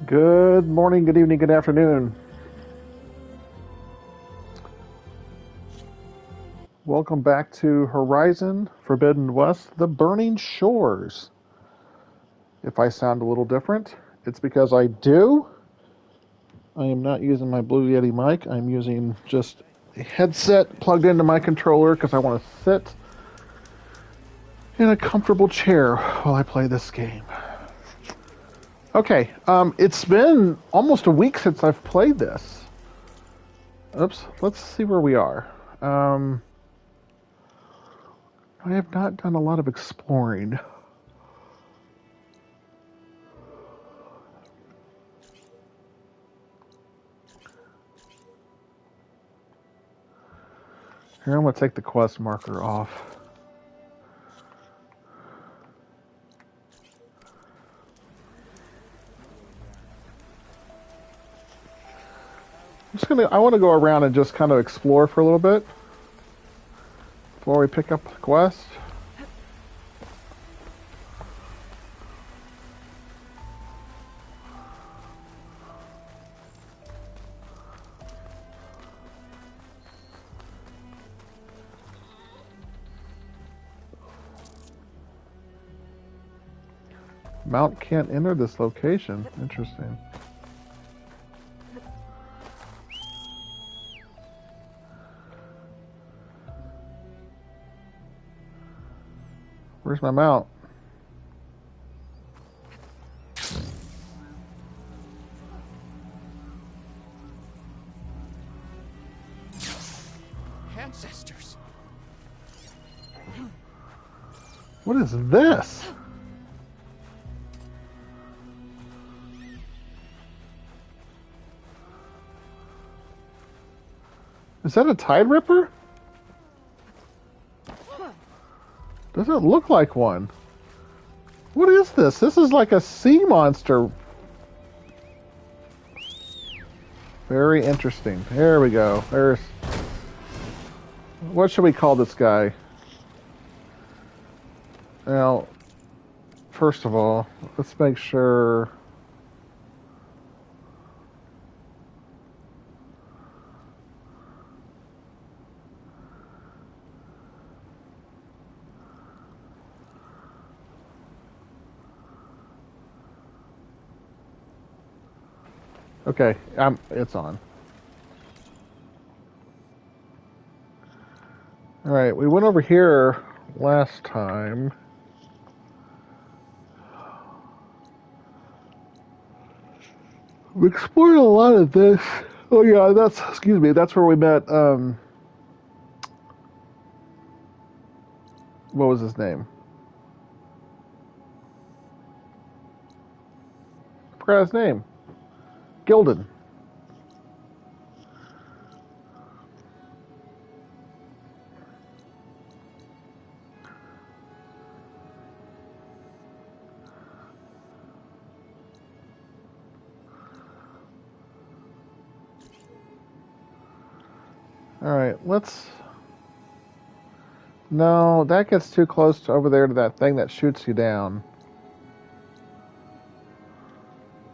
Good morning, good evening, good afternoon. Welcome back to Horizon Forbidden West, The Burning Shores. If I sound a little different, it's because I do. I am not using my Blue Yeti mic. I'm using just a headset plugged into my controller because I want to sit in a comfortable chair while I play this game. Okay, it's been almost a week since I've played this. Oops, let's see where we are. I have not done a lot of exploring. Here, I'm going to take the quest marker off. I want to go around and just kind of explore for a little bit before we pick up the quest. Mount can't enter this location. Interesting. Where's my mount? Ancestors. What is this? Is that a Tide Ripper? Doesn't look like one. What is this? This is like a sea monster. Very interesting. There we go. There's... What should we call this guy? Now, first of all, let's make sure... Okay, it's on. Alright, we went over here last time. We explored a lot of this. Oh yeah, that's where we met, what was his name? I forgot his name. Gildan. Alright, let's... No, that gets too close to over there to that thing that shoots you down.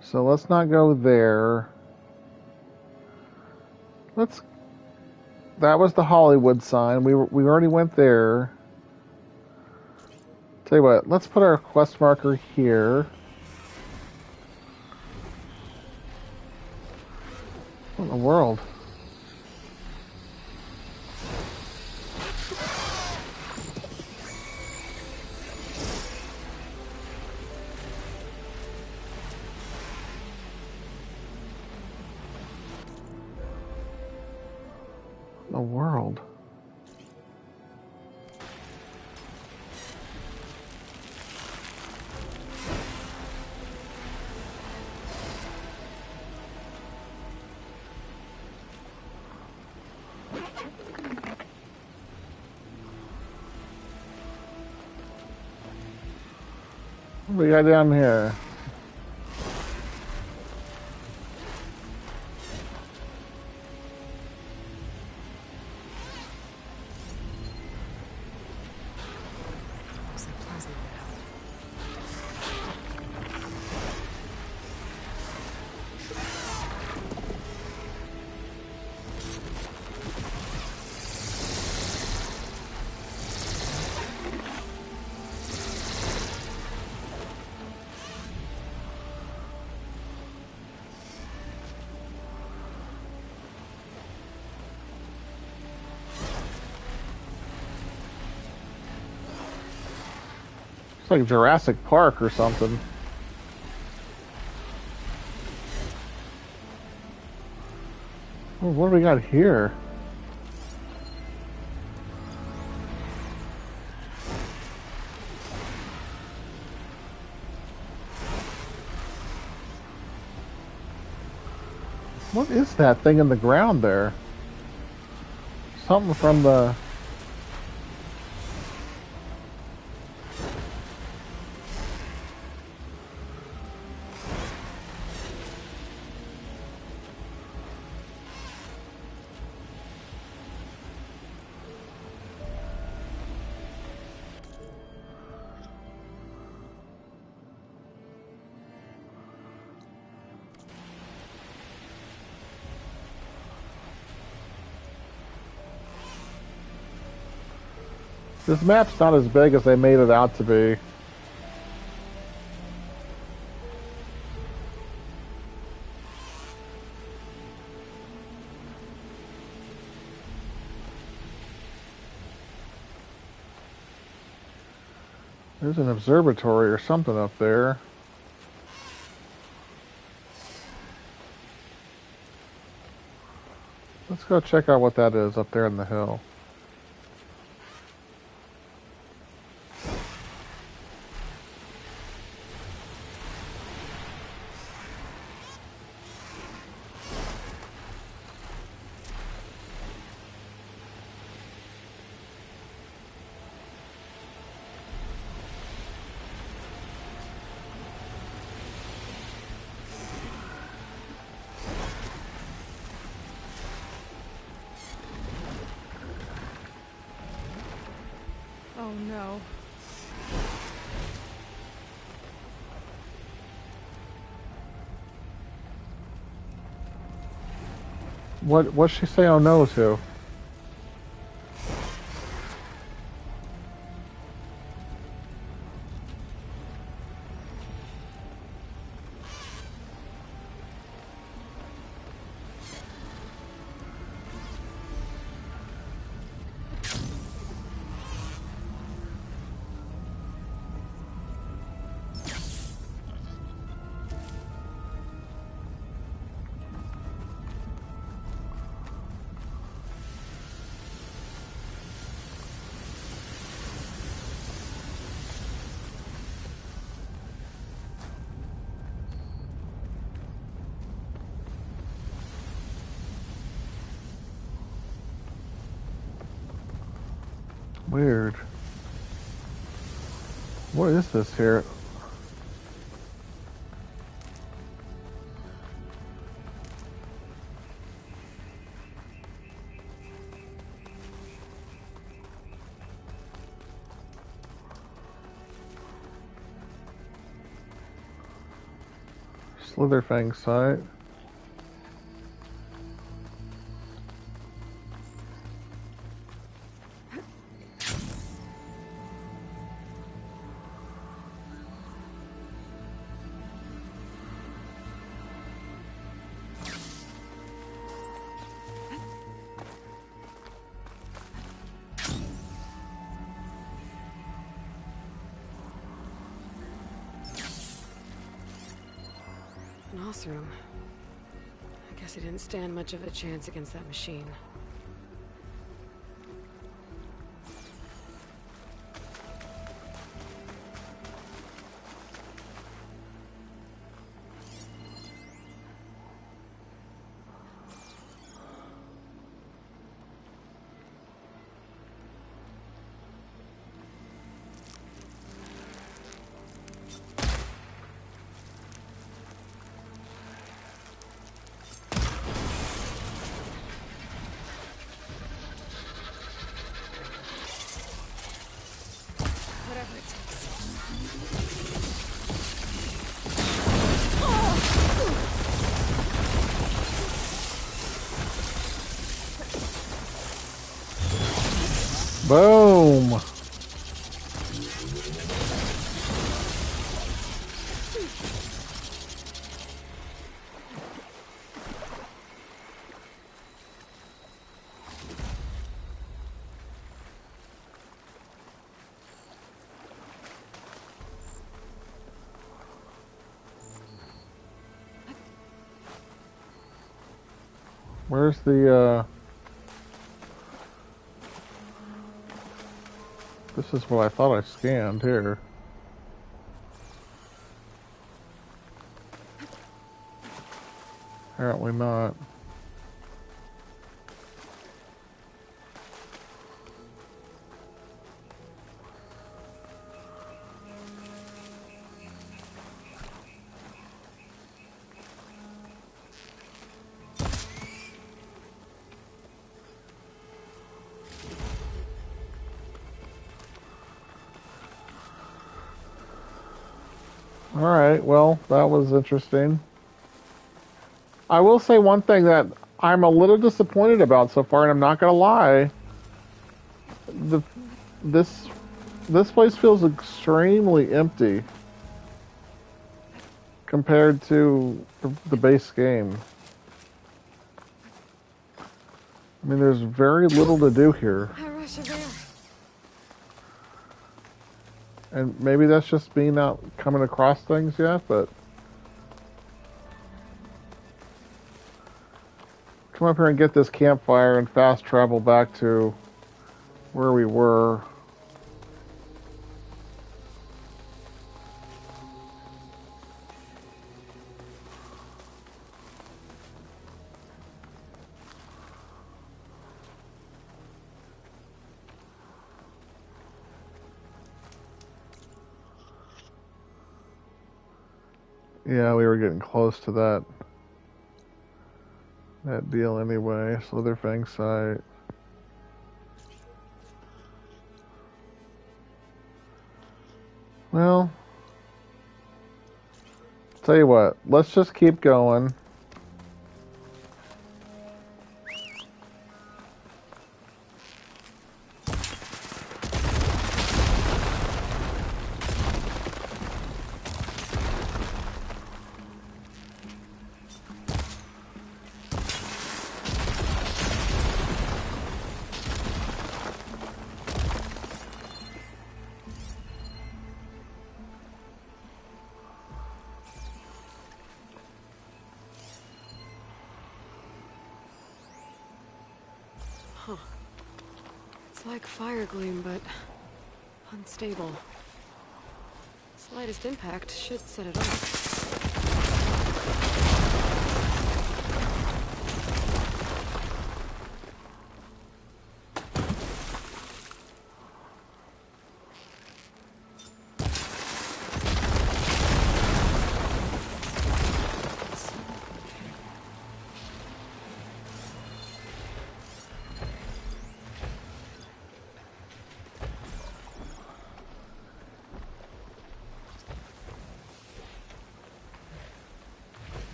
So let's not go there. That was the Hollywood sign. We already went there. Tell you what, let's put our quest marker here. What in the world? The world. What do we got down here? like Jurassic Park or something. Oh, what do we got here? What is that thing in the ground there? Something from the... This map's not as big as they made it out to be. There's an observatory or something up there. Let's go check out what that is up there in the hill. Oh no. What's she say oh no to? Weird. What is this here? Slitherfang site. An Oseram. I guess he didn't stand much of a chance against that machine. Whatever it takes. Boom! Where's the, this is what I thought I scanned here. Apparently not. Alright, well, that was interesting. I will say one thing that I'm a little disappointed about so far, and I'm not gonna lie. The this this place feels extremely empty compared to the base game. I mean, there's very little to do here. And maybe that's just me not coming across things yet, but come up here and get this campfire and fast travel back to where we were. Yeah, we were getting close to that deal anyway. Slitherfang site. Well, tell you what, let's just keep going. Huh. It's like fire gleam, but unstable. Slightest impact should set it off.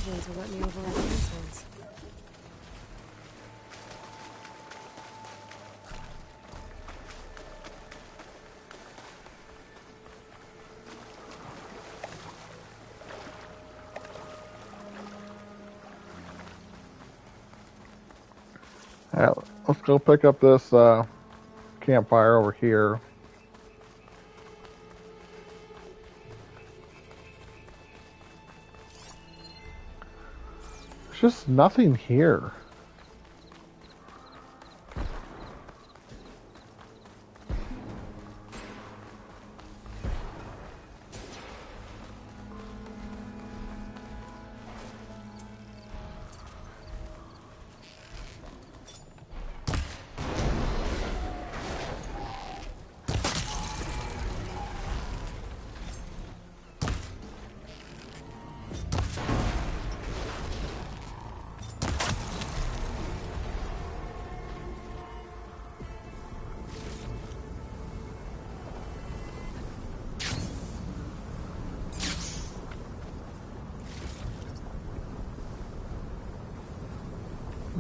To let me override the influence. Alright, let's go pick up this campfire over here. There's just nothing here.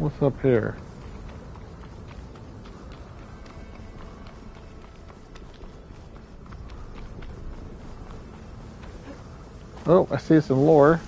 What's up here? Oh, I see some lore.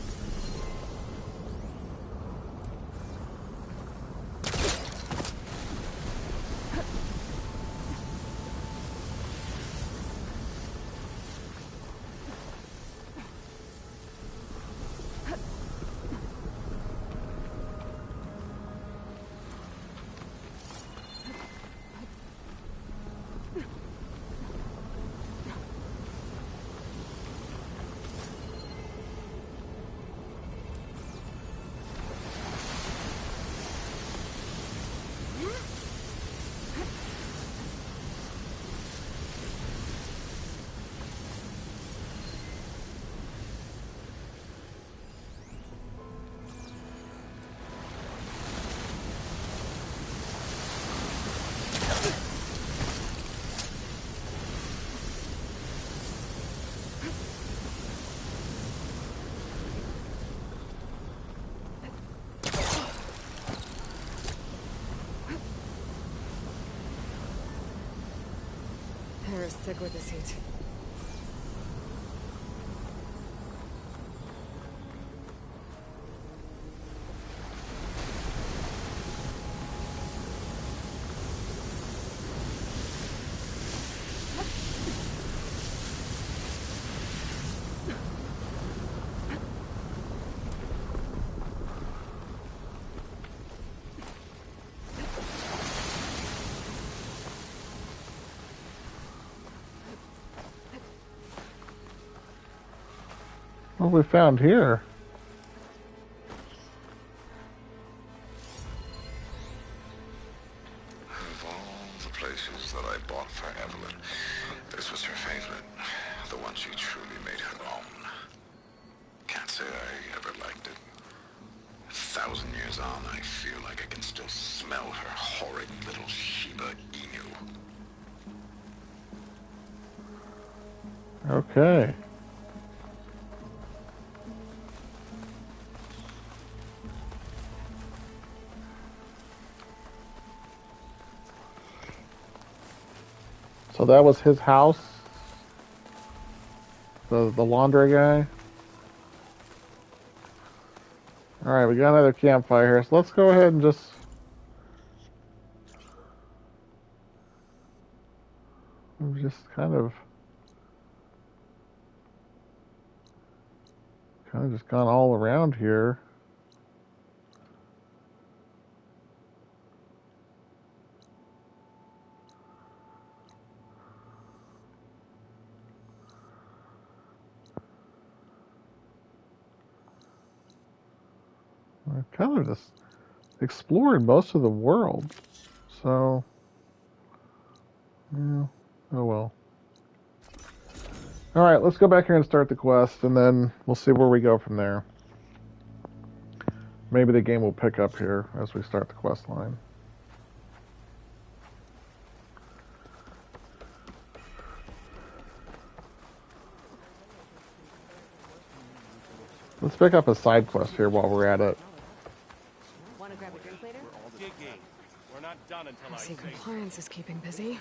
They're sick with this heat. What have we found here? Of all the places that I bought for Evelyn, this was her favorite. The one she truly made her own. Can't say I ever liked it. 1,000 years on, I feel like I can still smell her horrid little Shiba Inu. Okay. So that was his house? The laundry guy? Alright, we got another campfire here, so let's go ahead and just... We've just kind of just gone all around here. We're kind of just exploring most of the world. So, yeah, oh well. Alright, let's go back here and start the quest, and then we'll see where we go from there. Maybe the game will pick up here as we start the quest line. Let's pick up a side quest here while we're at it. Want to grab a drink later? Digging. We're not done until I see compliance is keeping busy.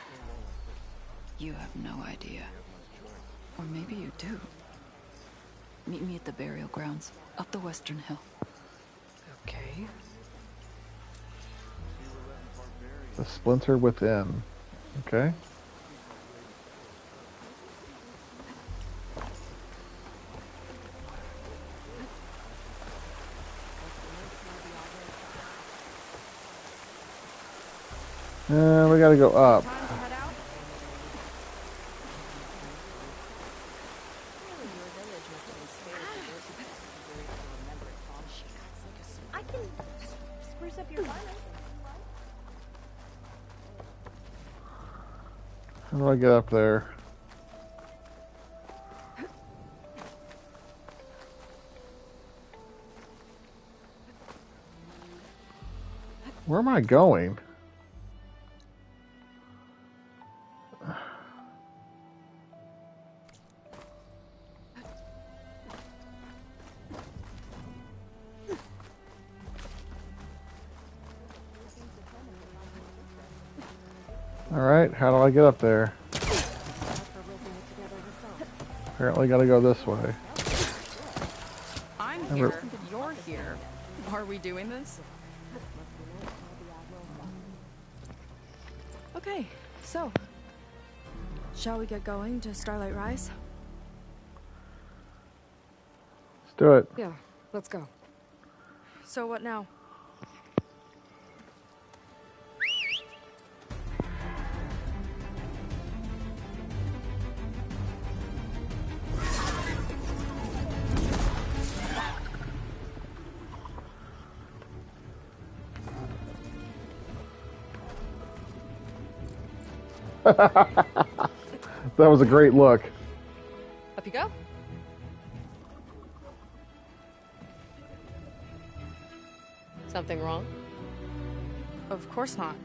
You have no idea. Or maybe you do. Meet me at the burial grounds, up the western hill. Okay. The Splinter Within. Okay. And we gotta go up. I can spruce up your climate. How do I get up there? Where am I going? Alright, how do I get up there? Apparently gotta go this way. I'm Never- here. You're here. Are we doing this? Okay, so shall we get going to Starlight Rise? Let's do it. Yeah, let's go. So what now? That was a great look. Up you go. Something wrong? Of course not.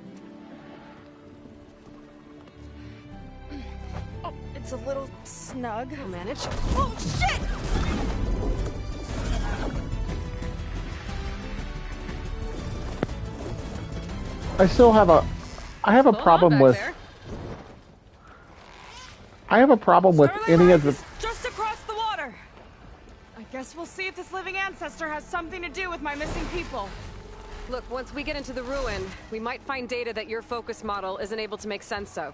Oh, it's a little snug. I'll manage. Oh, shit! I still have a problem with I have a problem with Starlight any Rise of the is just across the water. I guess we'll see if this living ancestor has something to do with my missing people. Look, once we get into the ruin, we might find data that your focus model isn't able to make sense of.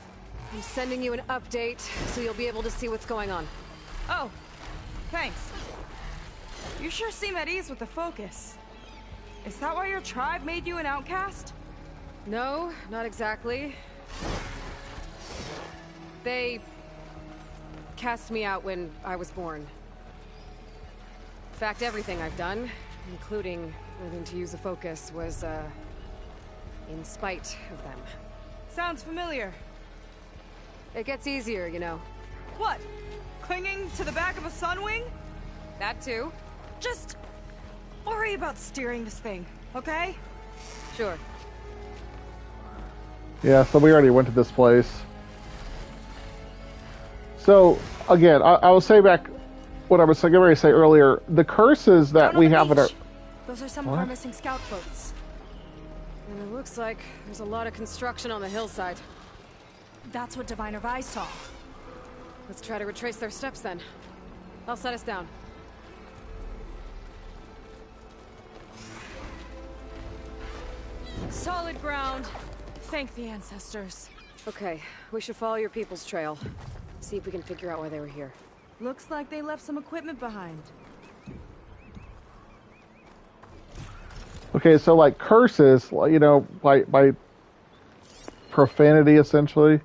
I'm sending you an update, so you'll be able to see what's going on. Oh, thanks. You sure seem at ease with the focus. Is that why your tribe made you an outcast? No, not exactly. They cast me out when I was born. In fact, everything I've done, including learning to use the focus, was, in spite of them. Sounds familiar. It gets easier, you know. What? Clinging to the back of a sunwing? That too. Just worry about steering this thing, okay? Sure. Yeah, so we already went to this place. So again, I will say back what I was getting ready to say earlier. The curses that Down on we the have in our beach. Those are some of our What? missing scout boats. And it looks like there's a lot of construction on the hillside. That's what Diviner Vi saw. Let's try to retrace their steps then. I'll set us down. Solid ground. Thank the ancestors. Okay, we should follow your people's trail. See if we can figure out why they were here. Looks like they left some equipment behind. Okay, so like curses, you know, by profanity essentially,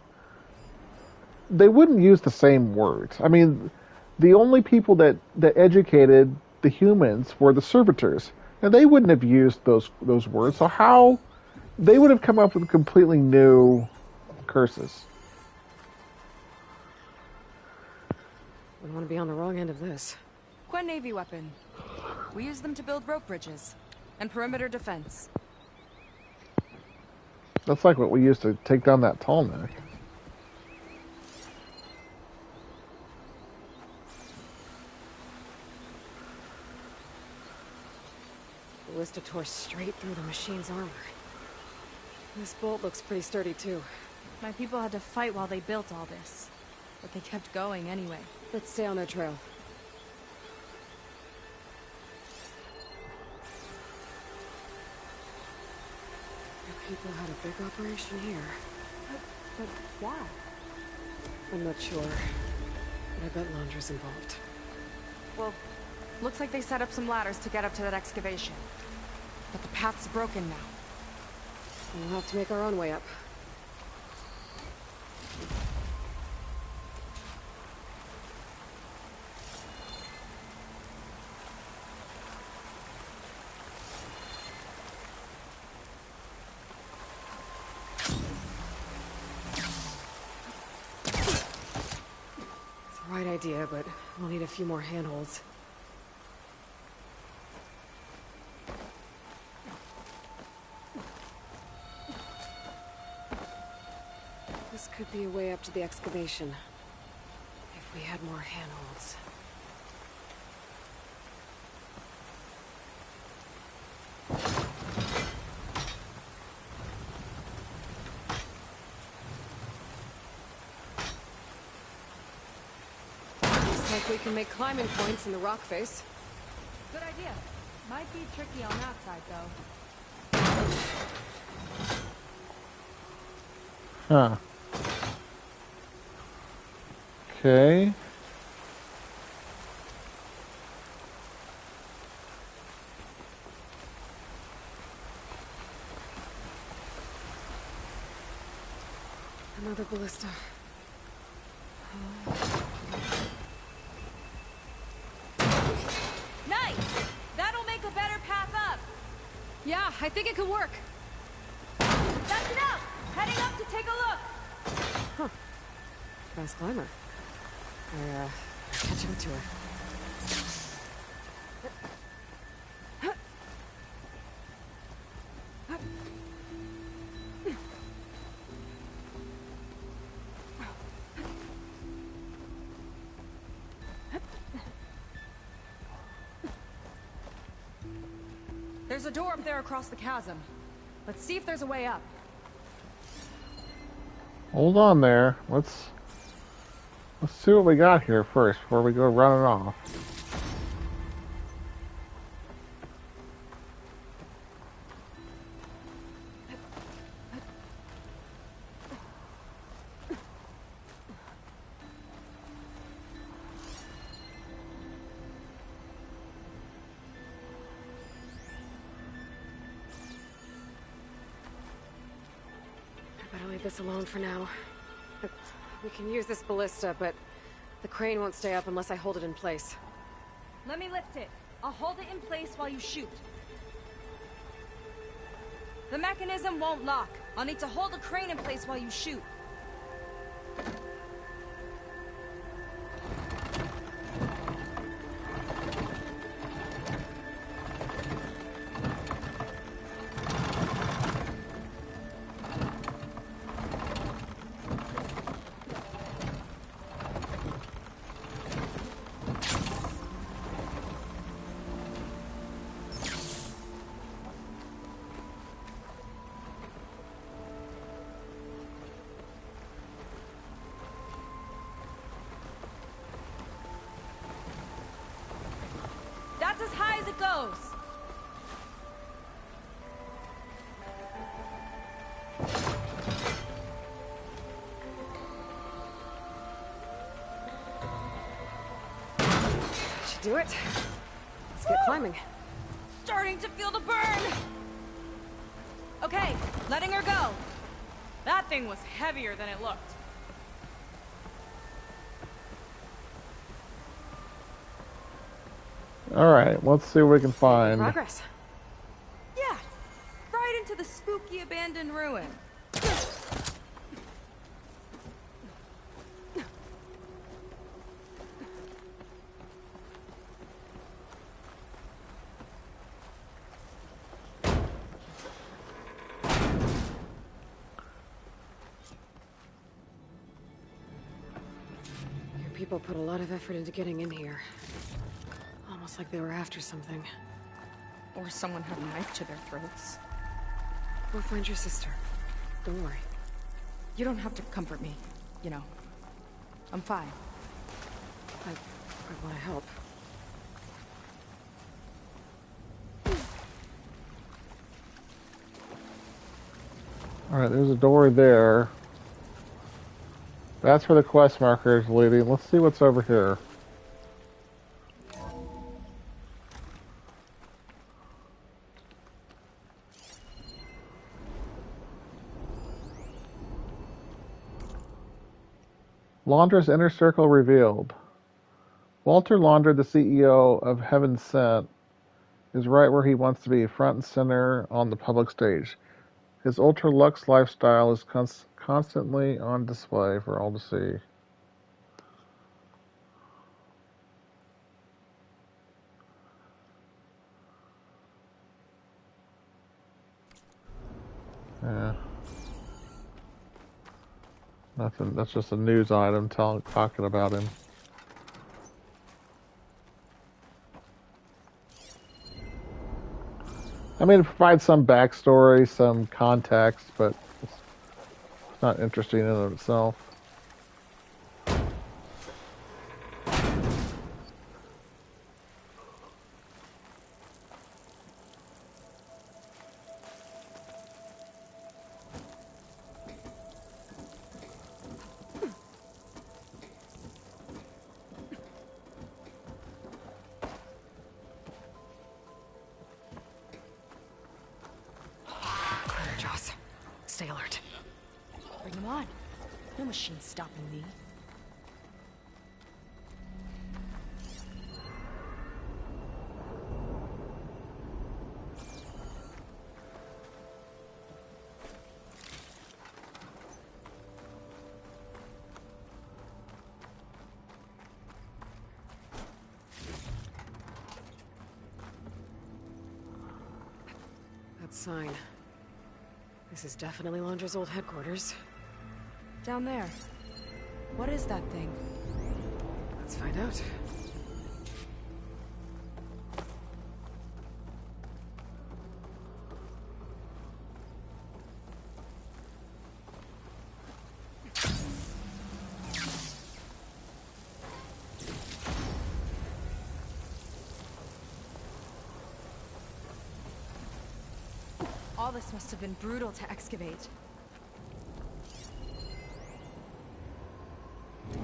they wouldn't use the same words. I mean, the only people that educated the humans were the servitors, and they wouldn't have used those words. So how they would have come up with completely new curses? We don't want to be on the wrong end of this. Quen Navy weapon. We use them to build rope bridges and perimeter defense. That's like what we used to take down that tall neck. The ballista tore straight through the machine's armor. This bolt looks pretty sturdy too. My people had to fight while they built all this, but they kept going anyway. Let's stay on their trail. Your people had a big operation here. But why? I'm not sure, but I bet Londra's involved. Well, looks like they set up some ladders to get up to that excavation. But the path's broken now. We'll have to make our own way up. It's the right idea, but we'll need a few more handholds. This could be a way up to the excavation. If we had more handholds. like we can make climbing points in the rock face. Good idea. Might be tricky on that side, though. Huh. Okay. Another ballista. Nice! That'll make a better path up. Yeah, I think it could work. That's enough! Heading up to take a look. Fast climber. I, catch up to her. There's a door up there across the chasm. Let's see if there's a way up. Hold on there. Let's see what we got here first before we go running off. Better leave this alone for now. We can use this ballista, but the crane won't stay up unless I hold it in place. Let me lift it. I'll hold it in place while you shoot. The mechanism won't lock. I'll need to hold the crane in place while you shoot. That's as high as it goes. Should do it. Let's get climbing. Starting to feel the burn. Okay, letting her go. That thing was heavier than it looked. Alright, let's see what we can find. Progress. Yeah, right into the spooky abandoned ruin. Your people put a lot of effort into getting in here. Almost like they were after something. Or someone had a knife to their throats. We'll find your sister. Don't worry. You don't have to comfort me, you know. I'm fine. I want to help. Alright, there's a door there. That's where the quest marker is leading. Let's see what's over here. Laundra's Inner Circle revealed. Walter Laundra, the CEO of Heaven Sent, is right where he wants to be, front and center on the public stage. His ultra-luxe lifestyle is constantly on display for all to see. Yeah. Nothing. That's just a news item talking about him. I mean, it provides some backstory, some context, but it's not interesting in and of itself. stay alert. Bring him on. No machine's stopping me. That sign. This is definitely Londra's old headquarters. Down there. What is that thing? Let's find out. All this must have been brutal to excavate.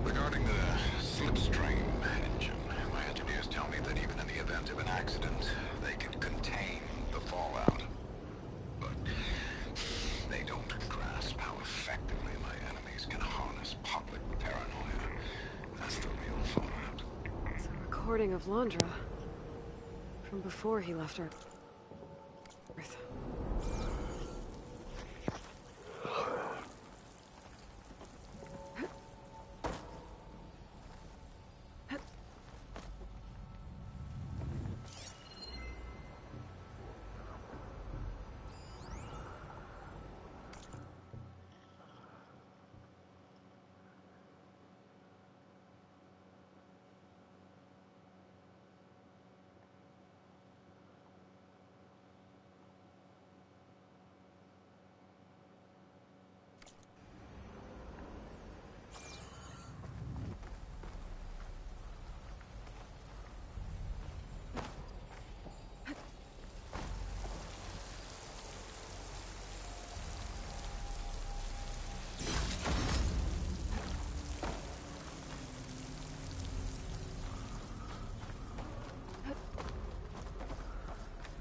Regarding the slipstream engine, my engineers tell me that even in the event of an accident, they can contain the fallout. But they don't grasp how effectively my enemies can harness public paranoia. That's the real fallout. It's a recording of Londra. From before he left Earth.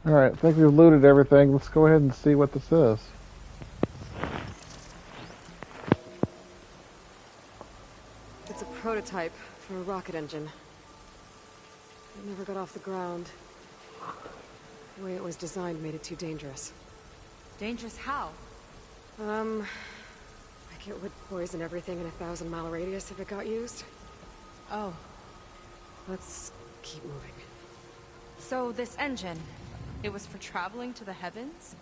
Alright, I think we've looted everything. Let's go ahead and see what this is. It's a prototype for a rocket engine. It never got off the ground. The way it was designed made it too dangerous. Dangerous how? Like it would poison everything in a 1,000-mile radius if it got used. Oh, Let's keep moving. so this engine, it was for traveling to the heavens?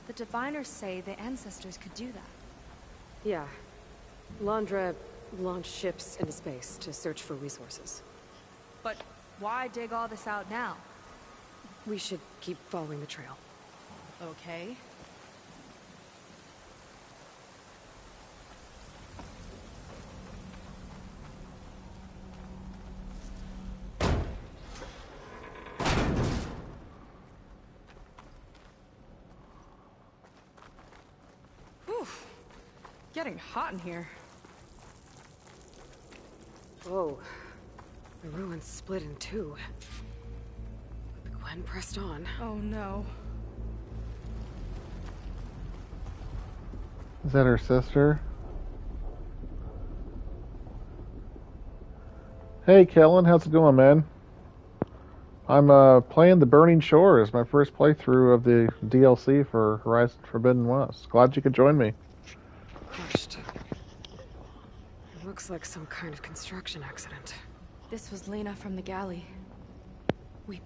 The diviners say the ancestors could do that. Yeah. Londra launched ships into space to search for resources. But why dig all this out now? We should keep following the trail. Okay. Whew. Getting hot in here. Whoa. The ruins split in two. But Gwen pressed on. Oh no. Is that her sister? Hey, Kellen, how's it going, man? I'm playing The Burning Shores, my first playthrough of the DLC for Horizon Forbidden West. Glad you could join me. Crushed. It looks like some kind of construction accident. This was Lena from the galley. We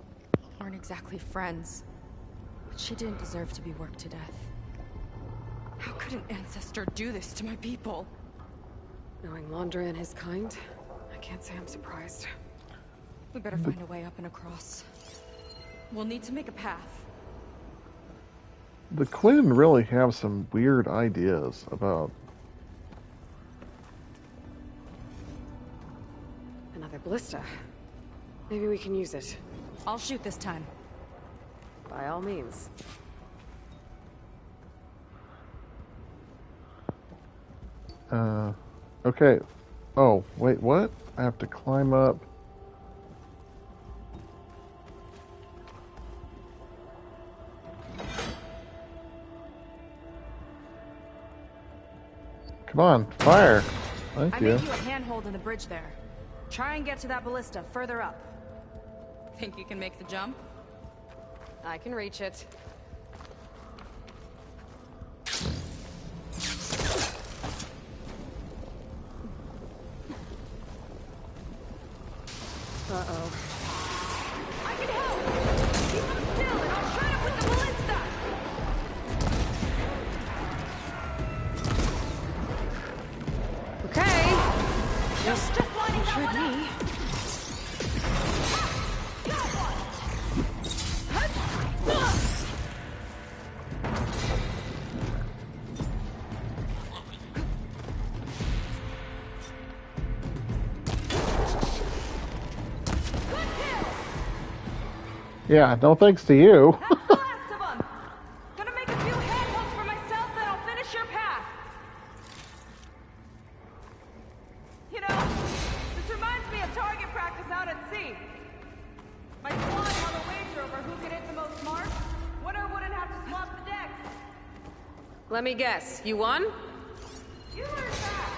aren't exactly friends, but she didn't deserve to be worked to death. How could an ancestor do this to my people? Knowing Londra and his kind, I can't say I'm surprised. We better find a way up and across. We'll need to make a path. The Quinn really have some weird ideas about... Another ballista. Maybe we can use it. I'll shoot this time. By all means. Okay. Oh, wait, what? I have to climb up. Come on, fire. Thank I you. made you a handhold in the bridge there. Try and get to that ballista further up. Think you can make the jump? I can reach it. Uh-oh. I can help! Keep them still and I'll try it with the ballista! Okay. Just lining that one up. Me. Yeah, no thanks to you. That's the last of them! Gonna make a few handholds for myself, then I'll finish your path. You know, this reminds me of target practice out at sea. My squad held a wager over who could hit the most marks. Winner wouldn't have to swap the decks. Let me guess. You won? You heard that.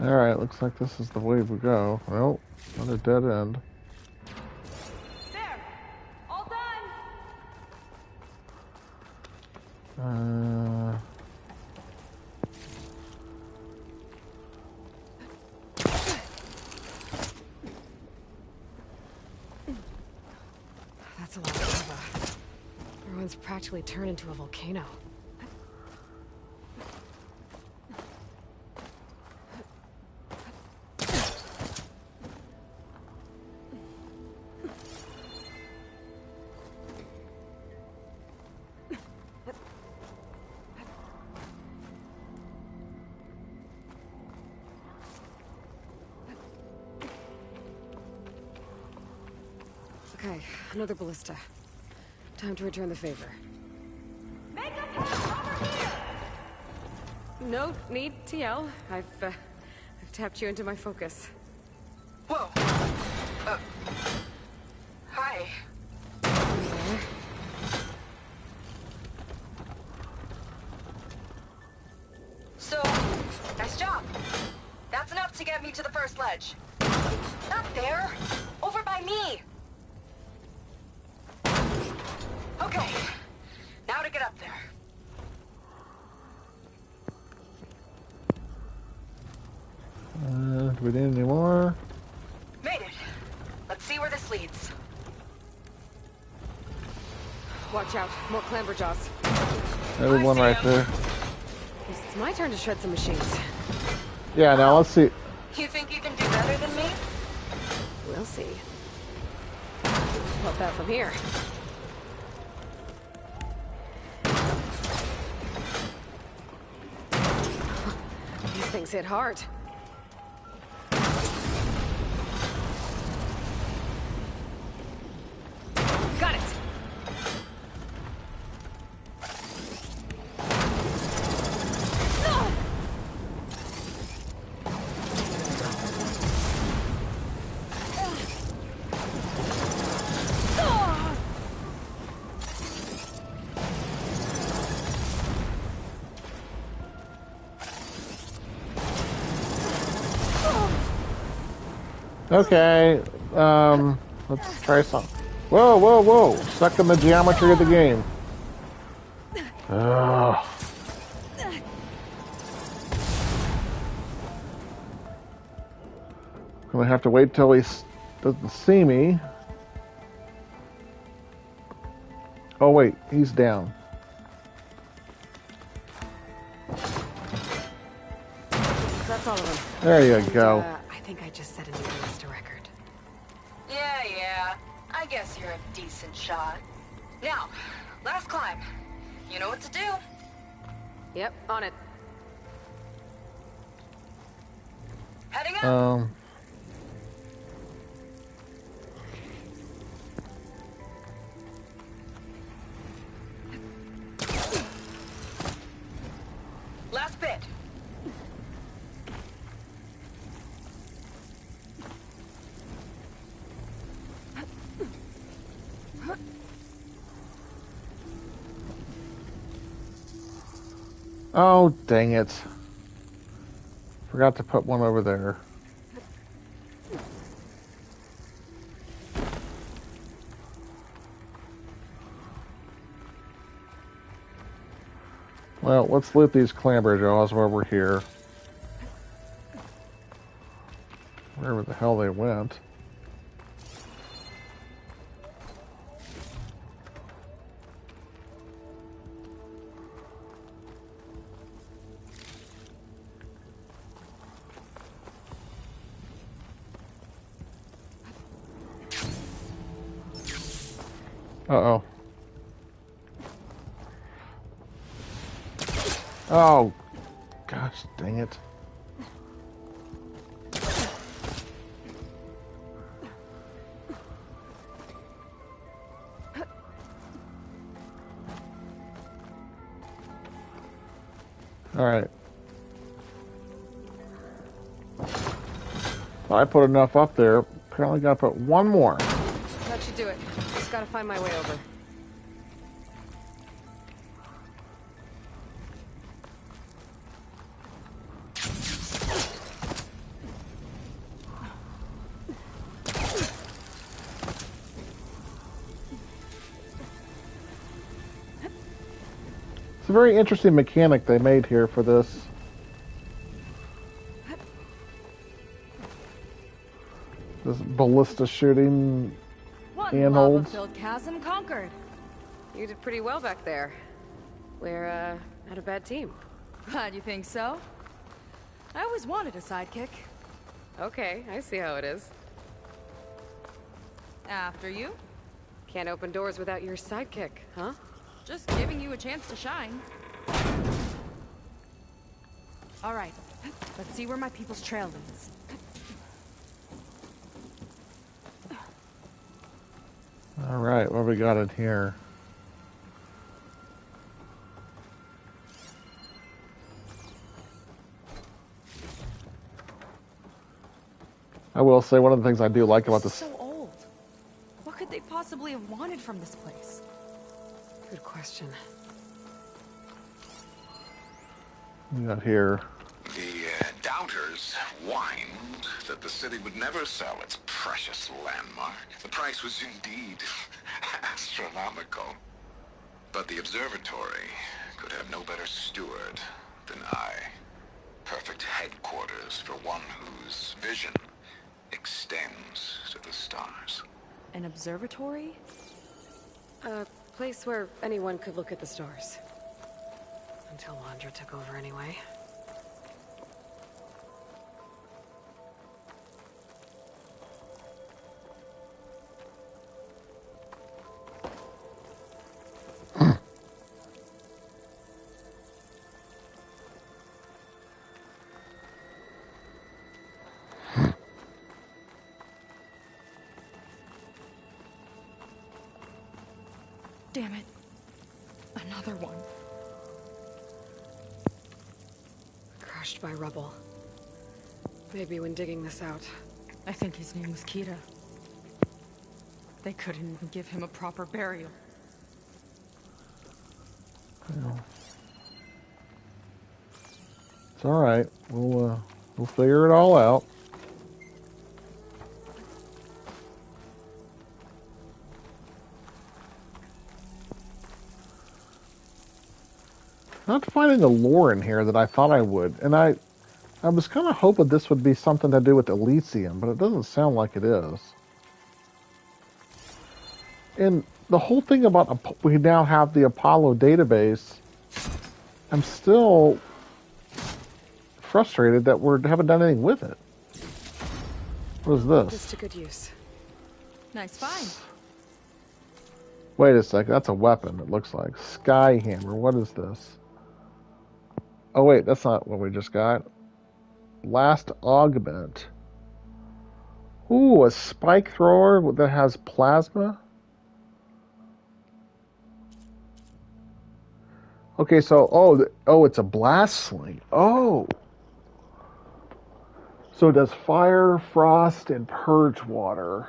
Alright, looks like this is the way we go. Well, another dead end. There. All done. That's a lot of lava. Everyone's practically turned into a volcano. Okay, another ballista. Time to return the favor. Make a path over here. No need to yell. I've tapped you into my focus. Whoa. Hi. So, nice job. That's enough to get me to the first ledge. Not there. Over by me. Okay. Now to get up there. Do we need any more? Made it. Let's see where this leads. Watch out, more clamberjaws. There's one right there. Guess it's my turn to shred some machines. Yeah, now let's see. You think you can do better than me? We'll see. How about from here? These things hit hard. Got it! Okay, let's try some. Whoa, whoa, whoa! Stuck in the geometry of the game. Ugh. Gonna have to wait till he doesn't see me. Oh wait, he's down. That's all of them. There you go. I think I just set a new ballista record. Yeah. I guess you're a decent shot. Now, last climb. You know what to do. Yep, on it. Heading up. Last bit. Oh, dang it. Forgot to put one over there. Well, let's loot these clamber jaws while we're here. Wherever the hell they went. Uh-oh. Oh, gosh, dang it. All right. I put enough up there. Apparently got to put one more. That should do it. Just gotta find my way over. It's a very interesting mechanic they made here for this. This ballista shooting One handholds. lava-filled chasm conquered. You did pretty well back there. We're, not a bad team. Glad you think so. I always wanted a sidekick. Okay, I see how it is. After you. Can't open doors without your sidekick, huh? Just giving you a chance to shine. All right, let's see where my people's trail leads. All right, what have we got in here? I will say one of the things I do like about this. So old. What could they possibly have wanted from this place? Good question. We got here. The doubters whined that the city would never sell its precious landmark. The price was indeed astronomical. But the observatory could have no better steward than I. Perfect headquarters for one whose vision extends to the stars. An observatory? A place where anyone could look at the stars. Until Landra took over anyway. Damn it. Another one. Crushed by rubble. Maybe when digging this out. I think his name was Kira. They couldn't even give him a proper burial. It's all right. We'll figure it all out. Not finding the lore in here that I thought I would, and I was kind of hoping this would be something to do with Elysium, but it doesn't sound like it is. And the whole thing about we now have the Apollo database, I'm still frustrated that we haven't done anything with it. What is This this? to good use. Nice find. Wait a second, that's a weapon, it looks like. Skyhammer, what is this? Oh wait, that's not what we just got. Last augment. Ooh, a spike thrower that has plasma? Okay, so, oh, it's a blast sling. Oh! So it does fire, frost, and purge water.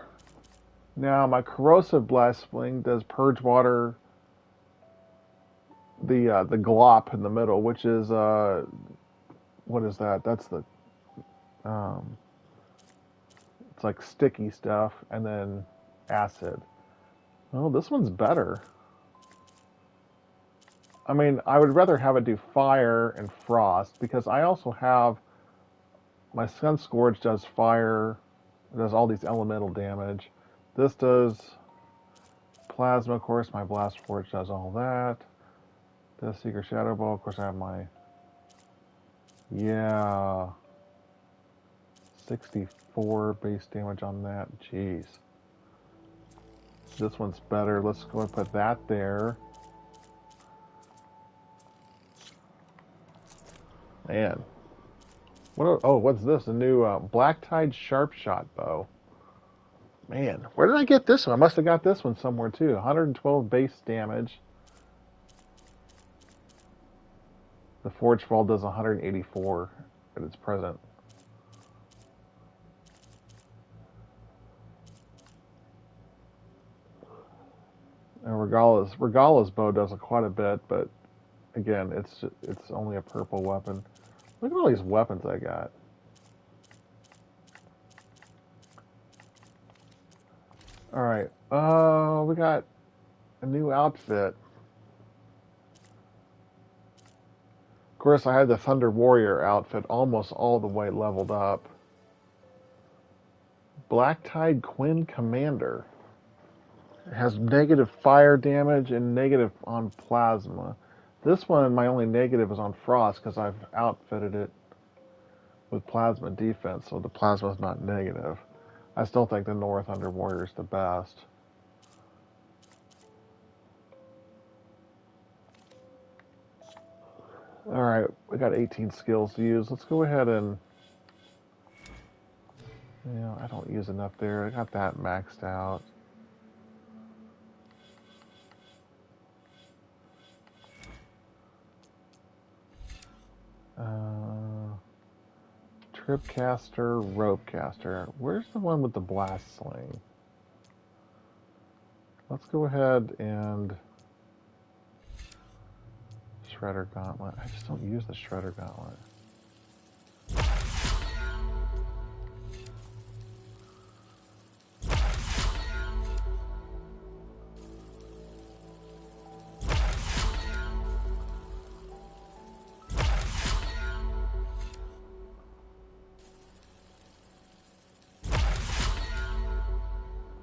Now, my corrosive blast sling does purge water, the glop in the middle, which is what is that? That's the um, it's like sticky stuff, and then acid. Oh, this one's better. I mean, I would rather have it do fire and frost because I also have my Sun Scourge does fire, does all these elemental damage. This does plasma, of course. My Blast Forge does all that. This Secret Shadow Ball, of course. I have my 64 base damage on that. Jeez, this one's better. Let's go and put that there. Man. What's this? A new Black Tide Sharp Shot bow. Man, where did I get this one? I must have got this one somewhere too. 112 base damage. The Forge Fall does 184 at its present. And Regala's bow does quite a bit, but again, it's only a purple weapon. Look at all these weapons I got. Alright, we got a new outfit. Of course, I had the Thunder Warrior outfit almost all the way leveled up. Black Tide Quinn Commander. It has negative fire damage and negative on plasma. This one, my only negative is on frost because I've outfitted it with plasma defense, so the plasma is not negative. I still think the North Thunder Warrior is the best. Alright, we got 18 skills to use. Let's go ahead and... Yeah, I don't use enough there. I got that maxed out. Tripcaster, Ropecaster. Where's the one with the blast sling? Let's go ahead and... Shredder Gauntlet. I just don't use the Shredder Gauntlet.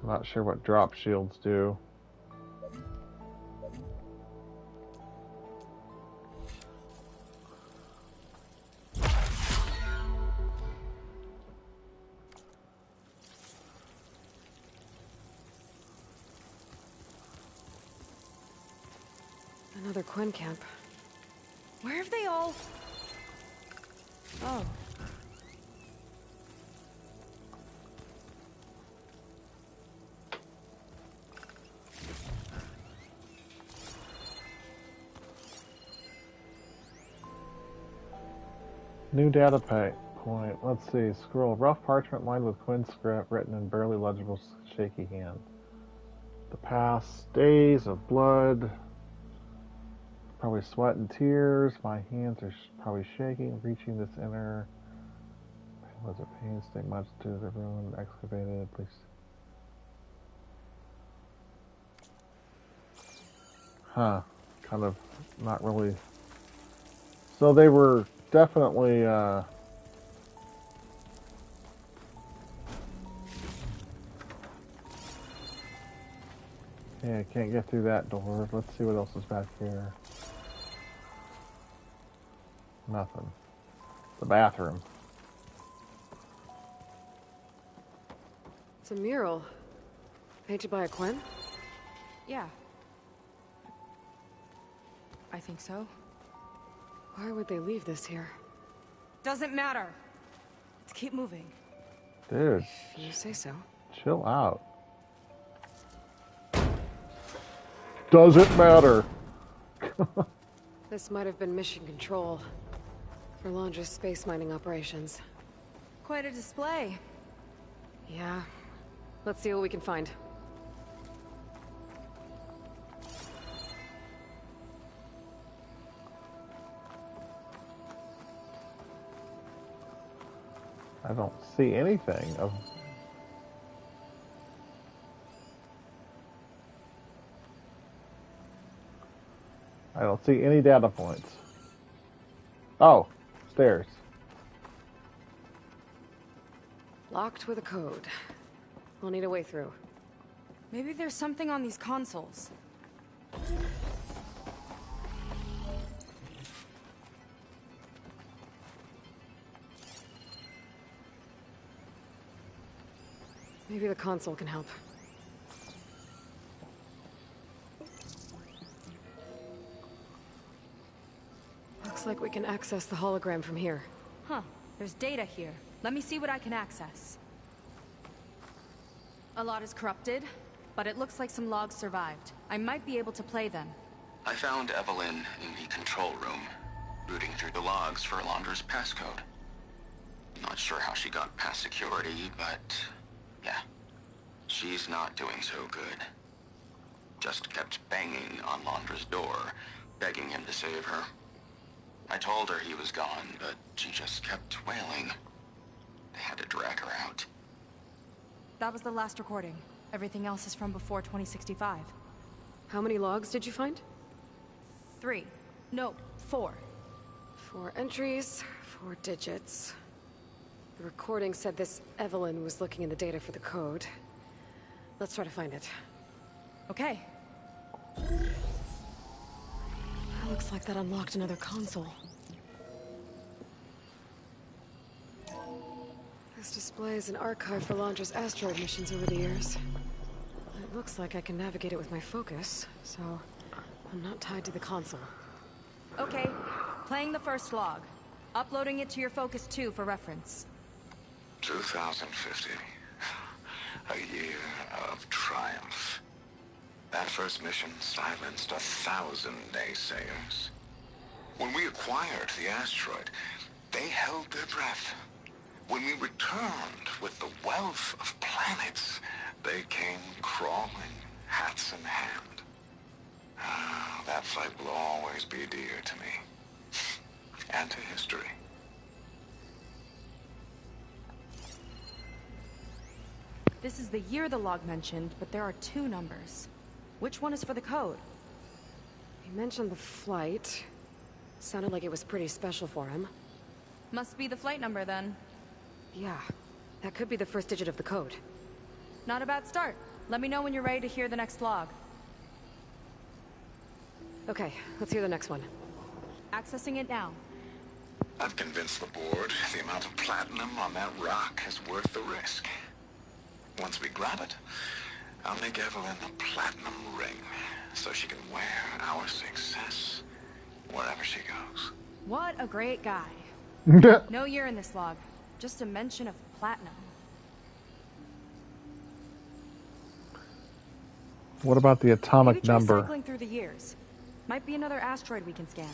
I'm not sure what drop shields do. Another Quinn camp. Where have they all... Oh. New data point. Let's see. Scroll. Rough parchment lined with Quinn script written in barely legible shaky hand. The past days of blood. Probably sweat and tears. My hands are probably shaking, reaching this inner. Was it pain? Stick much to the ruin excavated. Please. Huh. Kind of not really. So they were definitely. Yeah, I can't get through that door. Let's see what else is back here. Nothing. The bathroom. It's a mural. Painted by a Quinn? Yeah. I think so. Why would they leave this here? Doesn't matter. Let's keep moving. Dude. If you say so. Chill out. Doesn't matter. This might have been mission control for Londra's space mining operations. Quite a display. Yeah. Let's see what we can find. I don't see anything of. I don't see any data points. Oh, stairs. Locked with a code. We'll need a way through. Maybe there's something on these consoles. Maybe the console can help. Looks like we can access the hologram from here. Huh. There's data here. Let me see what I can access. A lot is corrupted, but it looks like some logs survived. I might be able to play them. I found Evelyn in the control room, rooting through the logs for Alondra's passcode. Not sure how she got past security, but yeah, she's not doing so good. Just kept banging on Alondra's door, begging him to save her. I told her he was gone, but she just kept wailing. They had to drag her out. That was the last recording. Everything else is from before 2065. How many logs did you find? 3. No, 4. 4 entries, 4 digits. The recording said this Evelyn was looking in the data for the code. Let's try to find it. Okay. Looks like that unlocked another console. This displays an archive for Alondra's asteroid missions over the years. It looks like I can navigate it with my focus, so I'm not tied to the console. Okay, playing the first log. Uploading it to your Focus 2 for reference. 2050. A year of triumph. That first mission silenced 1,000 naysayers. When we acquired the asteroid, they held their breath. When we returned with the wealth of planets, they came crawling, hats in hand. Ah, that fight will always be dear to me. And to history. This is the year the log mentioned, but there are 2 numbers. Which one is for the code? He mentioned the flight. Sounded like it was pretty special for him. Must be the flight number then. Yeah, that could be the first digit of the code. Not a bad start. Let me know when you're ready to hear the next log. Okay, let's hear the next one. Accessing it now. I've convinced the board the amount of platinum on that rock is worth the risk. Once we grab it, I'll make Evelyn a platinum ring, so she can wear our success wherever she goes. What a great guy. No year in this log. Just a mention of platinum. What about the atomic Maybe try number? cycling through the years. Might be another asteroid we can scan.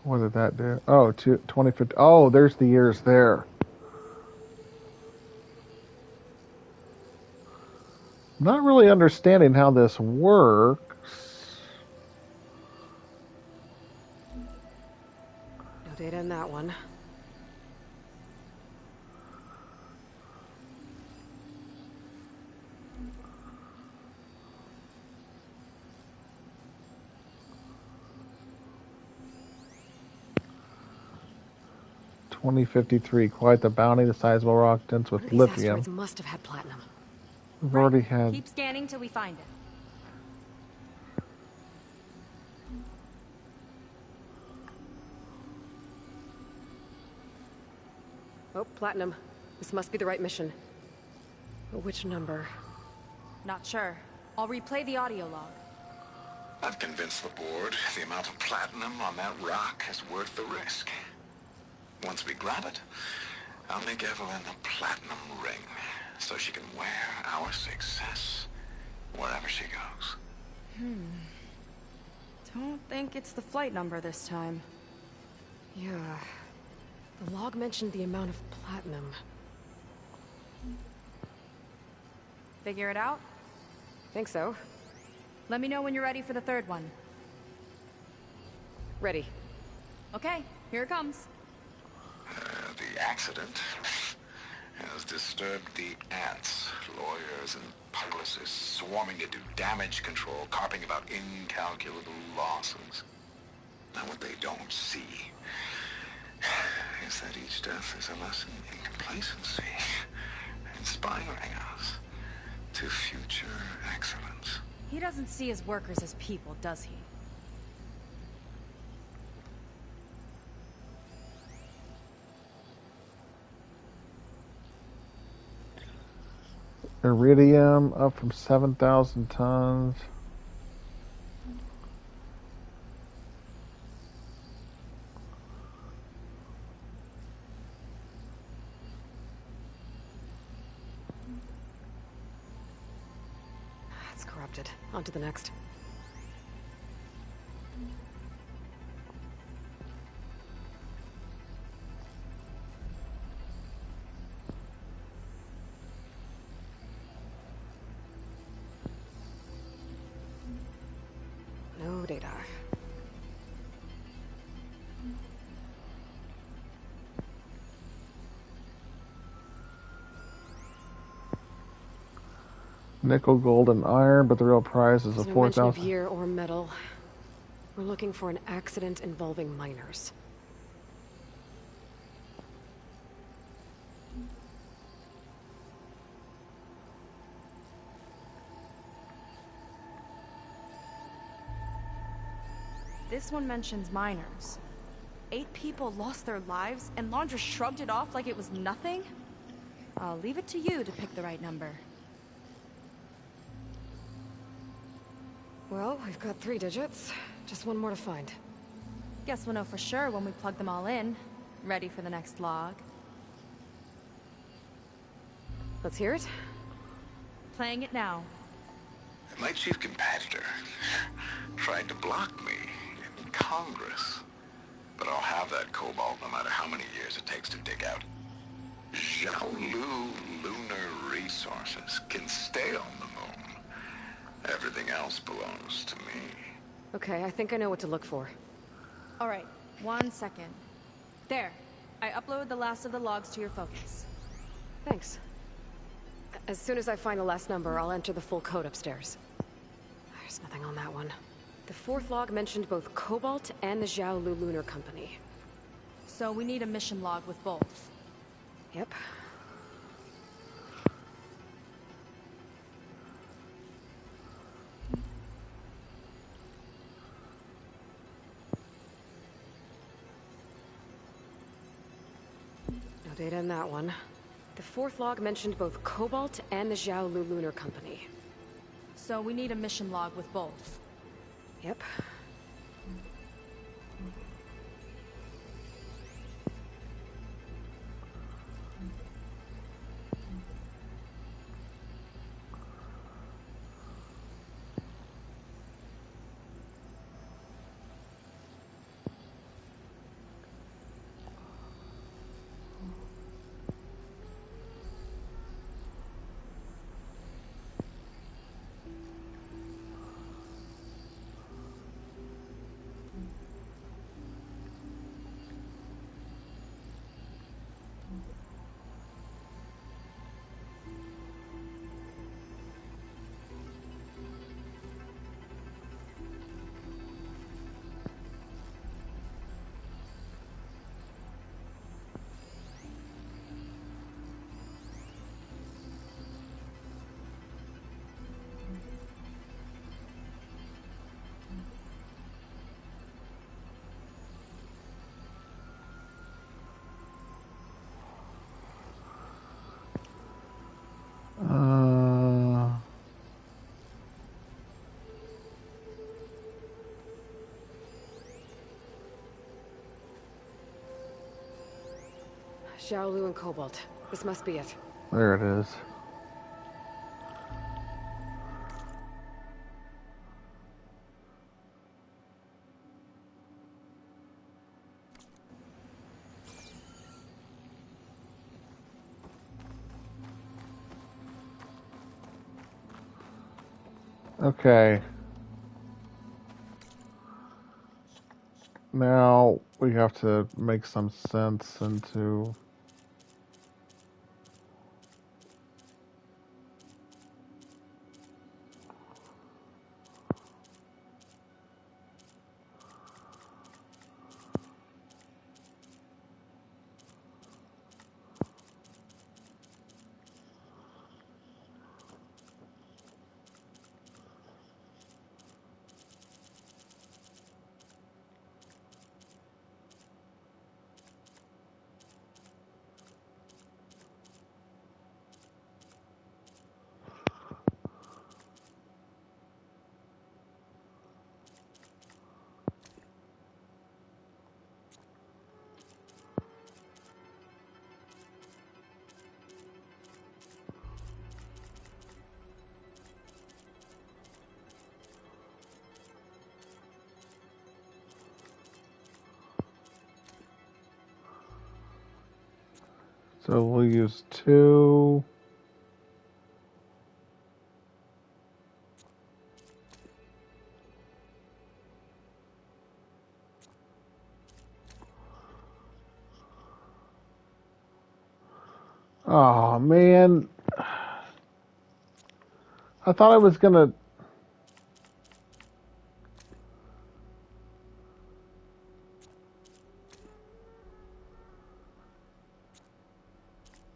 What did that do? Oh, 2050. Oh, there's the years there. I'm not really understanding how this works. No data in that one. $2053. Quite the bounty. The sizable rock dense with One of these lithium. asteroids must have had platinum. We've already had. Keep scanning till we find it. Oh, platinum. This must be the right mission. But which number? Not sure. I'll replay the audio log. I've convinced the board the amount of platinum on that rock is worth the risk. Once we grab it, I'll make Evelyn a platinum ring, so she can wear our success wherever she goes. Don't think it's the flight number this time. Yeah. The log mentioned the amount of platinum. Figure it out? Think so. Let me know when you're ready for the third one. Ready. Okay, here it comes. The accident has disturbed the ants, lawyers and publicists swarming to do damage control, carping about incalculable losses. Now what they don't see is that each death is a lesson in complacency, inspiring us to future excellence. He doesn't see his workers as people, does he? Iridium up from 7,000 tons. It's corrupted. On to the next. No data. Nickel, gold, and iron, but the real prize is a There's no mention of 4,000. year or metal. We're looking for an accident involving miners. This one mentions miners. 8 people lost their lives, and Laundra shrugged it off like it was nothing? I'll leave it to you to pick the right number. Well, we've got 3 digits. Just one more to find. Guess we'll know for sure when we plug them all in. Ready for the next log. Let's hear it. Playing it now. My chief competitor tried to block me in Congress. But I'll have that cobalt no matter how many years it takes to dig out. Xiaolu Lunar Resources can stay on the moon. Everything else belongs to me. Okay, I think I know what to look for. Alright, 1 second. There. I uploaded the last of the logs to your focus. Thanks. As soon as I find the last number, I'll enter the full code upstairs. There's nothing on that one. The 4th log mentioned both Cobalt and the Xiaolu Lunar Company. So we need a mission log with both. Yep. No data in that one. The 4th log mentioned both Cobalt and the Xiaolu Lunar Company. So we need a mission log with both. Yep. Xiaolu and Cobalt. This must be it. There it is. Okay. Now we have to make some sense into... So we'll use 2. Oh, man. I thought I was gonna...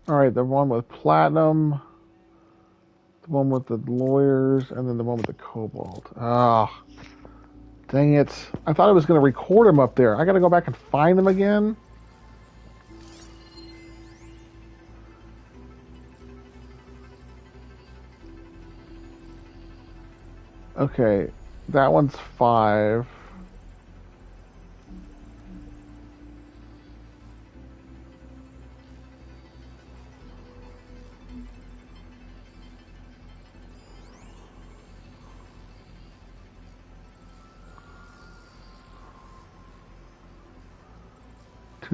Alright, the one with platinum, the one with the lawyers, and then the one with the cobalt. Ah, dang it. I thought I was gonna record them up there. I gotta go back and find them again? Okay, that one's 5.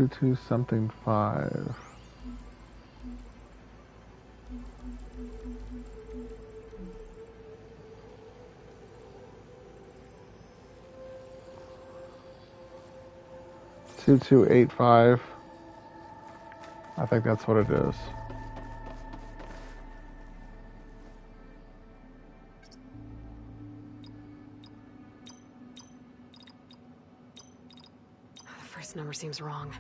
Two something 5. Two 8 5. I think that's what it is. The first number seems wrong.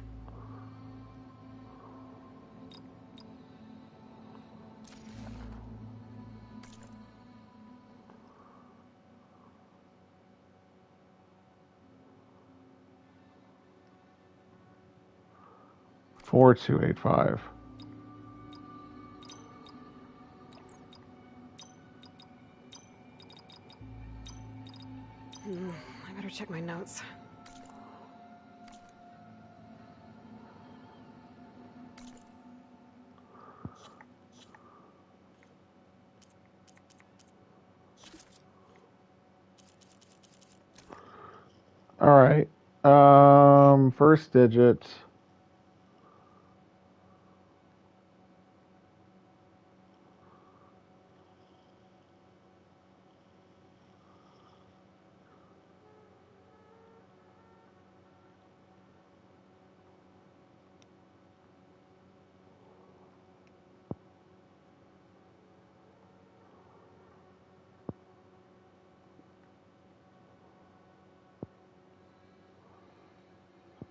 Four 2 8 5. I better check my notes. All right. First digit.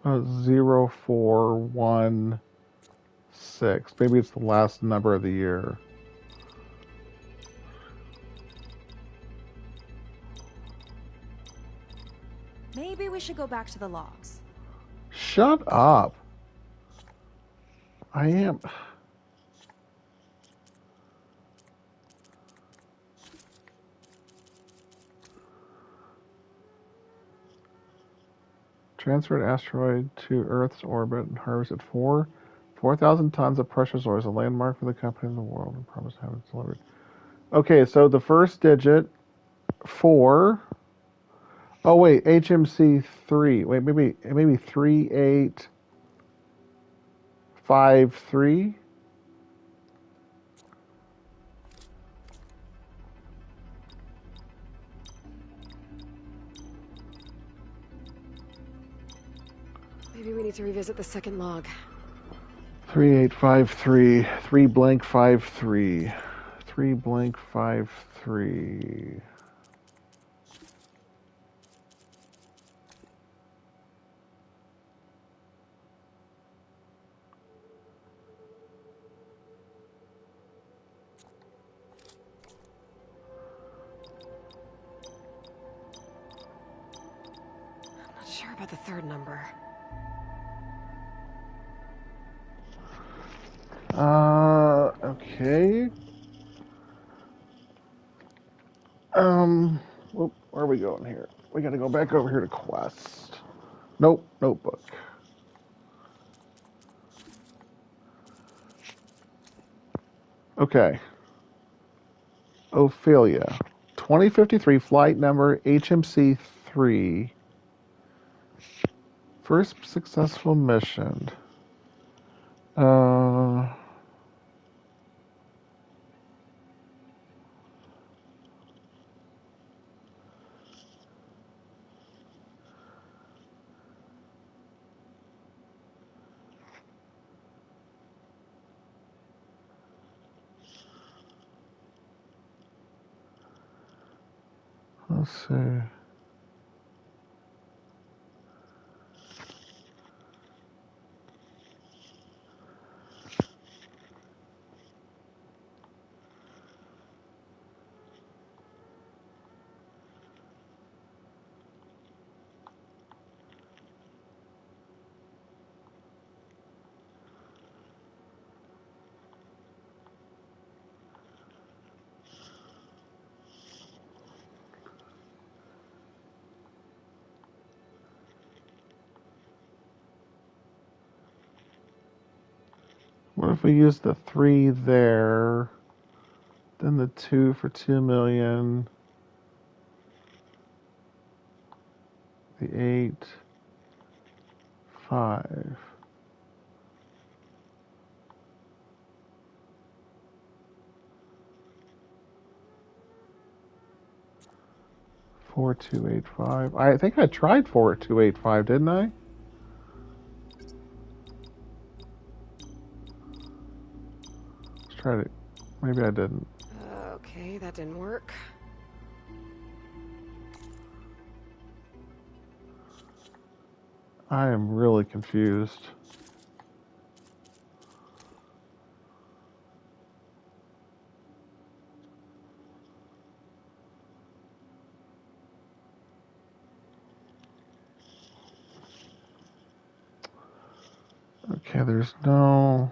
Uh, 0416. Maybe it's the last number of the year. Maybe we should go back to the logs. Shut up. I am. Transferred asteroid to Earth's orbit and harvested 4,000 tons of precious ores, a landmark for the company in the world, and promised to have it delivered. Okay, so the first digit, 4. Oh wait, HMC 3. Wait, maybe 3853. Maybe we need to revisit the second log. 3853. 3 blank 53. 3 blank 53. Not sure about the third number. Okay. Whoop, where are we going here? We gotta go back over here to quest. Nope, notebook. Okay. Ophelia. 2053, flight number HMC 3. First successful mission. Let's see. What if we use the 3 there, then the 2 for 2 million, the 8, 5. Four two eight five. I think I tried 4285, didn't I? Let's try it. Maybe I didn't. Okay, that didn't work. I am really confused. Okay, there's no...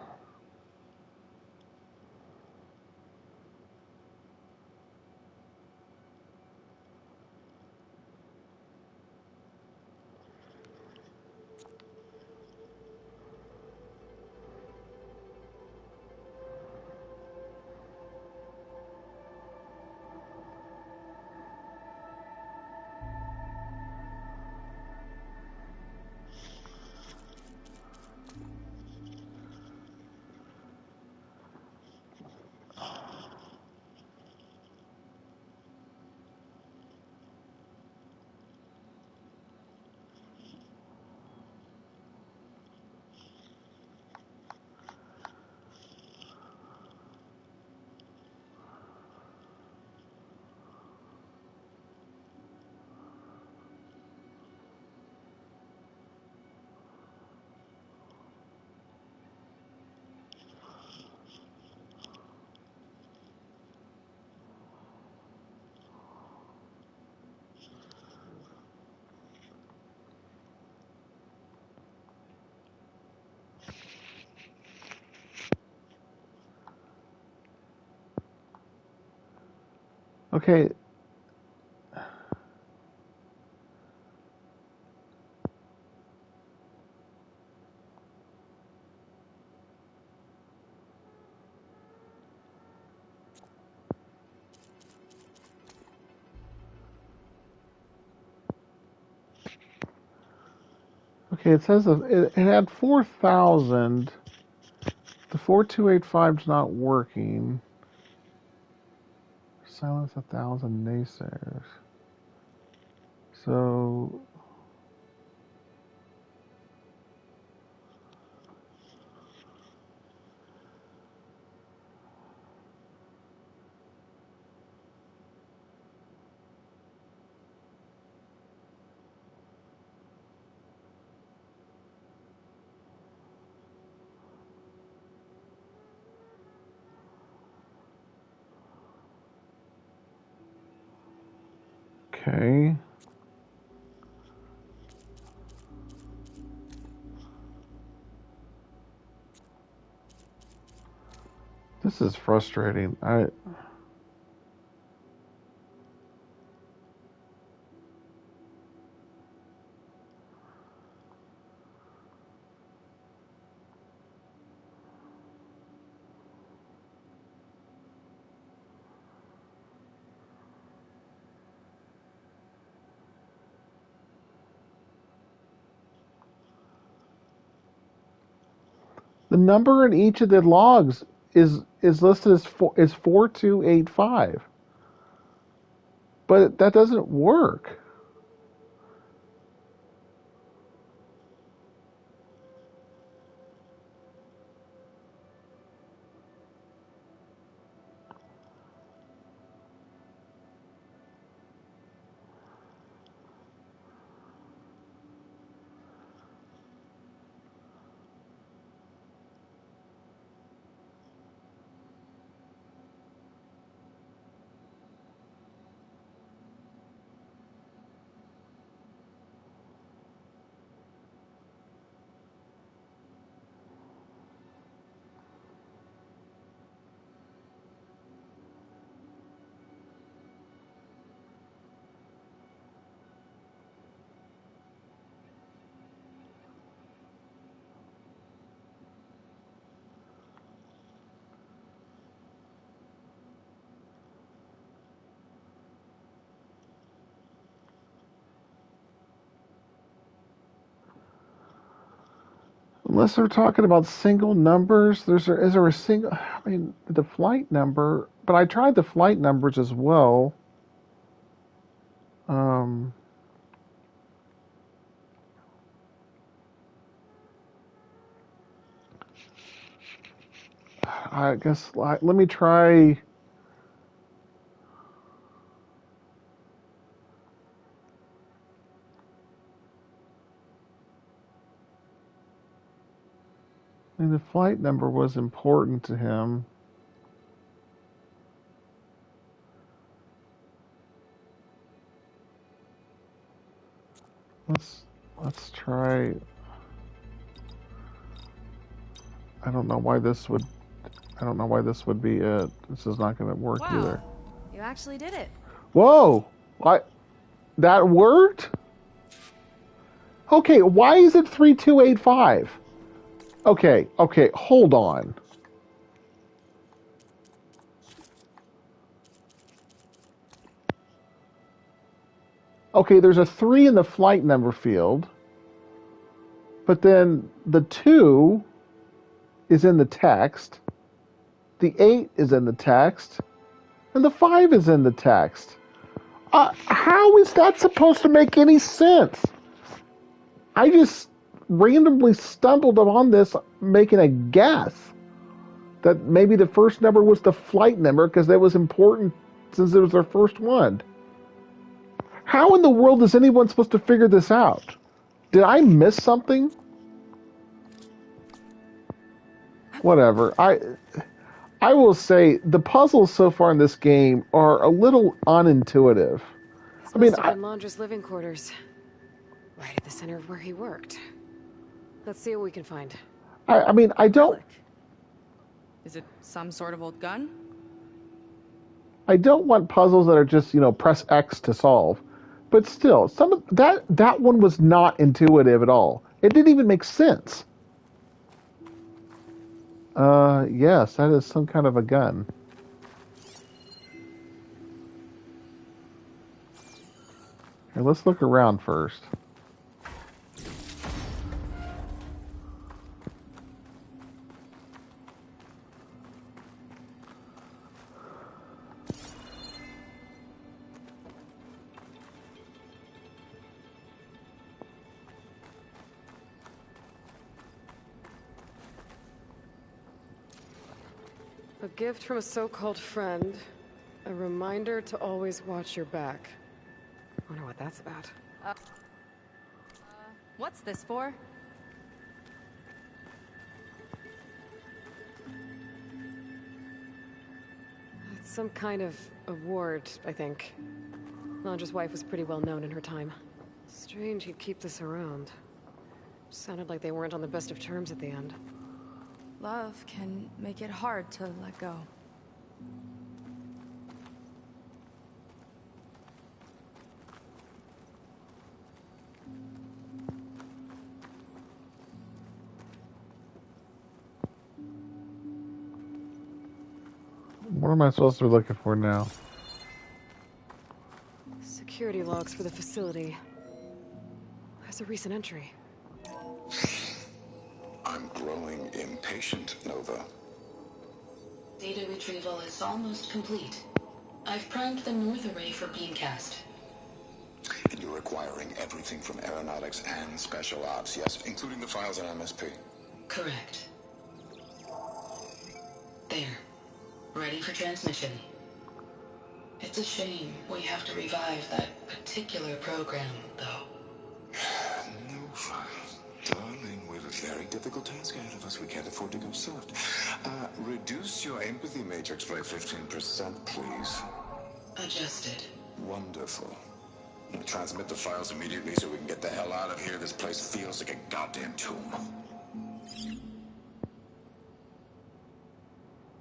Okay. Okay, it says it had 4,000. The 4285 is not working. Silence 1,000 naysayers. So Okay. This is frustrating. The number in each of the logs is listed as 4285. But that doesn't work. Unless they're talking about single numbers, is there a single? I mean, the flight number. But I tried the flight numbers as well. Um, I guess let me try. I mean, the flight number was important to him. Let's try. I don't know why this would. I don't know why this would be it. This is not going to work either. You actually did it. Whoa! What? That worked? Okay, why is it 3285? Okay, hold on. Okay, there's a 3 in the flight number field, but then the 2 is in the text, the 8 is in the text, and the 5 is in the text. How is that supposed to make any sense? I just randomly stumbled upon this making a guess that maybe the first number was the flight number because that was important since it was their first one. How in the world is anyone supposed to figure this out? Did I miss something? Whatever. I will say the puzzles so far in this game are a little unintuitive. This must have been Londra's living quarters. Right at the center of where he worked. Let's see what we can find. I mean, I don't... Is it some sort of old gun? I don't want puzzles that are just, press X to solve. But still, some of that one was not intuitive at all. It didn't even make sense. Yes, that is some kind of a gun. Here, let's look around first. A gift from a so-called friend. A reminder to always watch your back. Wonder what that's about. What's this for? It's some kind of award, I think. Londra's wife was pretty well known in her time. Strange he'd keep this around. Sounded like they weren't on the best of terms at the end. Love can make it hard to let go. What am I supposed to be looking for now? Security logs for the facility. There's a recent entry. I'm growing impatient, Nova. Data retrieval is almost complete. I've primed the North Array for beamcast. And you're acquiring everything from aeronautics and special ops, yes, including the files on MSP. Correct. There. Ready for transmission. It's a shame we have to revive that particular program, though. Nova, darling, we have a very difficult task ahead of us. We can't afford to go soft. Reduce your empathy matrix by 15%, please. Adjusted. Wonderful. Now transmit the files immediately so we can get the hell out of here. This place feels like a goddamn tomb.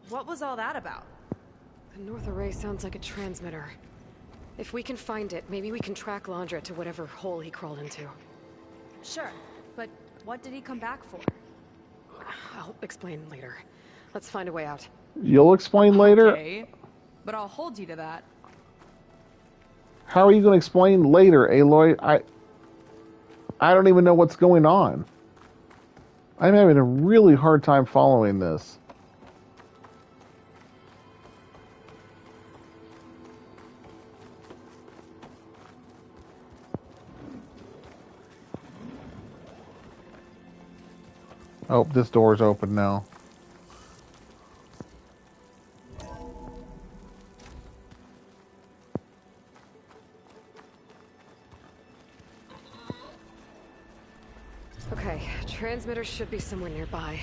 What was all that about? The North Array sounds like a transmitter. If we can find it, maybe we can track Londra to whatever hole he crawled into. Sure, but what did he come back for? I'll explain later. Let's find a way out. You'll explain later? Okay, but I'll hold you to that. How are you going to explain later, Aloy? I don't even know what's going on. I'm having a really hard time following this. Oh, this door's open now. Okay, transmitter should be somewhere nearby.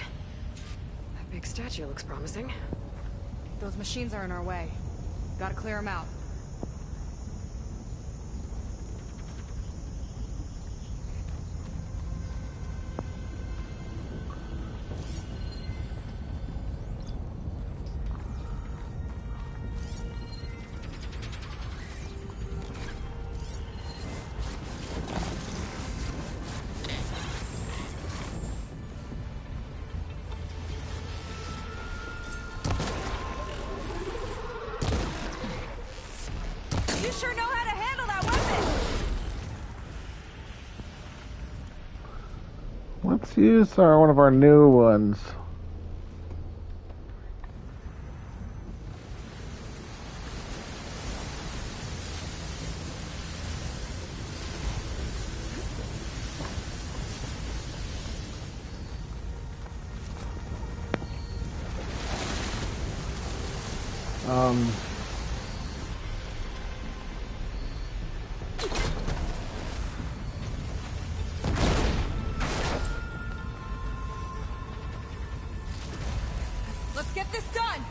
That big statue looks promising. Those machines are in our way. Gotta clear them out. You sure know how to handle that weapon! Let's use one of our new ones. Let's get this done!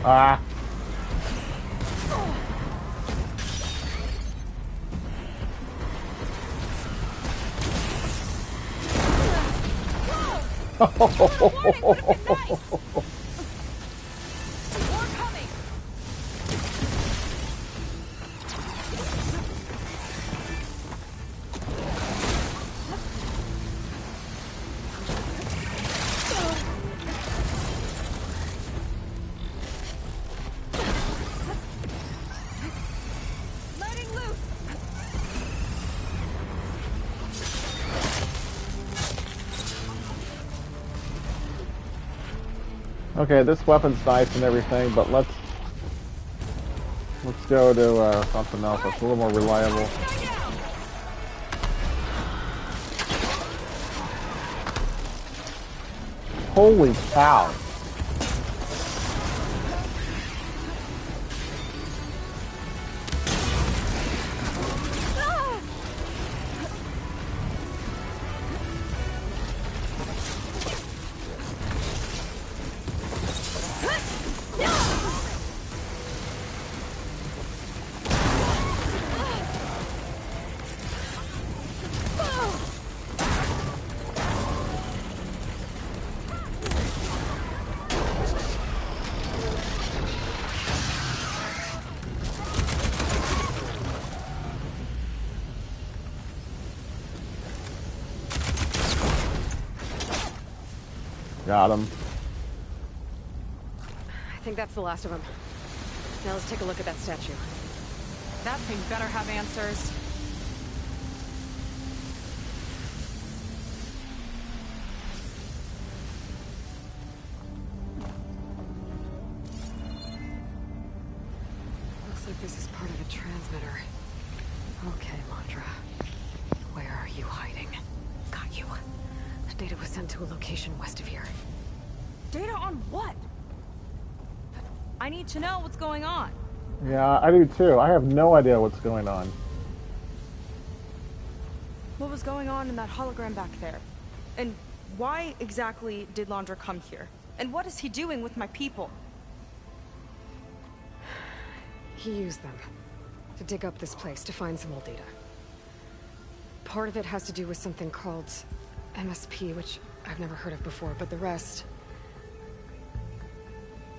Ah. Letting loose! Okay, this weapon's nice and everything, but let's go to something else that's a little more reliable. Holy cow. Got him. I think that's the last of them. Now let's take a look at that statue. That thing better have answers. Looks like this is part of a transmitter. Okay, Mondra. Where are you hiding? Got you. Data was sent to a location west of here. Data on what? I need to know what's going on. Yeah, I do too. I have no idea what's going on. What was going on in that hologram back there? And why exactly did Londra come here? And what is he doing with my people? He used them to dig up this place to find some old data. Part of it has to do with something called MSP, which I've never heard of before, but the rest...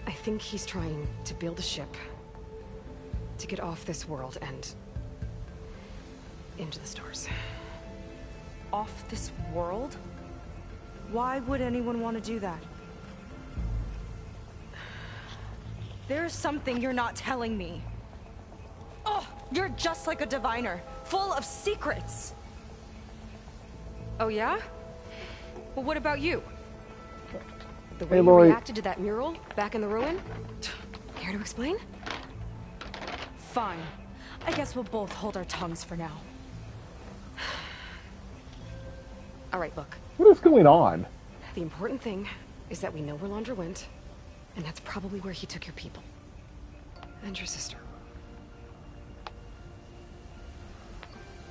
I think he's trying to build a ship to get off this world and into the stars. Off this world? Why would anyone want to do that? There's something you're not telling me. Oh, you're just like a diviner, full of secrets. Oh yeah? Well, what about you? The way Hey, you Lori. reacted to that mural back in the ruin? Care to explain? Fine. I guess we'll both hold our tongues for now. All right, look. What is going on? The important thing is that we know where Londra went, and that's probably where he took your people. And your sister.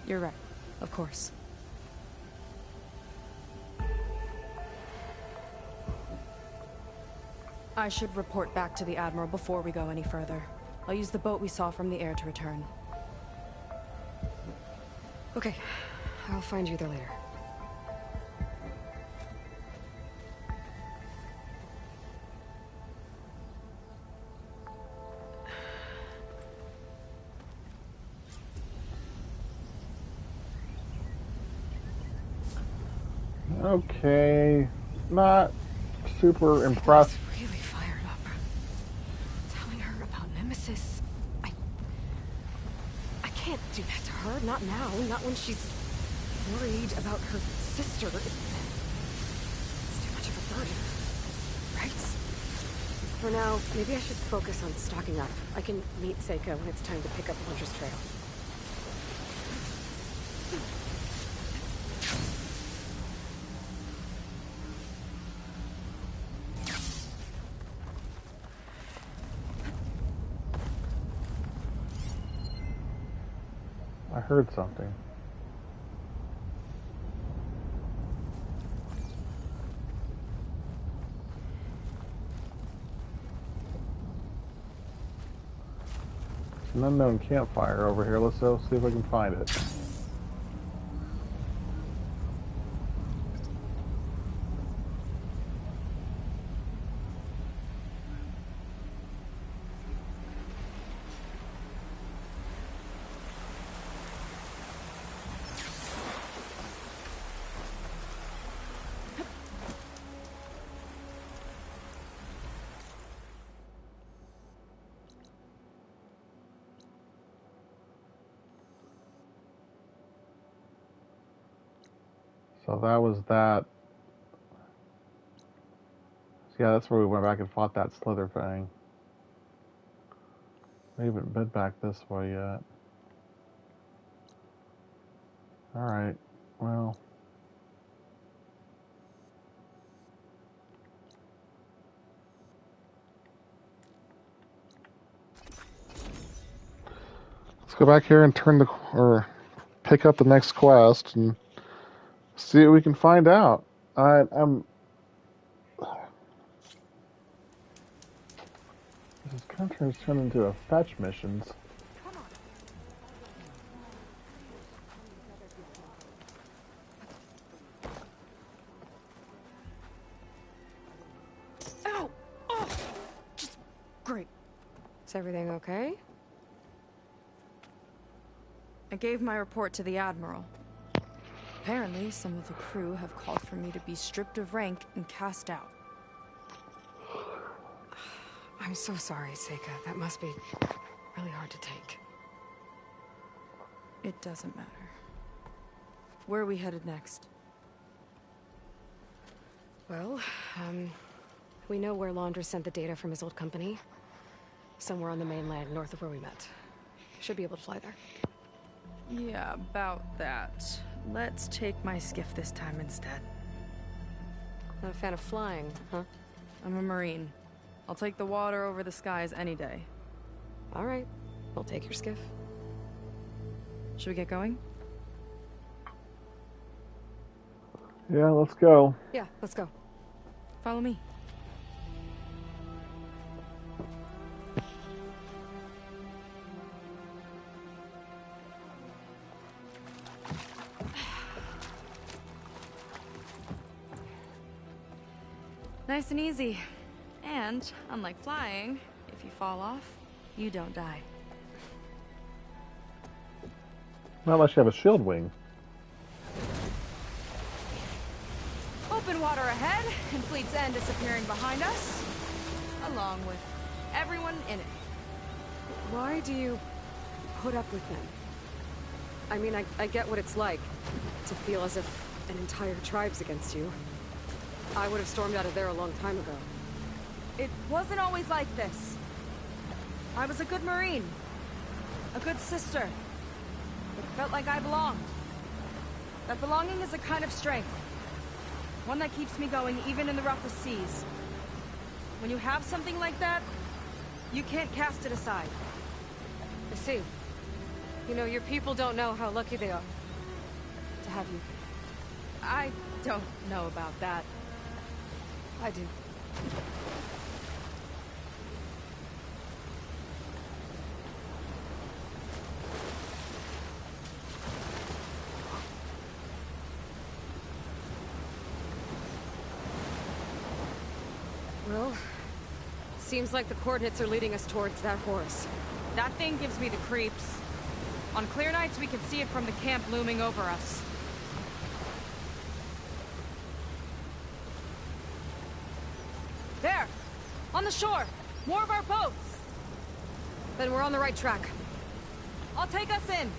You're right. Of course. I should report back to the Admiral before we go any further. I'll use the boat we saw from the air to return. Okay. I'll find you there later. Okay. Not super impressed. Really fired up. Telling her about Nemesis. I can't do that to her. Not now. Not when she's worried about her sister. It's too much of a burden. Right? For now, maybe I should focus on stocking up. I can meet Seika when it's time to pick up Londra's trail. I heard something. An unknown campfire over here. Let's go see if I can find it. So that was that. Yeah, that's where we went back and fought that Slither thing. We haven't been back this way yet. Alright, well. Let's go back here and or pick up the next quest and see what we can find out. I'm. This country has turned into a fetch missions. Ow! Oh! Just great. Is everything okay? I gave my report to the Admiral. Apparently, some of the crew have called for me to be stripped of rank and cast out. I'm so sorry, Seika. That must be really hard to take. It doesn't matter. Where are we headed next? Well, we know where Laundra sent the data from his old company. Somewhere on the mainland, north of where we met. Should be able to fly there. Yeah, about that. Let's take my skiff this time instead. Not a fan of flying, huh? I'm a Marine. I'll take the water over the skies any day. All right. We'll take your skiff. Should we get going? Yeah, let's go. Yeah, let's go. Follow me. Nice and easy. And, unlike flying, if you fall off, you don't die. Not unless you have a shield wing. Open water ahead, and Fleet's End disappearing behind us, along with everyone in it. Why do you put up with them? I mean, I get what it's like to feel as if an entire tribe's against you. I would have stormed out of there a long time ago. It wasn't always like this. I was a good Marine. A good sister. It felt like I belonged. That belonging is a kind of strength. One that keeps me going even in the roughest seas. When you have something like that, you can't cast it aside. I see. You know, your people don't know how lucky they are to have you. I don't know about that. I do. Well, seems like the coordinates are leading us towards that horse. That thing gives me the creeps. On clear nights, we can see it from the camp looming over us. There! On the shore! More of our boats! Then we're on the right track. I'll take us in!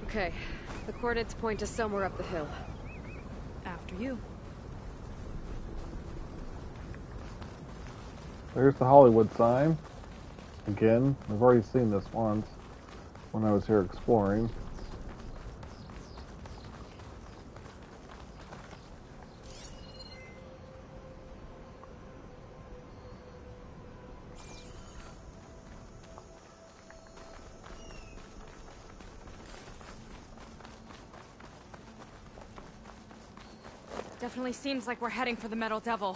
Okay, the coordinates point to somewhere up the hill. After you. There's the Hollywood sign. Again, I've already seen this once when I was here exploring. Definitely seems like we're heading for the Metal Devil.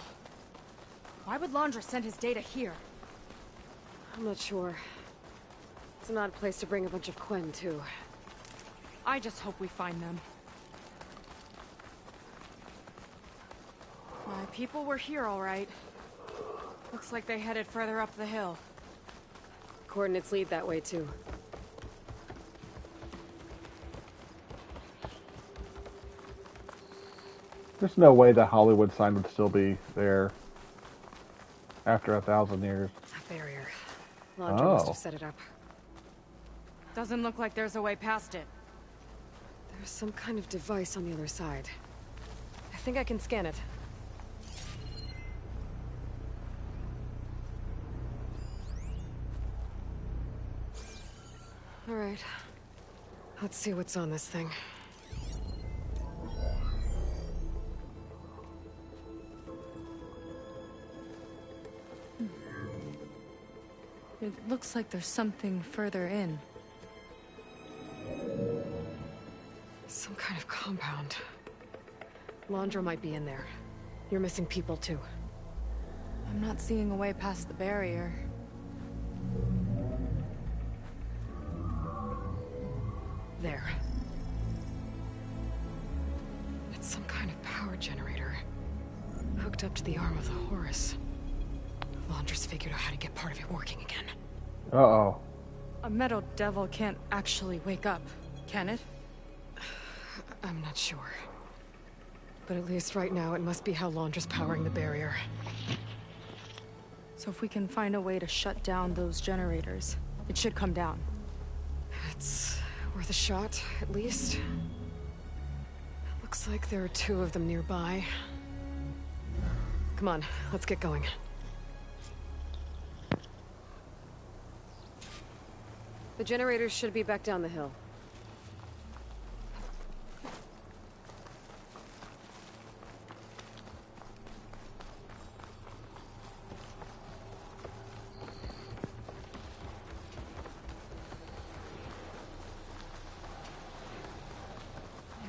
Why would Laundra send his data here? I'm not sure. It's an odd place to bring a bunch of Quen, too. I just hope we find them. My people were here, all right. Looks like they headed further up the hill. Coordinates lead that way, too. There's no way the Hollywood sign would still be there after 1,000 years. A barrier. Laundra must Oh. have set it up. Doesn't look like there's a way past it. There's some kind of device on the other side. I think I can scan it. All right. Let's see what's on this thing. It looks like there's something further in. Some kind of compound. Londra might be in there. You're missing people too. I'm not seeing a way past the barrier. There. It's some kind of power generator. Hooked up to the arm of the Horus. Londra's figured out how to get part of it working again. Uh-oh. A metal devil can't actually wake up, can it? I'm not sure. But at least right now, it must be how Londra's powering the barrier. So if we can find a way to shut down those generators, it should come down. It's worth a shot, at least. Looks like there are 2 of them nearby. Come on, let's get going. The generators should be back down the hill.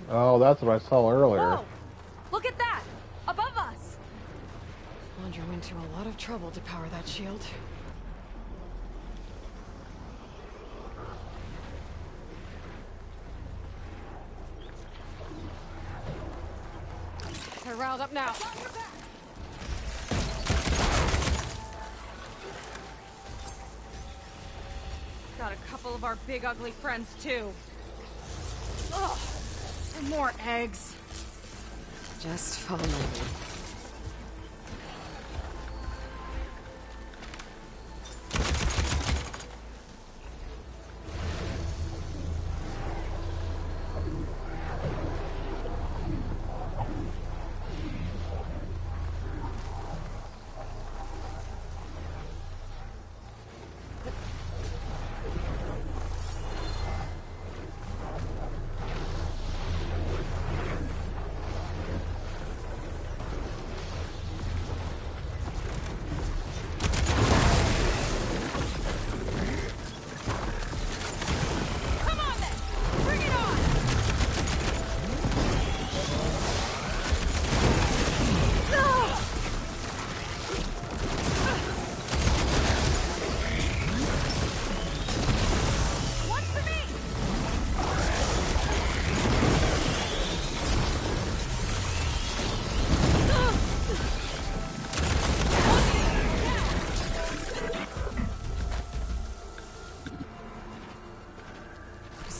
Oh, that's what I saw earlier. Whoa! Look at that! Above us! Londra went to a lot of trouble to power that shield. They're riled up now. Got a couple of our big ugly friends too. Ugh! And more eggs. Just follow me.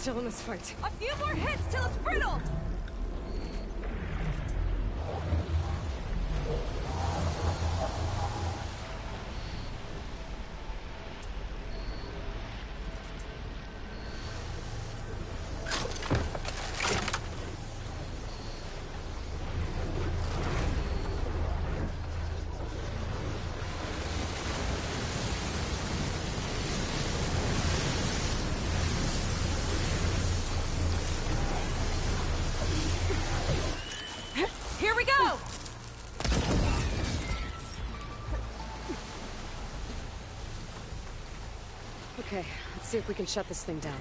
Still in this fight. A few more hits till it's brittle! Here we go! Okay, let's see if we can shut this thing down.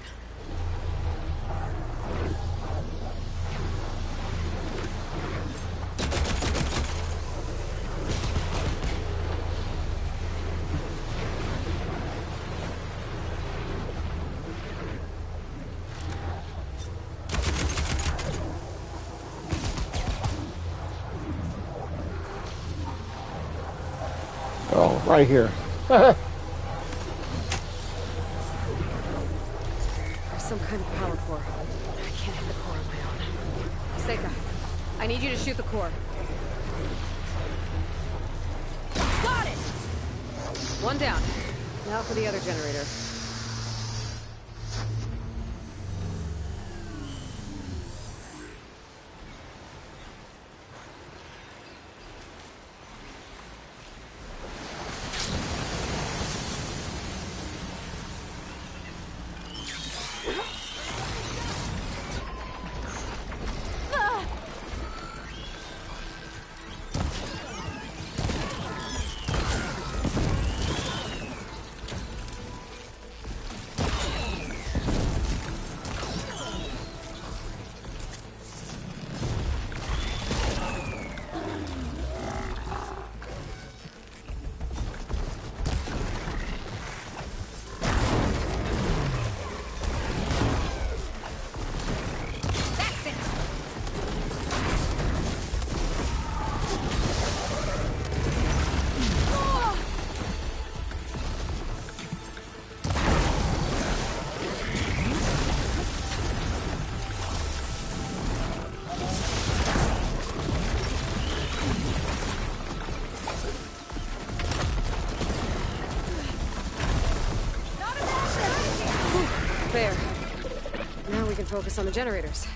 Oh, right here. There's some kind of power core. I can't hit the core on my own. Seika, I need you to shoot the core. Got it! One down. Now for the other generator. There. Now we can focus on the generators.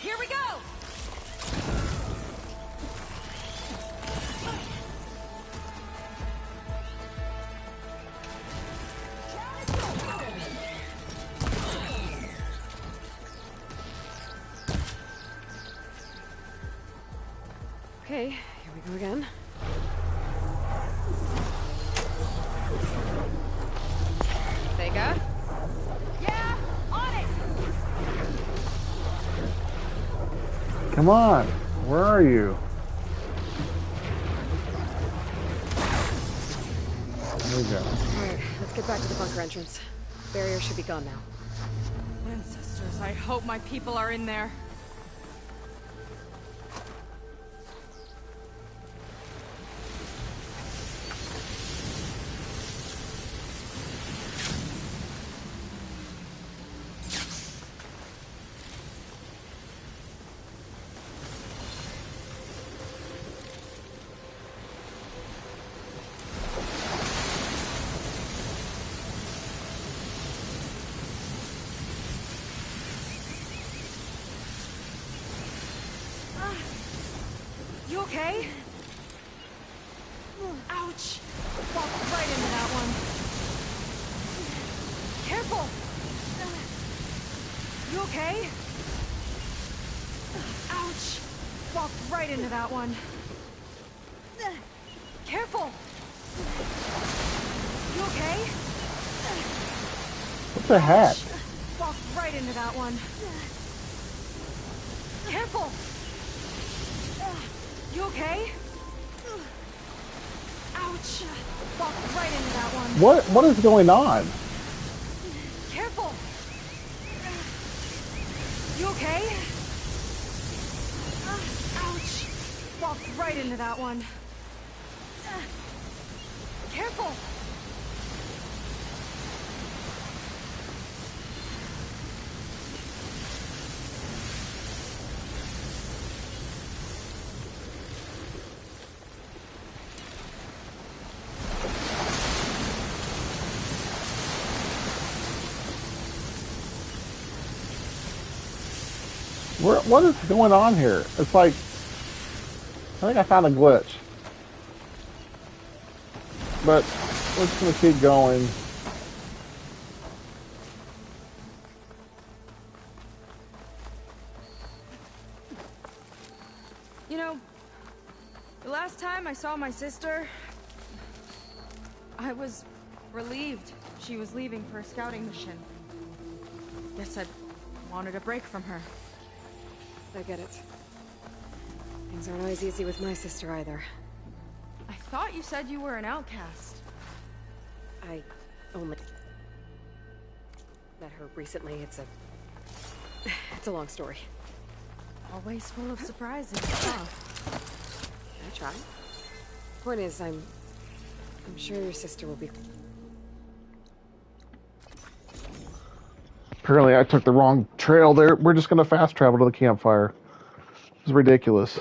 Here we go! Okay, here we go again. Sega? Yeah, on it! Come on. Where are you? There we go. Alright, let's get back to the bunker entrance. Barrier should be gone now. Ancestors, I hope my people are in there. You okay? Ouch! Walked right into that one. Careful! You okay? Ouch! Walked right into that one. Careful! You okay? What the heck? Walked right into that one. Careful! You okay? Ouch! Walked right into that one. What is going on? Careful! You okay? Ouch! Walked right into that one. Careful! What is going on here? It's like, I think I found a glitch. But we're just gonna keep going. You know, the last time I saw my sister, I was relieved she was leaving for a scouting mission. Guess I wanted a break from her. I get it. Things aren't always easy with my sister either. I thought you said you were an outcast. I only met her recently. It's a long story. Always full of surprises, huh? I try. Point is, I'm sure your sister will be. Apparently I took the wrong trail there. We're just gonna fast travel to the campfire. It's ridiculous.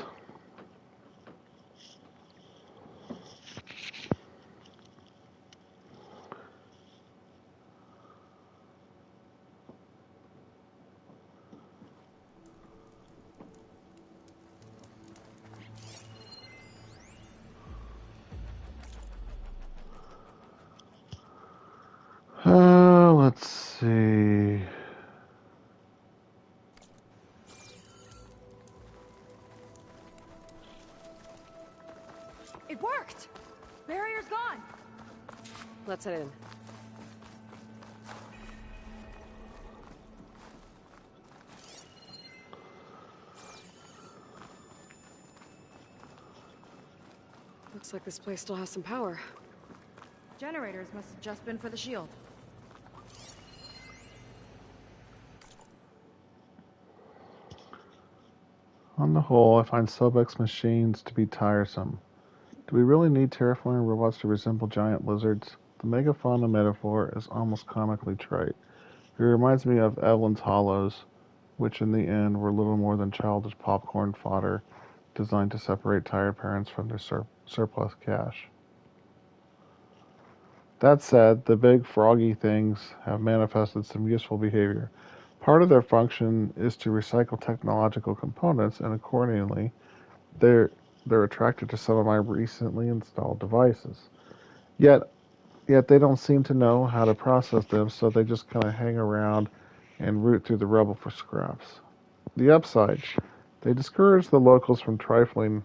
Let's see. It worked! Barrier's gone! Let's head in. Looks like this place still has some power. Generators must have just been for the shield. On the whole, I find Sobek's machines to be tiresome. Do we really need terraforming robots to resemble giant lizards? The megafauna metaphor is almost comically trite. It reminds me of Evelyn's Hollows, which in the end were little more than childish popcorn fodder designed to separate tired parents from their surplus cash. That said, the big froggy things have manifested some useful behavior. Part of their function is to recycle technological components, and accordingly, they're attracted to some of my recently installed devices. Yet they don't seem to know how to process them, so they just kind of hang around and root through the rubble for scraps. The upside, they discourage the locals from trifling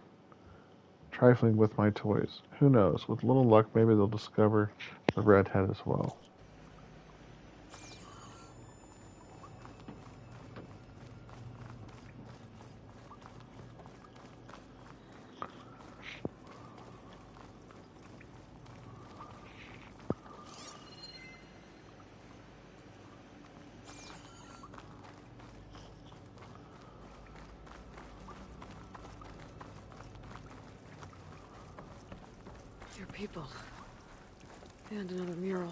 with my toys. Who knows? With little luck, maybe they'll discover the redhead as well. Your people. And another mural.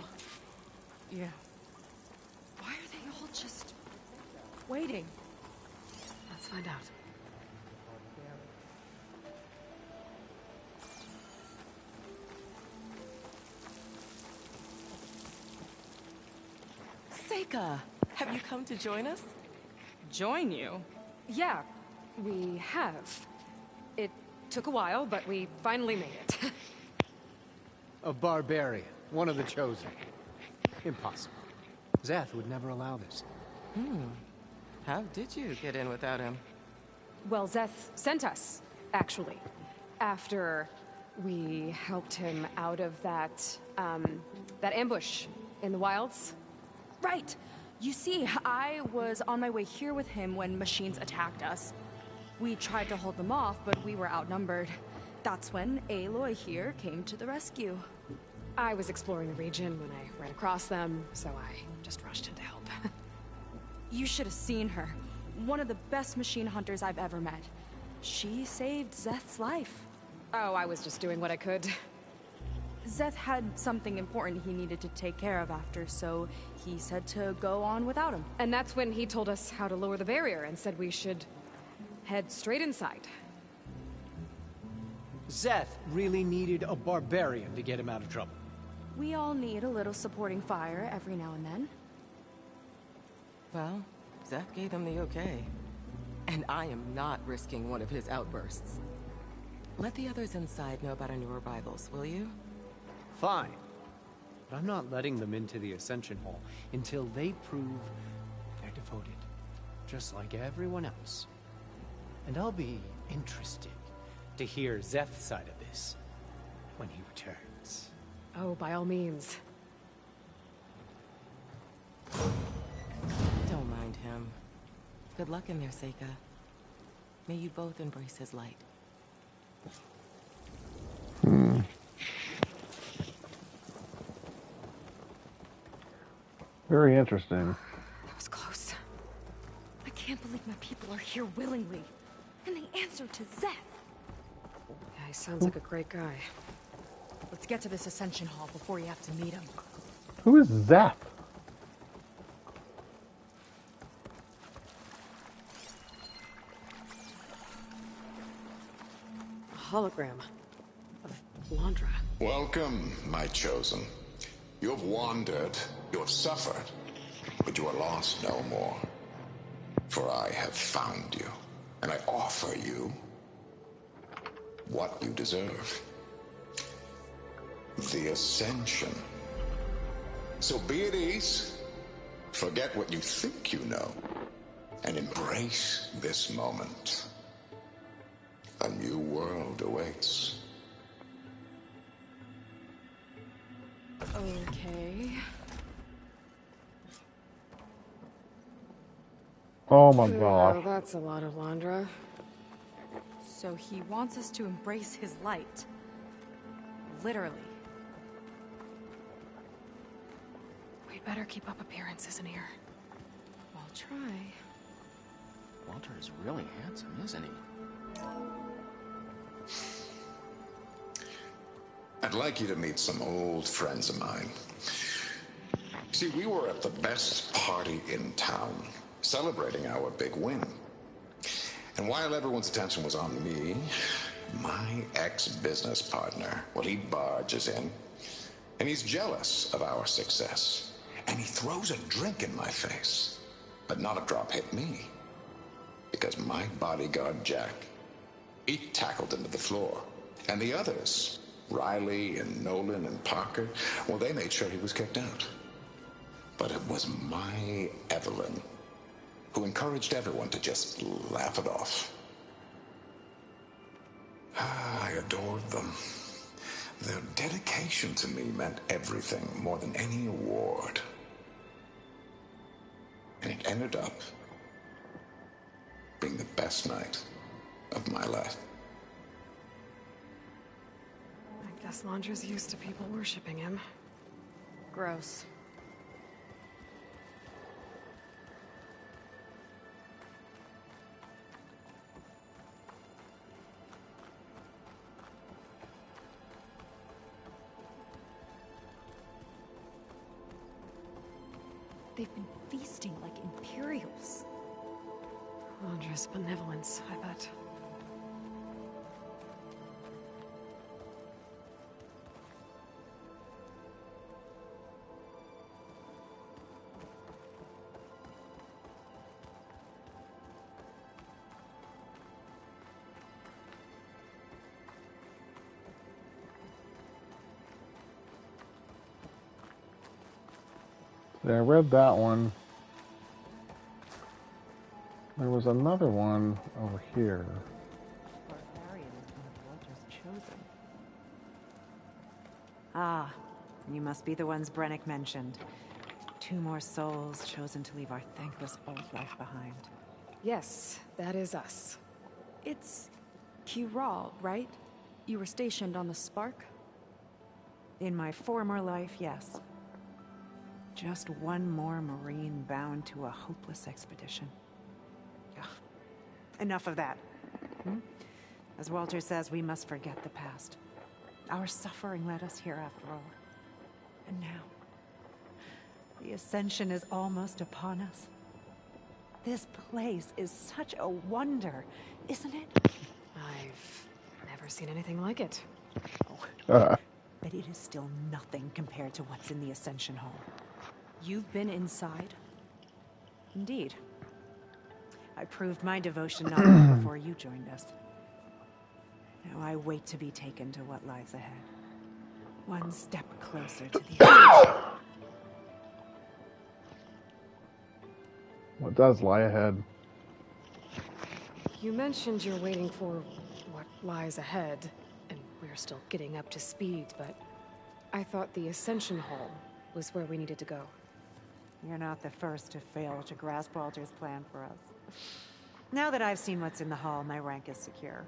Yeah. Why are they all just waiting? Let's find out. Seika, have you come to join us? Join you? Yeah, we have. It took a while, but we finally made it. A barbarian, one of the chosen. Impossible. Szeth would never allow this. How did you get in without him? Well, Szeth sent us, actually. After we helped him out of that ambush in the wilds. Right! You see, I was on my way here with him when machines attacked us. We tried to hold them off, but we were outnumbered. That's when Aloy here came to the rescue. I was exploring the region when I ran across them, so I just rushed in to help. You should have seen her. One of the best machine hunters I've ever met. She saved Szeth's life. Oh, I was just doing what I could. Szeth had something important he needed to take care of after, so he said to go on without him. And that's when he told us how to lower the barrier and said we should head straight inside. Szeth really needed a barbarian to get him out of trouble. We all need a little supporting fire every now and then. Well, Szeth gave them the okay. And I am not risking one of his outbursts. Let the others inside know about our new arrivals, will you? Fine. But I'm not letting them into the Ascension Hall until they prove they're devoted. Just like everyone else. And I'll be interested to hear Szeth's side of this when he returns. Oh, by all means. Don't mind him. Good luck in there, Seika. May you both embrace his light. Very interesting. That was close. I can't believe my people are here willingly. And they answer to Szeth. Yeah, he sounds like a great guy. Let's get to this Ascension Hall before you have to meet him. Who is Szeth? A hologram of Londra. Welcome, my chosen. You have wandered, you have suffered, but you are lost no more. For I have found you, and I offer you what you deserve. The Ascension. So be at ease, Forget what you think you know, and embrace this moment. A new world awaits. Okay. Oh my gosh. Oh, that's a lot of Londra. So he wants us to embrace his light. Literally. We'd better keep up appearances in here. I'll try. Walter is really handsome, isn't he? I'd like you to meet some old friends of mine. See, we were at the best party in town, celebrating our big win. And while everyone's attention was on me, my ex-business partner, well, he barges in, and he's jealous of our success. And he throws a drink in my face. But not a drop hit me. Because my bodyguard, Jack, he tackled him to the floor. And the others, Riley and Nolan and Parker, well, they made sure he was kicked out. But it was my Evelyn who encouraged everyone to just laugh it off. I adored them. Their dedication to me meant everything, more than any award. And it ended up being the best night of my life. I guess Londra's used to people worshipping him. Gross. They've been feasting like Imperials. Londra's benevolence, I bet. Yeah, I read that one. There was another one over here. Barbarian is one of Walter's chosen. Ah, you must be the ones Brennick mentioned. 2 more souls chosen to leave our thankless old life behind. Yes, that is us. It's Kiral, right? You were stationed on the Spark? In my former life, yes. Just one more Marine bound to a hopeless expedition. Ugh. Enough of that. As Walter says, we must forget the past. Our suffering led us here after all. And now, the Ascension is almost upon us. This place is such a wonder, isn't it? I've never seen anything like it. But it is still nothing compared to what's in the Ascension Hall. You've been inside? Indeed. I proved my devotion not long before you joined us. Now I wait to be taken to what lies ahead. One step closer to the Ascension. What does lie ahead? You mentioned you're waiting for what lies ahead, and we're still getting up to speed, but I thought the Ascension Hall was where we needed to go. You're not the first to fail to grasp Walter's plan for us. Now that I've seen what's in the hall, my rank is secure.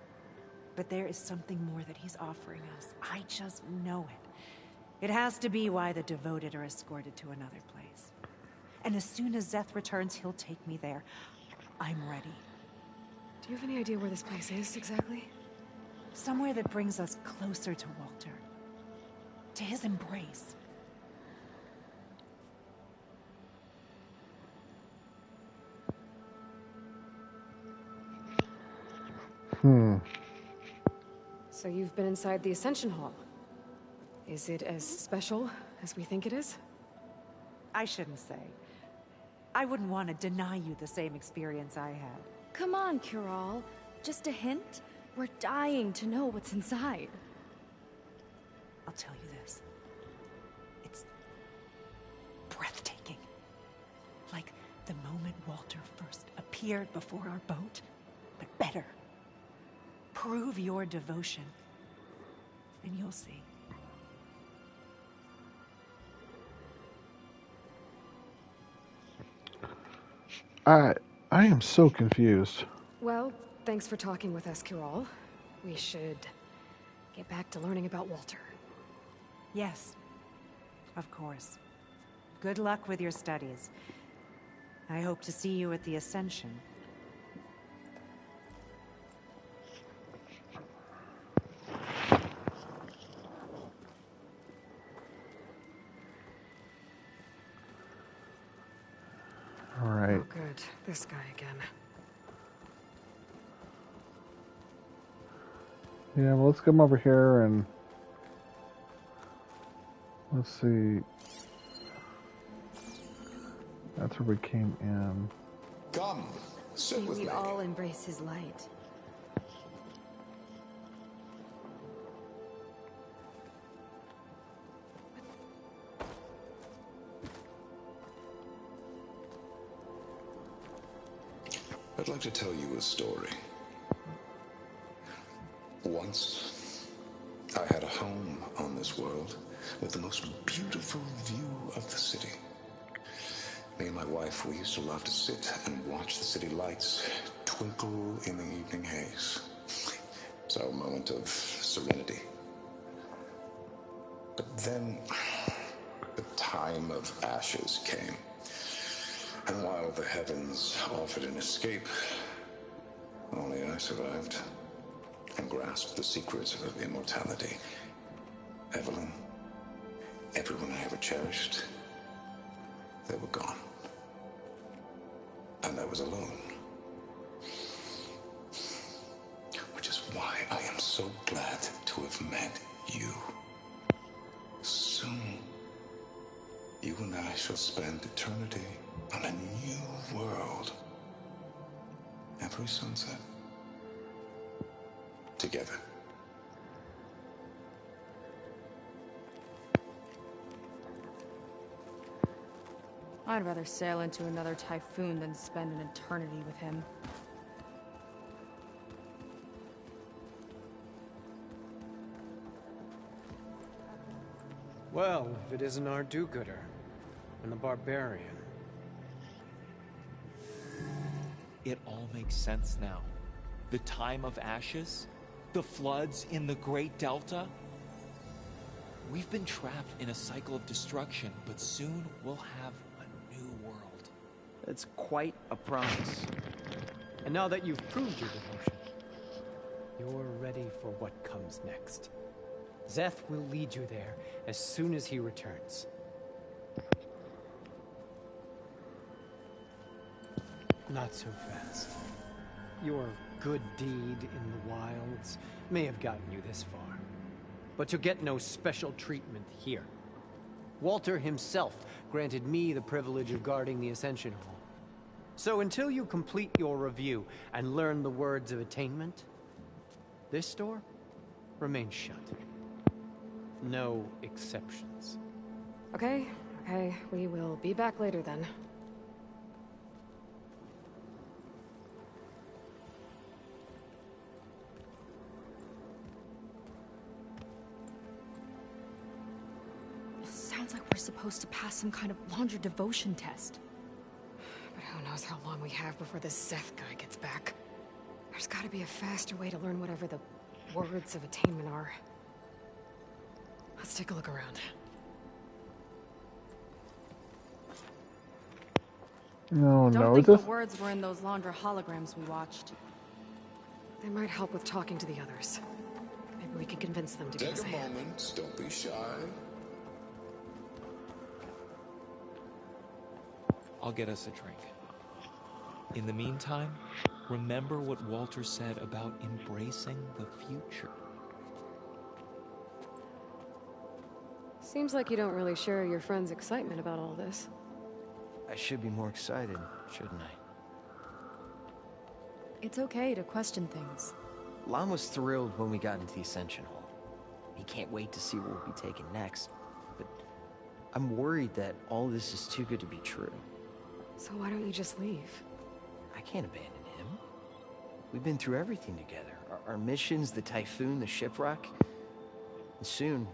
But there is something more that he's offering us. I just know it. It has to be why the devoted are escorted to another place. And as soon as Zeth returns, he'll take me there. I'm ready. Do you have any idea where this place is, exactly? Somewhere that brings us closer to Walter. To his embrace. So you've been inside the Ascension Hall. Is it as special as we think it is? I shouldn't say. I wouldn't want to deny you the same experience I had. Come on, Kiral. Just a hint? We're dying to know what's inside. I'll tell you this. It's breathtaking. Walter first appeared before our boat, but better. Prove your devotion, and you'll see. I am so confused. Well, thanks for talking with us, Kiral. We should get back to learning about Walter. Yes, of course. Good luck with your studies. I hope to see you at the Ascension. All right. Oh, good. This guy again. Yeah, well, let's come over here and let's see. That's where we came in. Come, sit May with we me. all embrace his light. I'd like to tell you a story. Once, I had a home on this world with the most beautiful view of the city. Me and my wife, we used to love to sit and watch the city lights twinkle in the evening haze. It's our moment of serenity. But then, the time of ashes came. And while the heavens offered an escape, only I survived and grasped the secrets of immortality. Evelyn, everyone I ever cherished, they were gone. And I was alone. Which is why I am so glad to have met you. Soon, you and I shall spend eternity on a new world. Every sunset. Together. I'd rather sail into another typhoon than spend an eternity with him. Well, if it isn't our do-gooder and the barbarian. It all makes sense now. The time of ashes, the floods in the Great Delta. We've been trapped in a cycle of destruction, but soon we'll have a new world. It's quite a promise. And now that you've proved your devotion, you're ready for what comes next. Szeth will lead you there as soon as he returns. Not so fast. Your good deed in the wilds may have gotten you this far, but you'll get no special treatment here. Walter himself granted me the privilege of guarding the Ascension Hall. So until you complete your review and learn the words of attainment, this door remains shut. No exceptions. Okay, we will be back later then. Sounds like we're supposed to pass some kind of laundry devotion test. But who knows how long we have before this Szeth guy gets back. There's gotta be a faster way to learn whatever the words of attainment are. Let's take a look around. No, Don't no, think this. the words were in those Laundra holograms we watched. They might help with talking to the others. Maybe we can convince them to give us Take a a hand. moment, don't be shy. I'll get us a drink. In the meantime, remember what Walter said about embracing the future. Seems like you don't really share your friend's excitement about all this. I should be more excited, shouldn't I? It's okay to question things. Lon was thrilled when we got into the Ascension Hall. He can't wait to see what we'll be taking next. But I'm worried that all this is too good to be true. So why don't you just leave? I can't abandon him. We've been through everything together. Our missions, the Typhoon, the shipwreck. And soon,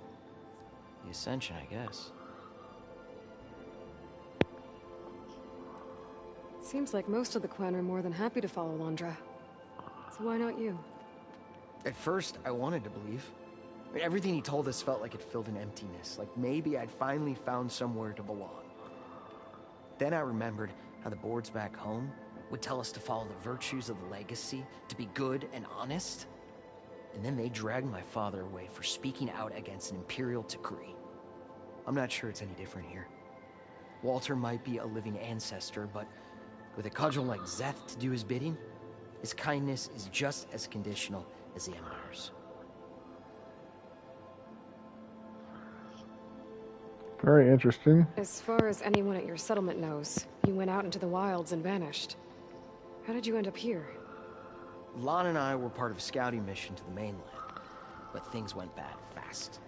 the Ascension, I guess. Seems like most of the Quen are more than happy to follow Londra. So why not you? At first, I wanted to believe. I mean, everything he told us felt like it filled an emptiness. Like maybe I'd finally found somewhere to belong. Then I remembered how the boards back home would tell us to follow the virtues of the legacy, to be good and honest. And then they dragged my father away for speaking out against an Imperial decree. I'm not sure it's any different here. Walter might be a living ancestor, but with a cudgel like Szeth to do his bidding, his kindness is just as conditional as the Empire's. Very interesting. As far as anyone at your settlement knows, you went out into the wilds and vanished. How did you end up here? Lon and I were part of a scouting mission to the mainland, but things went bad fast.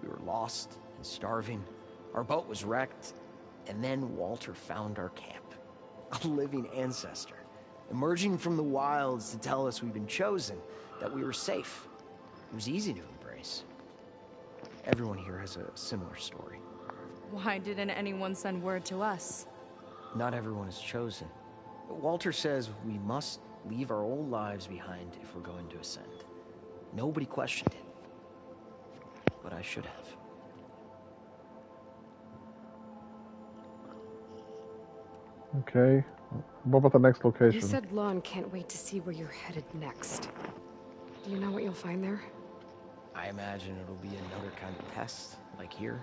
We were lost and starving, our boat was wrecked, and then Walter found our camp. A living ancestor, emerging from the wilds to tell us we'd been chosen, that we were safe. It was easy to embrace. Everyone here has a similar story. Why didn't anyone send word to us? Not everyone is chosen. Walter says we must leave our old lives behind if we're going to ascend. Nobody questioned it. But I should have. Okay. What about the next location? You said Lon can't wait to see where you're headed next. Do you know what you'll find there? I imagine it'll be another kind of test, like here.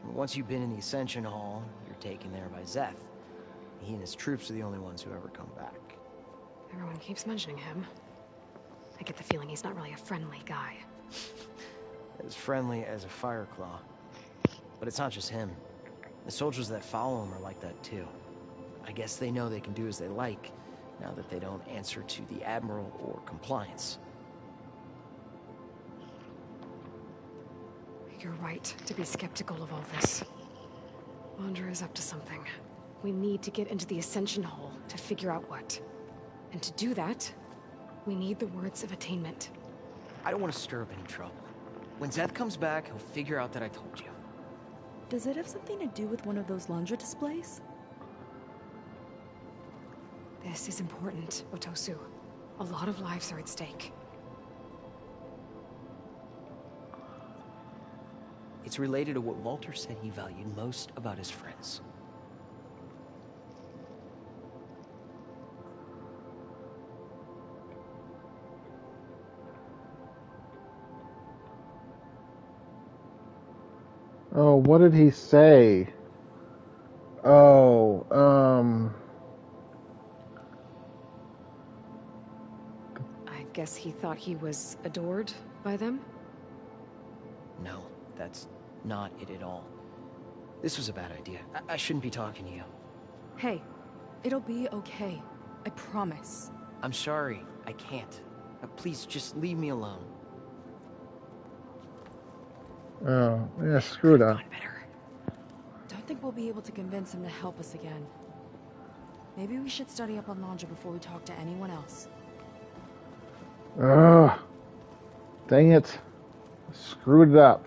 Once you've been in the Ascension Hall, you're taken there by Szeth. He and his troops are the only ones who ever come back. Everyone keeps mentioning him. I get the feeling he's not really a friendly guy. As friendly as a Fireclaw. But it's not just him. The soldiers that follow him are like that too. I guess they know they can do as they like, now that they don't answer to the Admiral or Compliance. You're right to be skeptical of all this. Londra is up to something. We need to get into the Ascension Hall to figure out what. And to do that, we need the words of attainment. I don't want to stir up any trouble. When Szeth comes back, he'll figure out that I told you. Does it have something to do with one of those Londra displays? This is important, Otosu. A lot of lives are at stake. It's related to what Walter said he valued most about his friends. Oh, what did he say? Oh, I guess he thought he was adored by them? No, that's not it at all. This was a bad idea. I shouldn't be talking to you. Hey, it'll be okay. I promise. I'm sorry, I can't. Please, just leave me alone. oh, yeah, screw that. Don't think we'll be able to convince him to help us again. Maybe we should study up on Londra before we talk to anyone else. Ugh. Dang it. Screwed it up.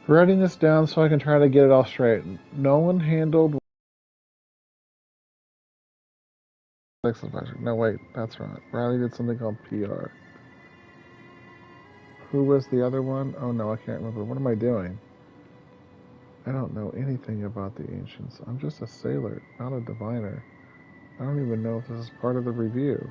Writing this down so I can try to get it all straight. No one handled... No, wait, that's right. Riley did something called PR. Who was the other one? Oh no, I can't remember. What am I doing? I don't know anything about the Ancients. I'm just a sailor, not a diviner. I don't even know if this is part of the review.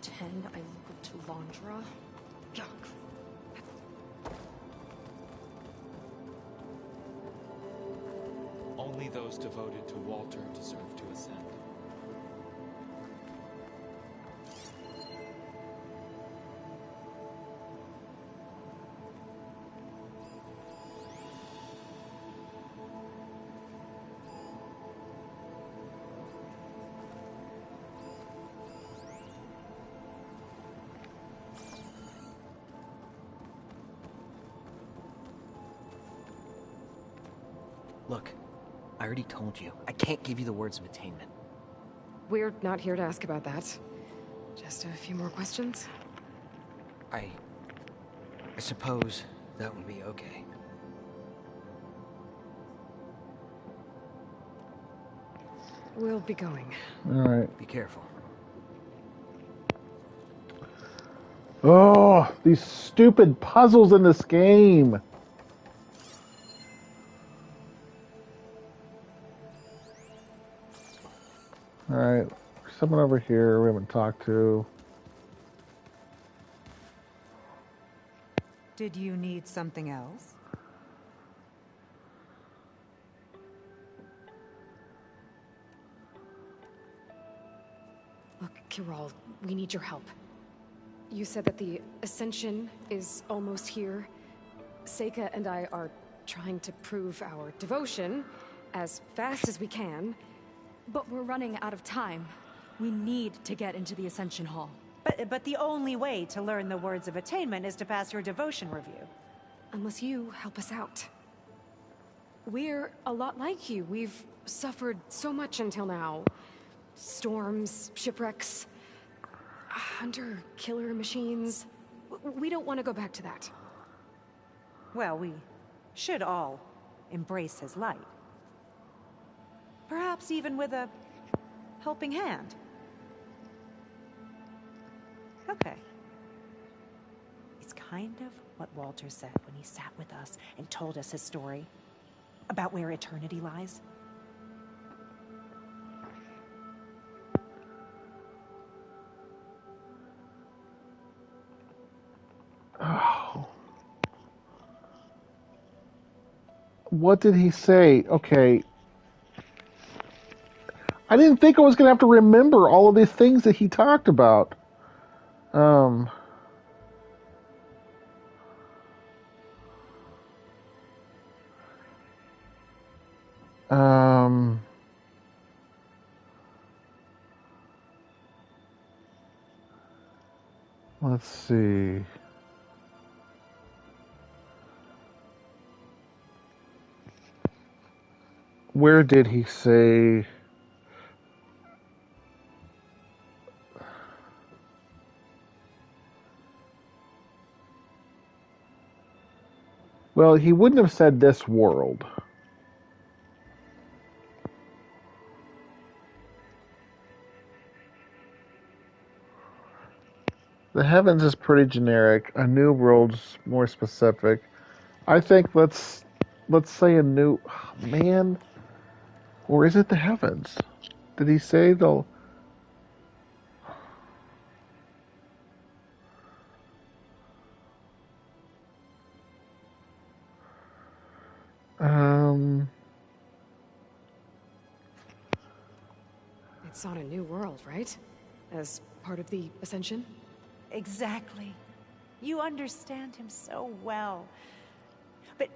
pretend I look up to Londra? Yuck. Only those devoted to Walter deserve to ascend. Look, I already told you, I can't give you the words of attainment. We're not here to ask about that. Just a few more questions? I suppose that would be okay. We'll be going. All right. Be careful. Oh, these stupid puzzles in this game. All right, someone over here we haven't talked to. Did you need something else? Look, Kirol, we need your help. You said that the Ascension is almost here. Seika and I are trying to prove our devotion as fast as we can. But we're running out of time. We need to get into the Ascension Hall. But the only way to learn the words of attainment is to pass your devotion review. Unless you help us out. We're a lot like you. We've suffered so much until now. Storms, shipwrecks, hunter-killer machines. We don't want to go back to that. Well, we should all embrace his light. Perhaps even with a helping hand. Okay. It's kind of what Walter said when he sat with us and told us his story about where eternity lies. Oh. What did he say? Okay. I didn't think I was going to have to remember all of these things that he talked about. Let's see. Where did he say... Well, he wouldn't have said this world. The heavens is pretty generic. A new world's more specific. I think let's say a new... Man. Or is it the heavens? Did he say they'll... It's on a new world, right? As part of the Ascension? Exactly. You understand him so well. But...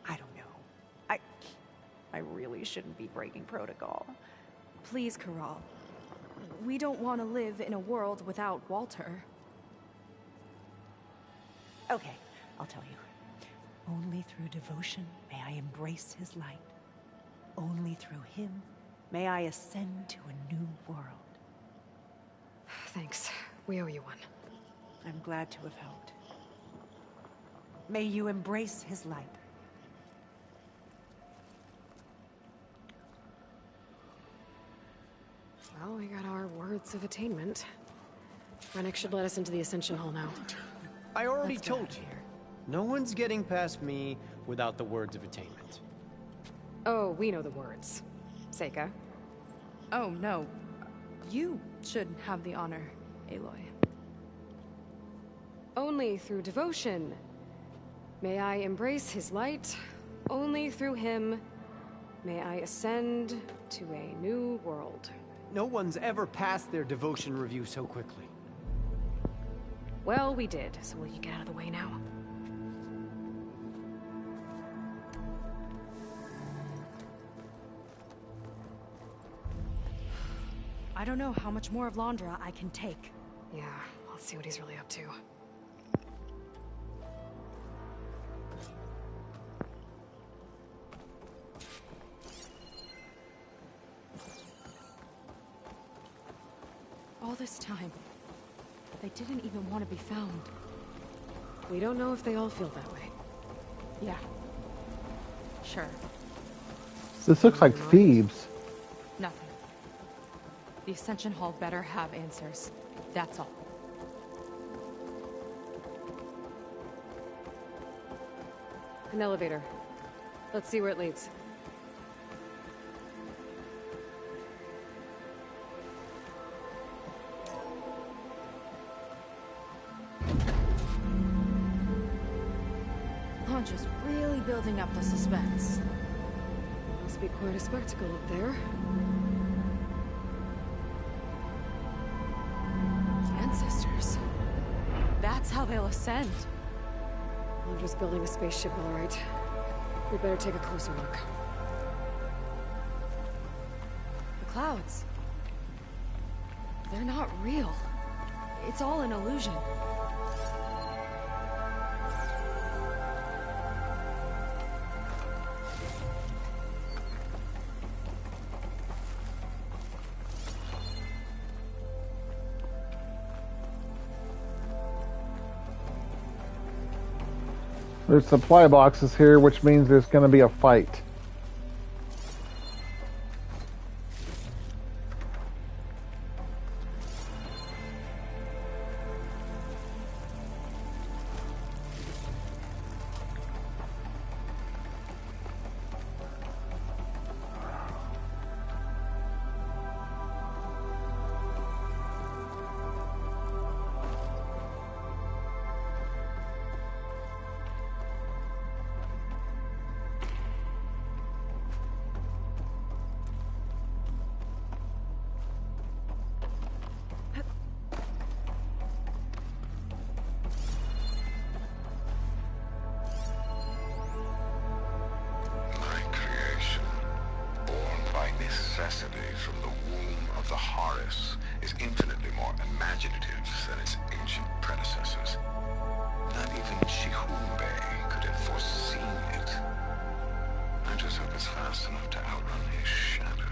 I don't know. I really shouldn't be breaking protocol. Please, Kirol. We don't want to live in a world without Walter. Okay, I'll tell you. Only through devotion may I embrace his light. Only through him may I ascend to a new world. Thanks. We owe you one. I'm glad to have helped. May you embrace his light. Well, we got our words of attainment. Rennick should let us into the Ascension Hall now. I already told you. No one's getting past me without the words of attainment. Oh, we know the words. Seika. Oh, no. You should have the honor, Aloy. Only through devotion. May I embrace his light. Only through him may I ascend to a new world. No one's ever passed their devotion review so quickly. Well, we did, so will you get out of the way now? I don't know how much more of Londra I can take. Yeah, let's see what he's really up to. All this time, they didn't even want to be found. We don't know if they all feel that way. Yeah. Sure. This looks like Thebes. Nothing. The Ascension Hall better have answers. That's all. An elevator. Let's see where it leads. Londra's really building up the suspense. Must be quite a spectacle up there. Ancestors. That's how they'll ascend. Londra's building a spaceship, all right. We better take a closer look. The clouds. They're not real. It's all an illusion. There's supply boxes here, which means there's going to be a fight. From the womb of the Horus is infinitely more imaginative than its ancient predecessors. Not even Shihumbe could have foreseen it. I just hope it's fast enough to outrun his shadow.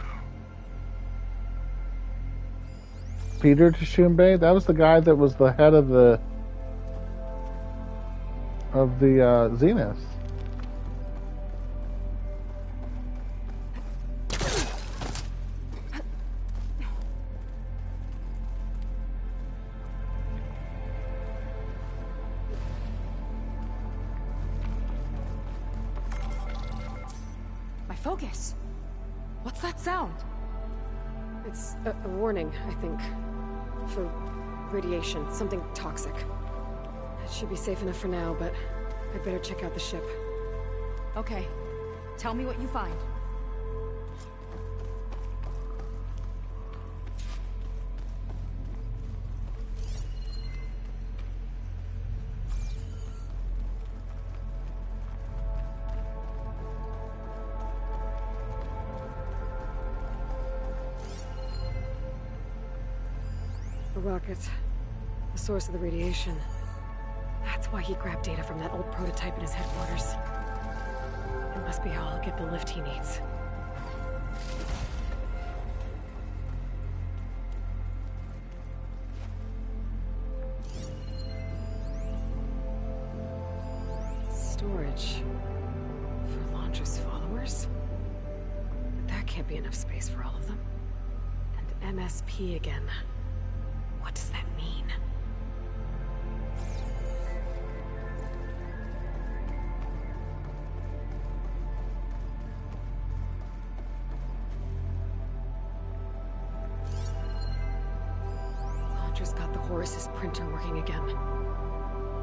Peter Tshumbe? That was the guy that was the head of the Zenith. Focus. What's that sound? It's a warning, I think. For radiation, something toxic. It should be safe enough for now, but I'd better check out the ship. Okay. Tell me what you find. A rocket. The source of the radiation. That's why he grabbed data from that old prototype in his headquarters. It must be how I'll get the lift he needs. Storage. For Londra's followers? But that can't be enough space for all of them. And MSP again. What does that mean? Horus's printer working again.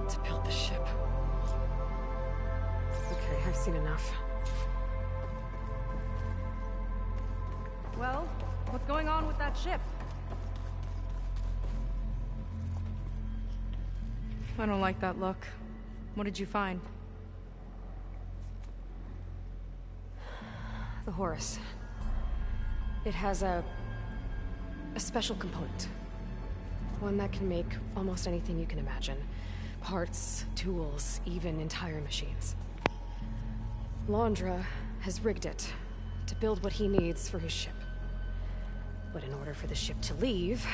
To build the ship. Okay, I've seen enough. Well, what's going on with that ship? I don't like that look. What did you find? The Horus. It has a special component. One that can make almost anything you can imagine. Parts, tools, even entire machines. Londra has rigged it to build what he needs for his ship. But in order for the ship to leave,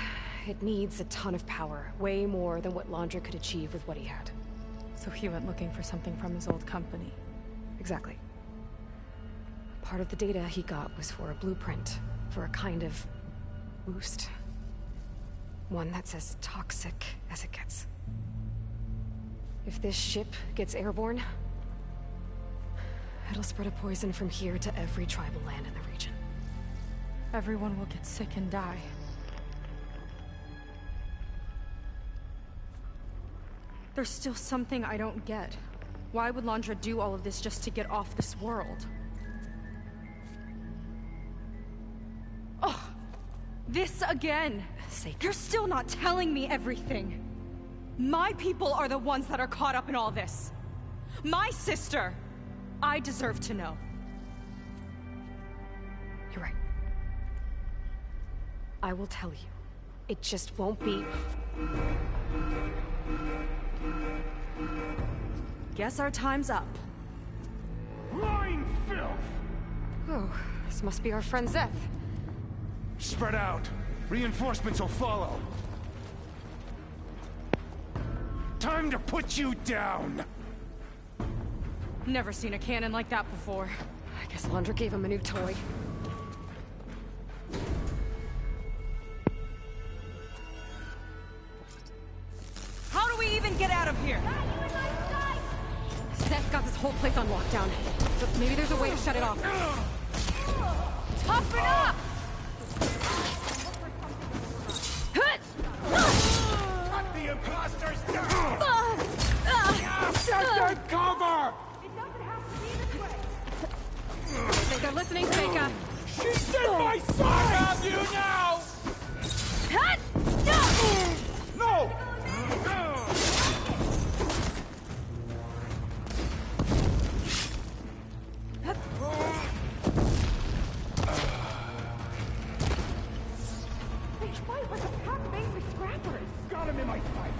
it needs a ton of power, way more than what Londra could achieve with what he had. So he went looking for something from his old company. Exactly. Part of the data he got was for a blueprint, for a kind of boost. One that's as toxic as it gets. If this ship gets airborne, it'll spread a poison from here to every tribal land in the region. Everyone will get sick and die. There's still something I don't get. Why would Londra do all of this just to get off this world? Oh, this again! You're still not telling me everything. My people are the ones that are caught up in all this. My sister! I deserve to know. You're right. I will tell you. It just won't be... Guess our time's up. Line filth! Oh, this must be our friend Zeth. Spread out. Reinforcements will follow. Time to put you down! Never seen a cannon like that before. I guess Londra gave him a new toy. How do we even get out of here? Zeth's got this whole place on lockdown. But maybe there's a way to shut it off. Toughen up! Cut the imposters down! Just cover! I think they're listening, Seika. She's in my side! I have you now! No! They fight like a pack of angry scrappers. Got him in my sight!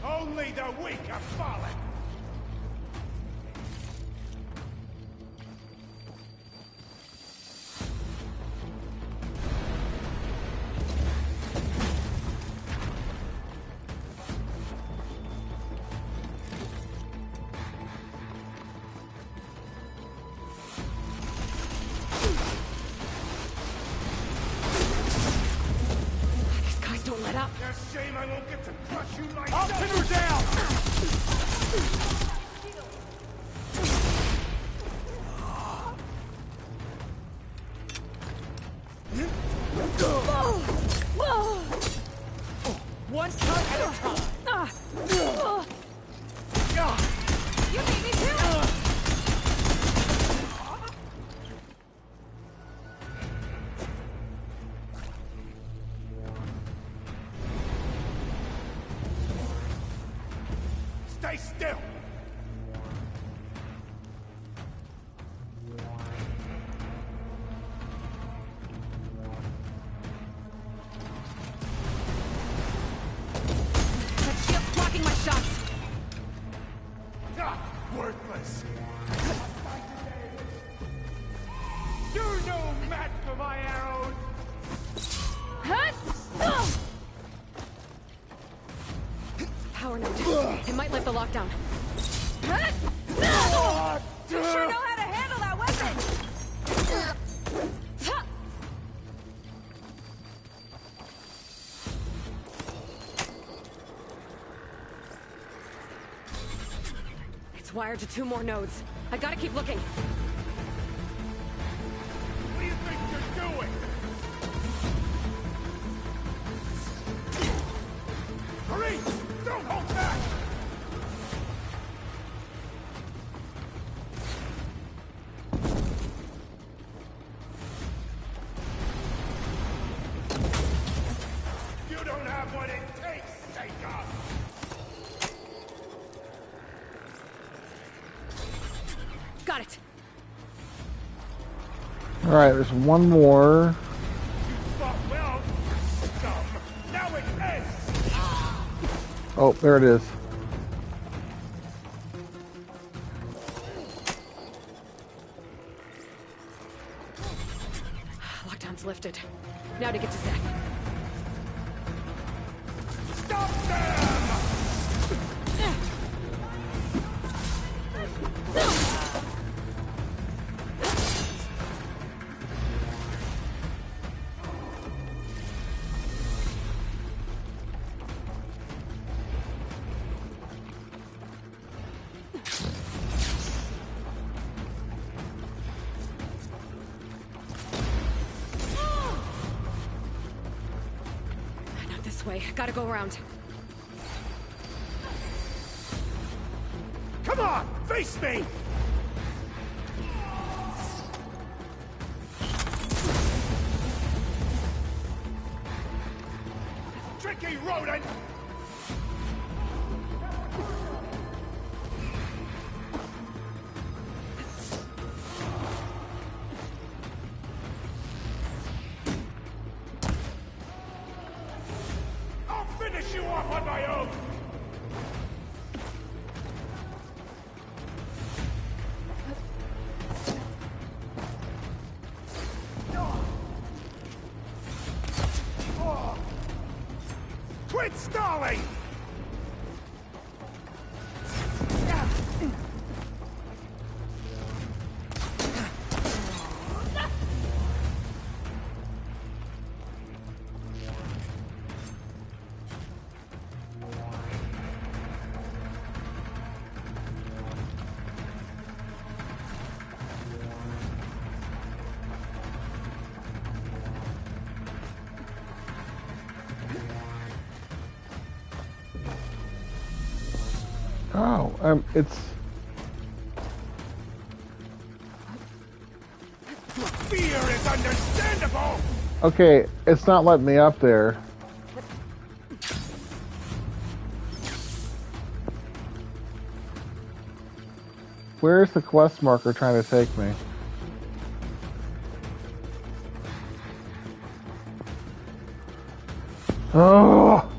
Only the weak are fallen! These guys don't let up. It's a shame I won't get to crush you like I'll pin her down! One cut at a time. You beat me too! Stay still! That shield's blocking my shots. Ah, worthless! You're no match for my arrows! Power node. It might lift the lockdown. You sure know how to handle that weapon! It's wired to 2 more nodes. I gotta keep looking. What do you think you're doing? Hurry! Don't hold back! You don't have what it takes, Seika! Got it. All right, there's one more. Fought well, some. Now it ends! Oh, there it is. Lockdown's lifted. Now to get to Zach. Stop them! Not this way. Gotta go around. Come on, face me! Tricky rodent! I'll finish you off on my own! Quit stalling! Oh, it's... Fear is understandable! Okay, it's not letting me up there. Where's the quest marker trying to take me? Oh!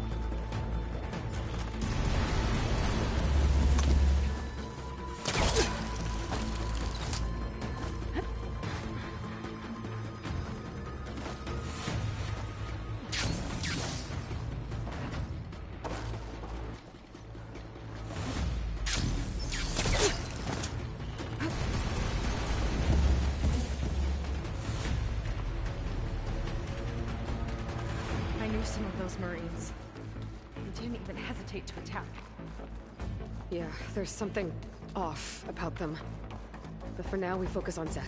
I knew some of those Marines. They didn't even hesitate to attack. Yeah, there's something off about them. But for now, we focus on Zeth.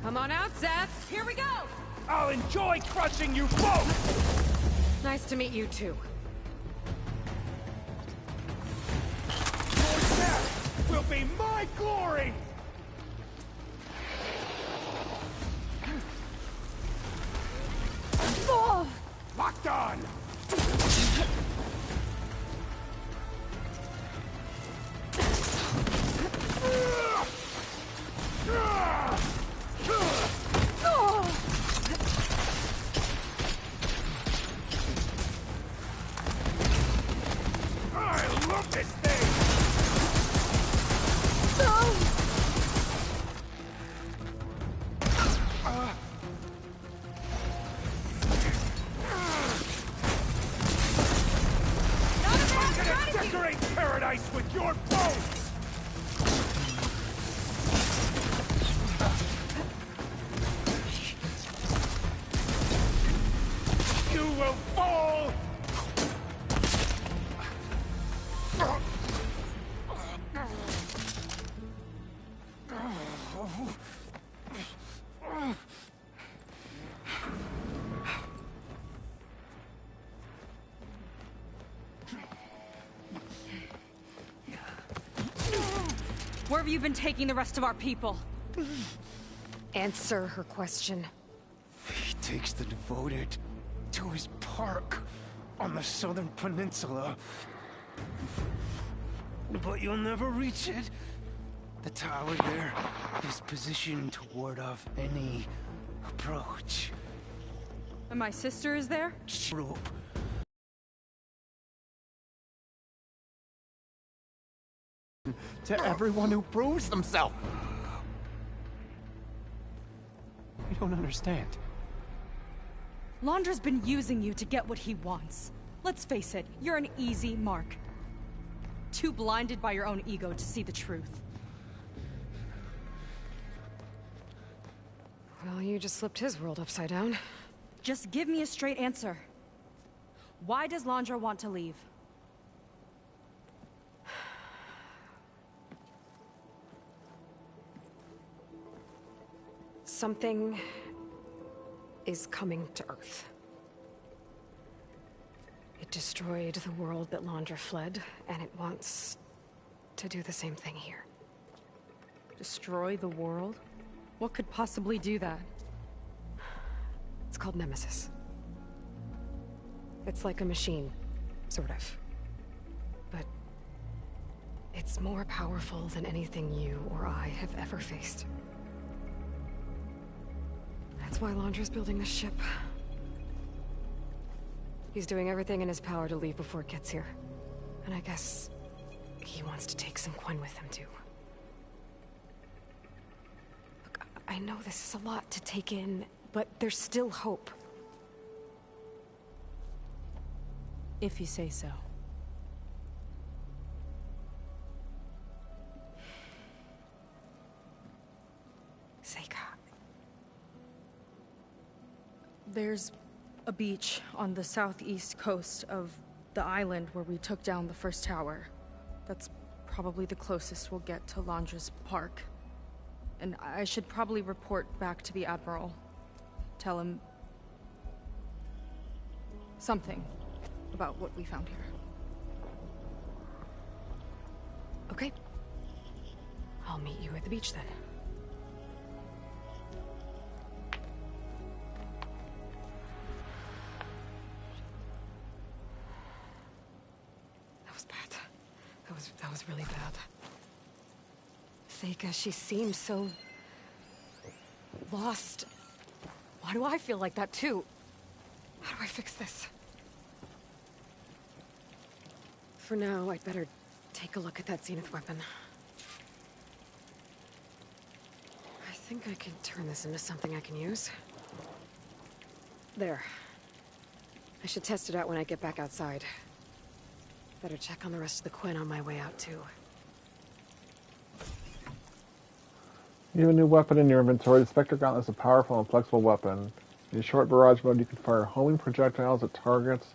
Come on out, Zeth! Here we go! I'll enjoy crushing you both! Nice to meet you, too. Your death will be my glory! Locked on! I love this thing! will fall! Where have you been taking the rest of our people? Answer her question. He takes the devoted to his park on the southern peninsula. But you'll never reach it. The tower there is positioned to ward off any approach. And my sister is there? Rope. To everyone who proves themselves. I don't understand. Londra's been using you to get what he wants. Let's face it, you're an easy mark. Too blinded by your own ego to see the truth. Well, you just flipped his world upside down. Just give me a straight answer. Why does Londra want to leave? Something is coming to Earth. It destroyed the world that Londra fled, and it wants to do the same thing here. Destroy the world? What could possibly do that? It's called Nemesis. It's like a machine, sort of. But it's more powerful than anything you or I have ever faced. That's why Londra's building this ship. He's doing everything in his power to leave before it gets here. And I guess he wants to take some Quen with him, too. Look, I know this is a lot to take in, but there's still hope. If you say so. Seika. There's a beach on the southeast coast of the island where we took down the first tower. That's probably the closest we'll get to Londra's park. And I should probably report back to the Admiral. Tell him something about what we found here. Okay. I'll meet you at the beach then. That was bad. That was really bad. Seika, she seems so lost. Why do I feel like that too? How do I fix this? For now, I'd better take a look at that Zenith weapon. I think I can turn this into something I can use. There. I should test it out when I get back outside. Better check on the rest of the Quen on my way out, too. You have a new weapon in your inventory. The Spectre Gauntlet is a powerful and flexible weapon. In short barrage mode, you can fire homing projectiles at targets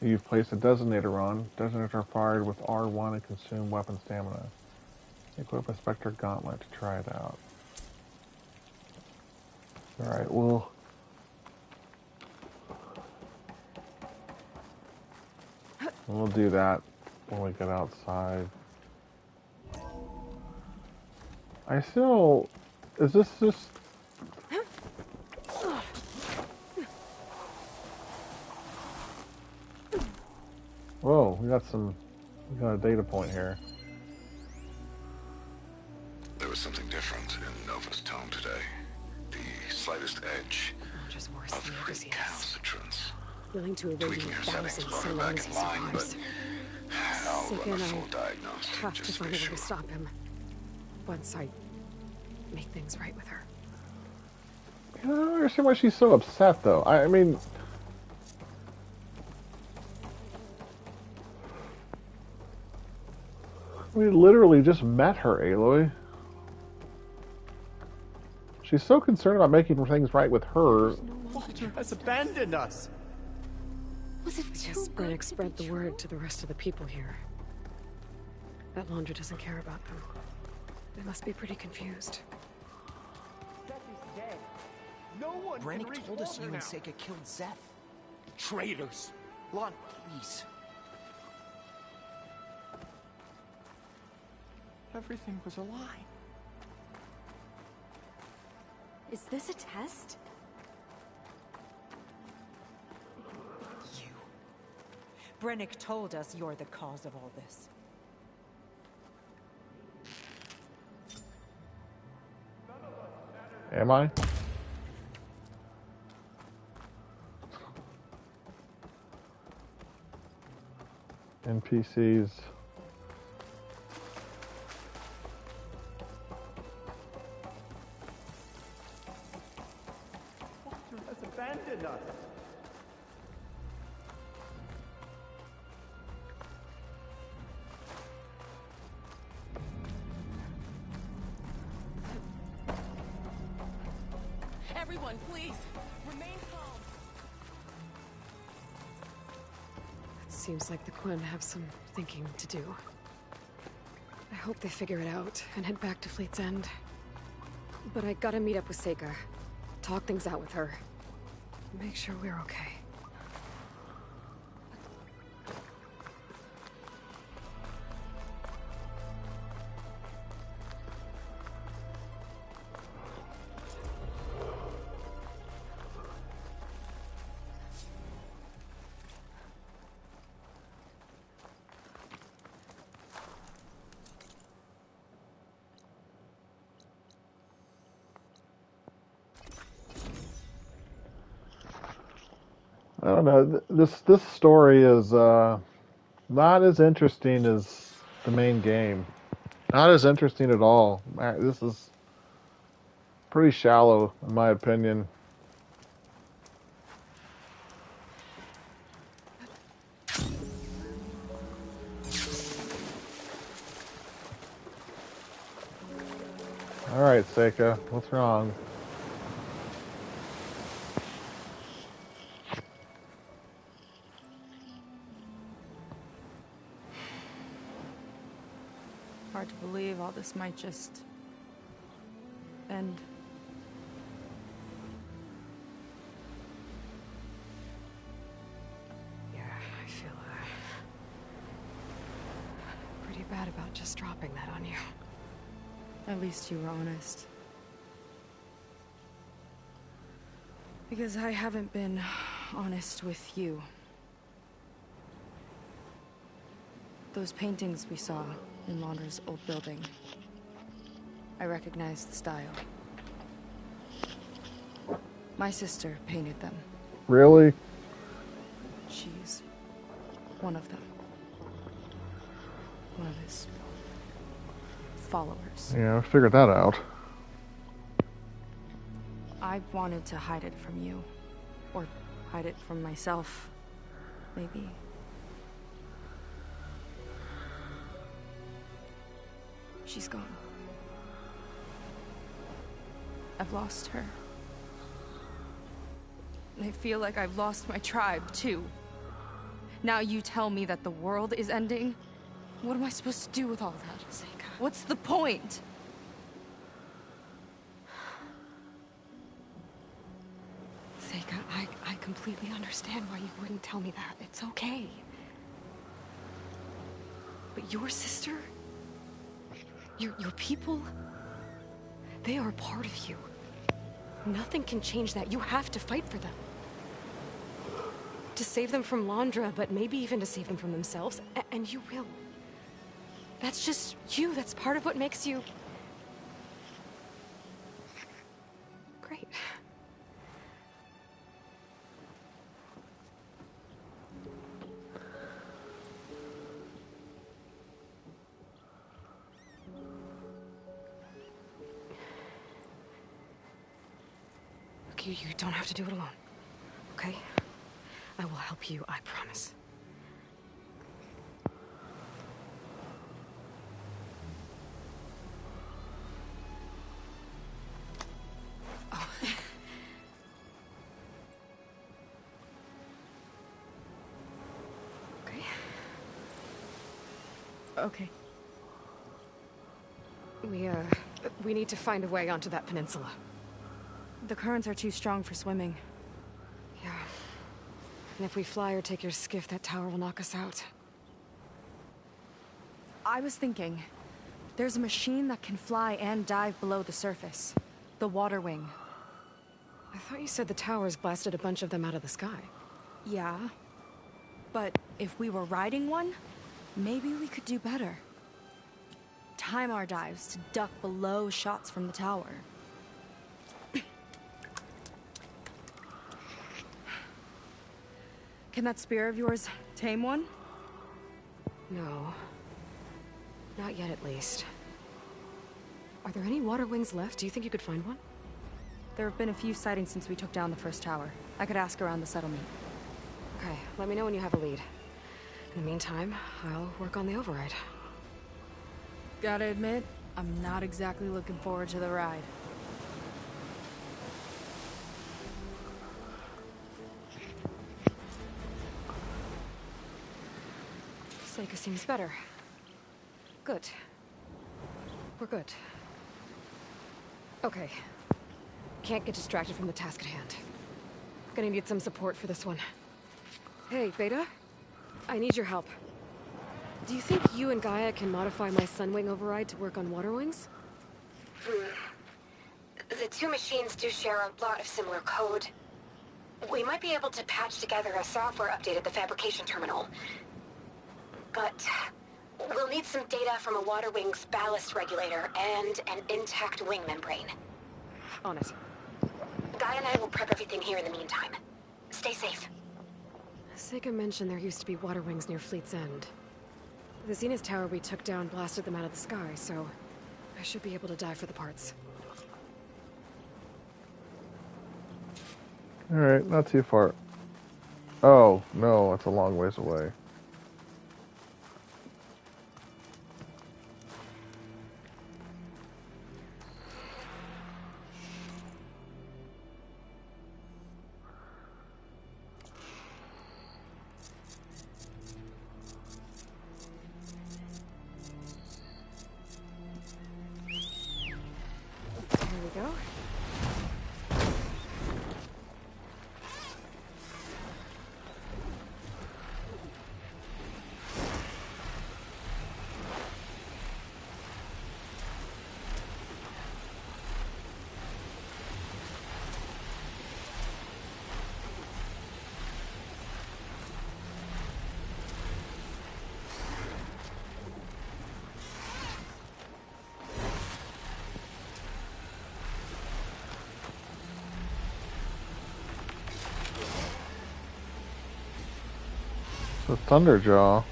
that you've placed a designator on. Designator are fired with R1 and consume weapon stamina. Equip a Spectre Gauntlet to try it out. Alright, we'll do that when we get outside. I still... Is this just... Whoa, we got a data point here. There was something different in Nova's tone today. The slightest edge Just worse of than recalcitrance. Willing to erode Tweaking her settings thousands brought her so long back as in he line, but survives. I'll Seika run a and full I diagnostic have to just to find be a way sure. to stop him. Once I make things right with her. I don't understand why she's so upset, though. I mean... We literally just met her, Aloy. She's so concerned about making things right with her. Walter has abandoned us. Was it I guess Brannick spread the word to the rest of the people here. That Laundra doesn't care about them. They must be pretty confused. No one Brannick told us you and Seika killed Szeth. Traitors! Lon, please. Everything was a lie. Is this a test? You. Brannick told us you're the cause of all this. Am I? NPCs. Walter has abandoned us. Everyone, please, remain calm. It seems like the Quen have some thinking to do. I hope they figure it out and head back to Fleet's End. But I gotta meet up with Seika. Talk things out with her. Make sure we're okay. I don't know. This story is not as interesting as the main game. Not as interesting at all. This is pretty shallow, in my opinion. All right, Seika, what's wrong? Hard to believe all this might just end. Yeah, I feel pretty bad about just dropping that on you. At least you were honest. Because I haven't been honest with you. Those paintings we saw in Laundra's old building. I recognized the style. My sister painted them. Really? She's one of them. One of his followers. Yeah, I figured that out. I wanted to hide it from you. Or hide it from myself. Maybe. She's gone. I've lost her. And I feel like I've lost my tribe, too. Now you tell me that the world is ending? What am I supposed to do with all that? Seika. What's the point? Seika, I completely understand why you wouldn't tell me that. It's okay. But your sister? Your people? They are a part of you. Nothing can change that. You have to fight for them. To save them from Laundra, but maybe even to save them from themselves. And you will. That's just you. That's part of what makes you... great. Look, you don't have to do it alone. Okay? I will help you, I promise. Okay. We need to find a way onto that peninsula. The currents are too strong for swimming. Yeah. And if we fly or take your skiff, that tower will knock us out. I was thinking, there's a machine that can fly and dive below the surface. The Water Wing. I thought you said the towers blasted a bunch of them out of the sky. Yeah. But if we were riding one, maybe we could do better. Time our dives to duck below shots from the tower. Can that spear of yours tame one? No. Not yet, at least. Are there any water wings left? Do you think you could find one? There have been a few sightings since we took down the first tower. I could ask around the settlement. Okay, let me know when you have a lead. In the meantime, I'll work on the override. Gotta admit, I'm not exactly looking forward to the ride. Seika seems better. Good. We're good. Okay. Can't get distracted from the task at hand. Gonna need some support for this one. Hey, Beta? I need your help. Do you think you and Gaia can modify my Sunwing override to work on water wings? The two machines do share a lot of similar code. We might be able to patch together a software update at the fabrication terminal. But we'll need some data from a water wing's ballast regulator and an intact wing membrane. On it. Gaia and I will prep everything here in the meantime. Stay safe. Seika mentioned there used to be water wings near Fleet's End. The Zenith Tower we took down blasted them out of the sky, so I should be able to dive for the parts. Alright, not too far. Oh, no, that's a long ways away. Here we go. The Thunderjaw.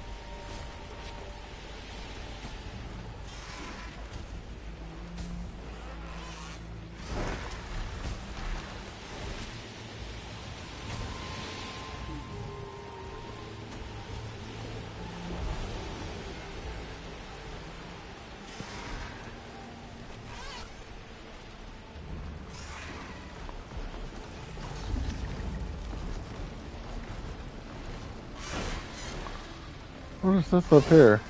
What is this up here?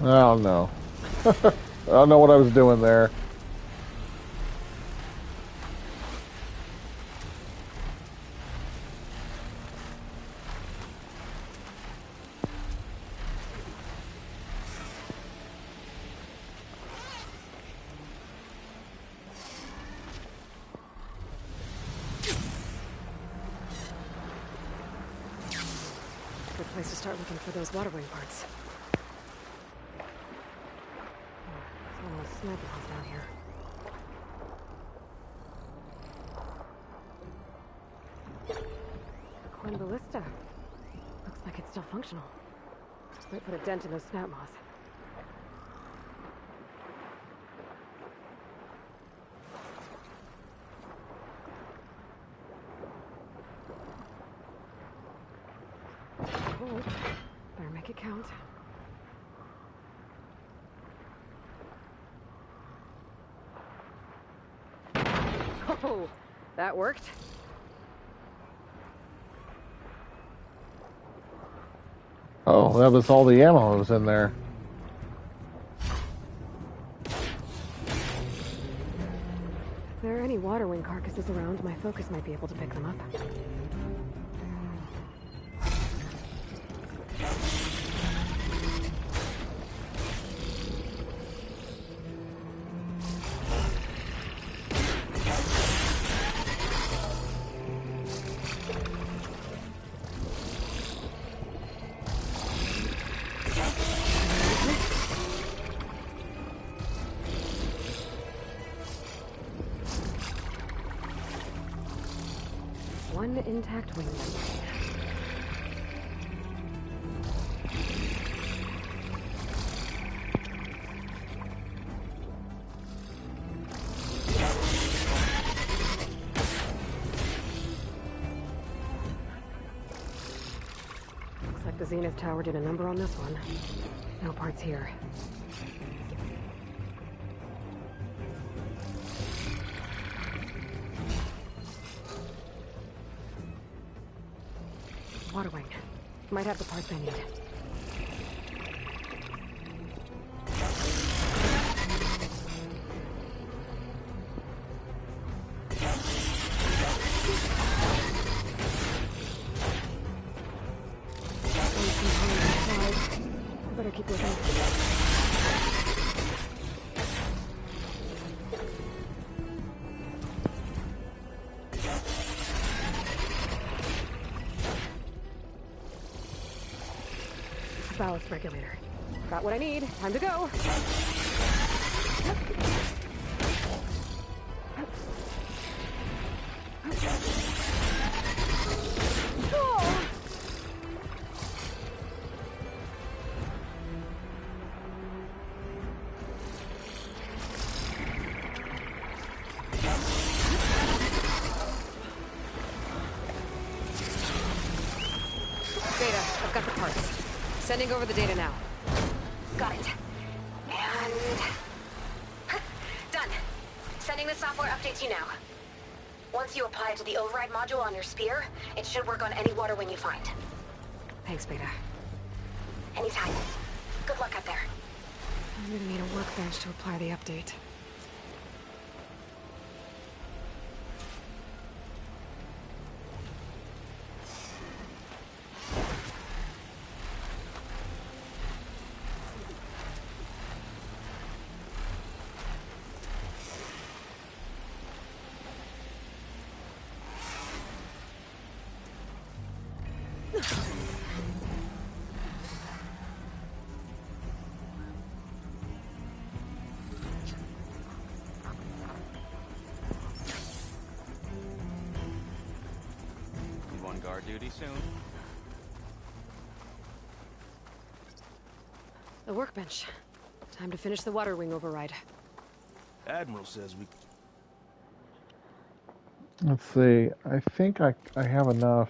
I don't know. I don't know what I was doing there. Good place to start looking for those water wing parts. Sniper holes down here. Coin Ballista. like it's still functional. Might put a dent in those snout moths. Cool. Better make it count. Oh, that worked. Oh, that was all the ammo that was in there. If there are any water wing carcasses around, my focus might be able to pick them up. One intact wing membrane. Looks like the Zenith Tower did a number on this one. No parts here. Water wing. Might have the parts I need. I better keep looking. Ballast regulator. Got what I need. Time to go. Beta, I've got the parts. Sending over the data now. Got it. And... done. Sending the software update to you now. Once you apply it to the override module on your spear, it should work on any water wing you find. Thanks, Beta. Anytime. Good luck out there. I'm gonna need a workbench to apply the update. You on guard duty soon? The workbench. Time to finish the water wing override. Admiral says we... Let's see. I think I have enough,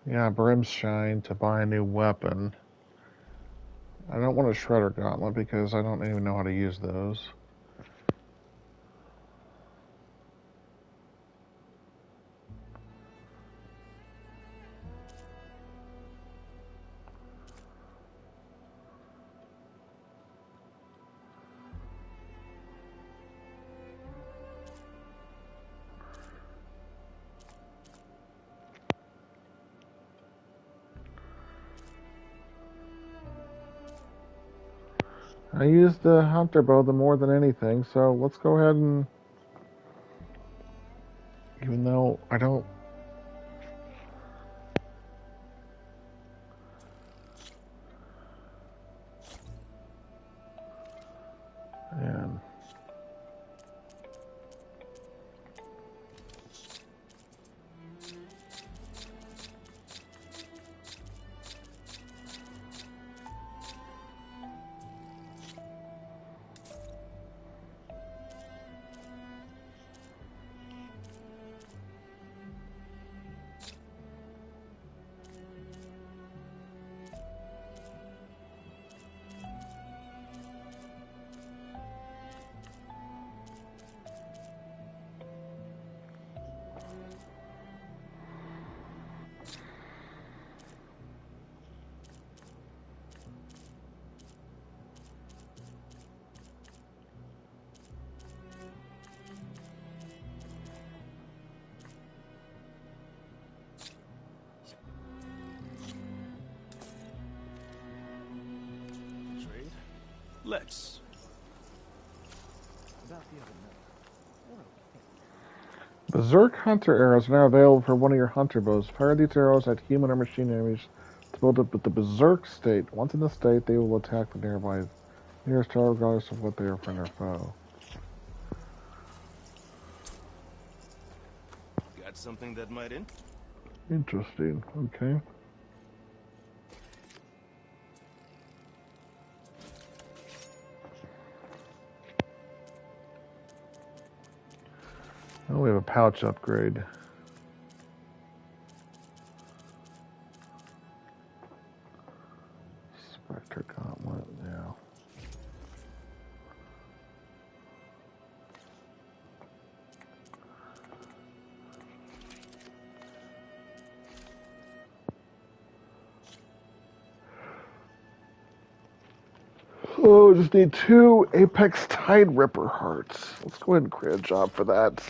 brimstone to buy a new weapon. I don't want a shredder gauntlet because I don't even know how to use those. I used the hunter bow the more than anything, so let's go ahead and... Even though I don't... And... Let's. Berserk Hunter arrows are now available for one of your hunter bows. Fire these arrows at human or machine enemies to build up with the Berserk state. Once in the state, they will attack the nearest target regardless of what they are, friend or foe. Got something that might in? Interesting. Okay. Oh, we have a pouch upgrade. Spectre Gauntlet, yeah. Oh, just need 2 Apex Tide Ripper hearts. Let's go ahead and create a job for that.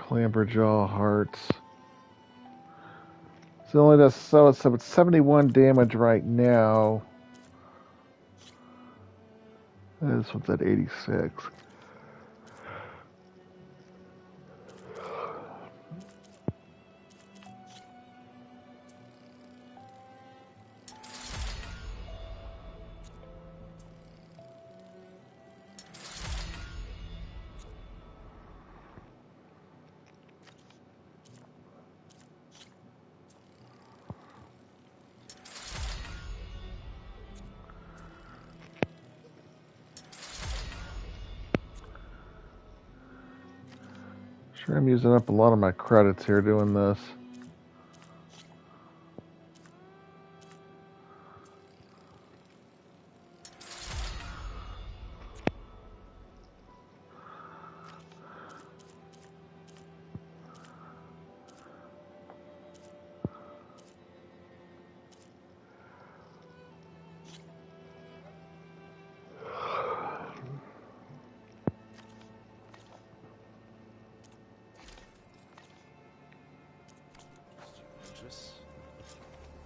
Clamberjaw hearts. So it only does so it's 71 damage right now. This one's at 86. Sure, I'm using up a lot of my credits here doing this.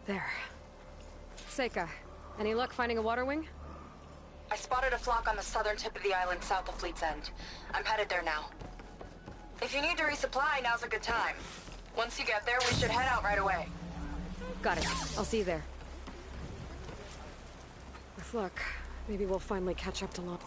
There. Seika, any luck finding a water wing? I spotted a flock on the southern tip of the island south of Fleet's End. I'm headed there now. If you need to resupply, now's a good time. Once you get there, we should head out right away. Got it. I'll see you there. With luck, maybe we'll finally catch up to Lon.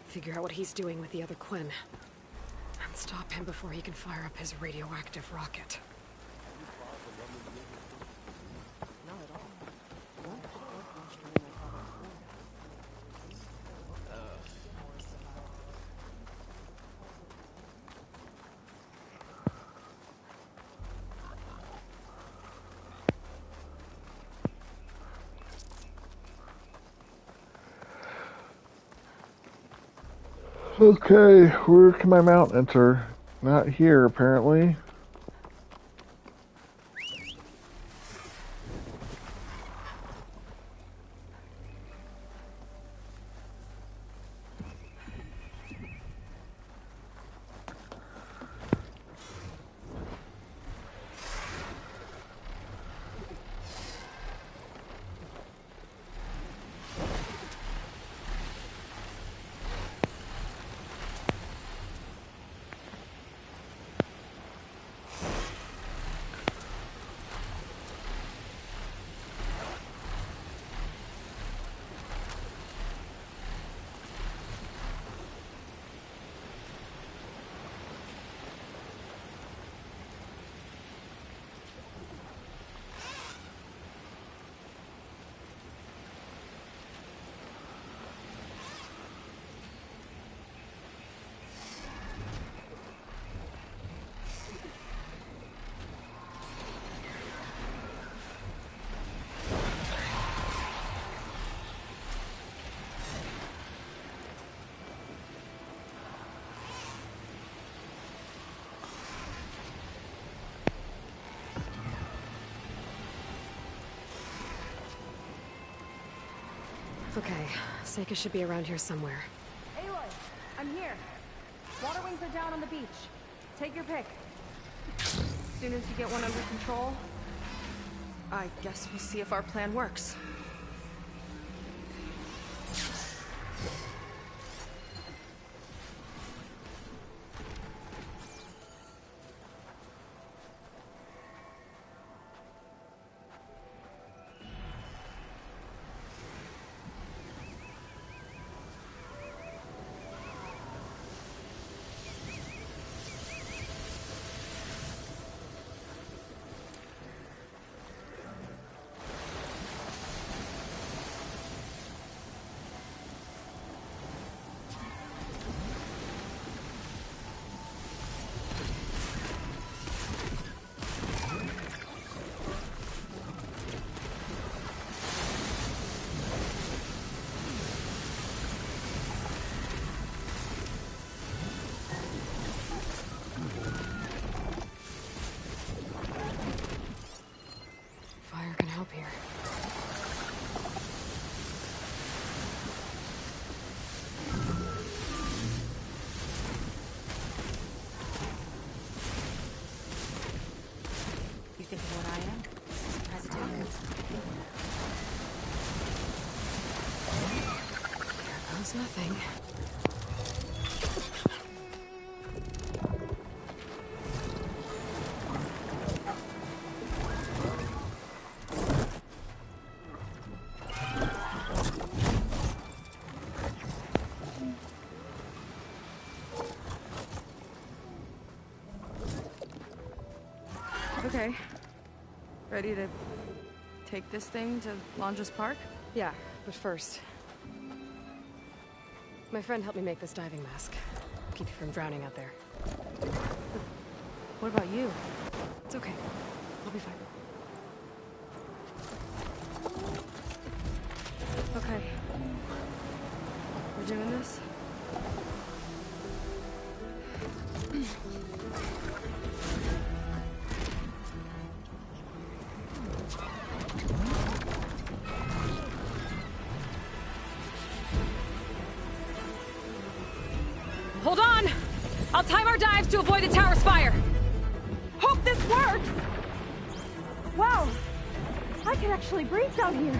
Figure out what he's doing with the other Quinn. And stop him before he can fire up his radioactive rocket. Okay, where can my mount enter? Not here, apparently. Okay, Seika should be around here somewhere. Aloy, I'm here. Water wings are down on the beach. Take your pick. As soon as you get one under control, I guess we'll see if our plan works. Fire can help here. You think of what I am? President? There goes nothing. Okay. Ready to take this thing to Londra's Park? Yeah, but first... My friend helped me make this diving mask. Keep you from drowning out there. What about you? It's okay. I'll be fine. Okay. We're doing this? Hold on! I'll time our dives to avoid the tower's fire! Hope this works! Wow! I can actually breathe down here!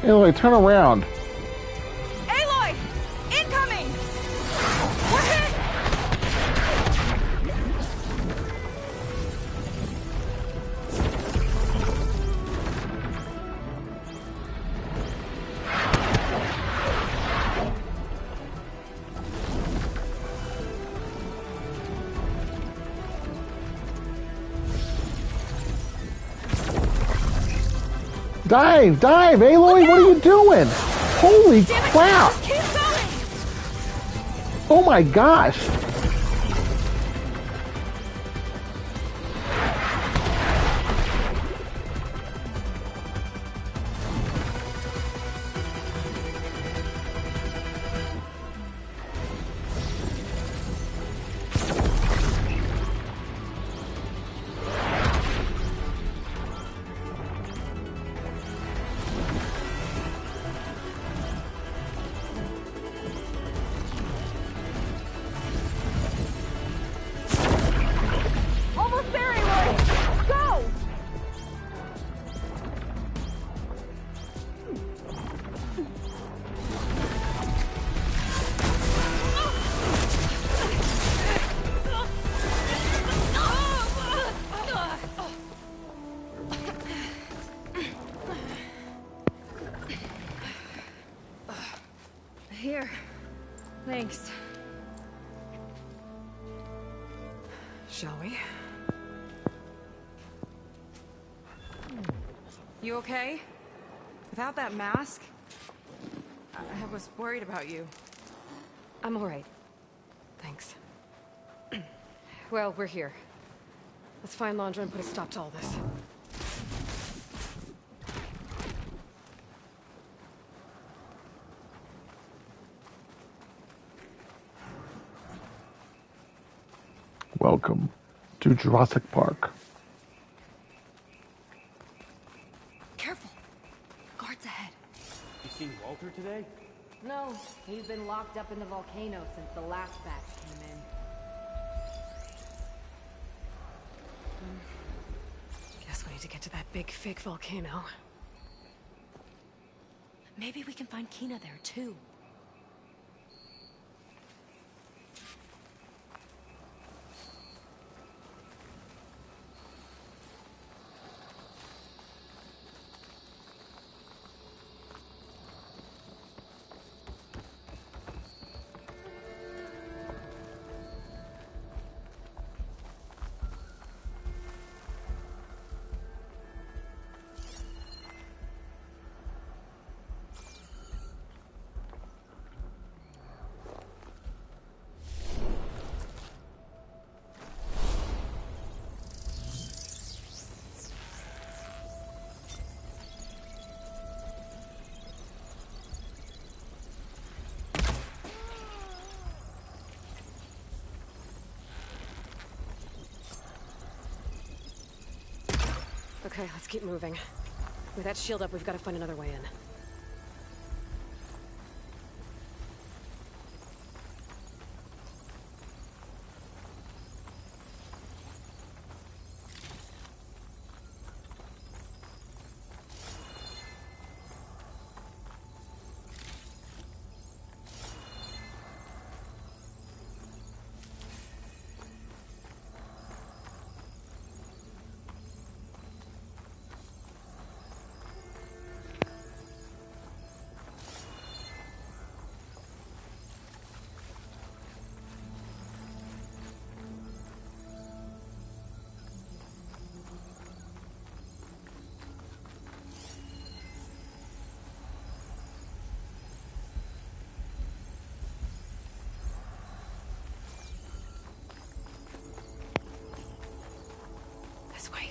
Aloy, turn around. Aloy! Incoming! We're hit! Dive! Dive! Aloy, what are you doing? Holy crap! Just keep going! Oh my gosh! Shall we? You okay? Without that mask? I was worried about you. I'm alright. Thanks. Well, we're here. Let's find Londra and put a stop to all this. Welcome to Jurassic Park. Careful. Guards ahead. You seen Walter today? No, he's been locked up in the volcano since the last batch came in. Guess we need to get to that big fake volcano. Maybe we can find Kina there too. Okay, let's keep moving. With that shield up, we've got to find another way in. This way.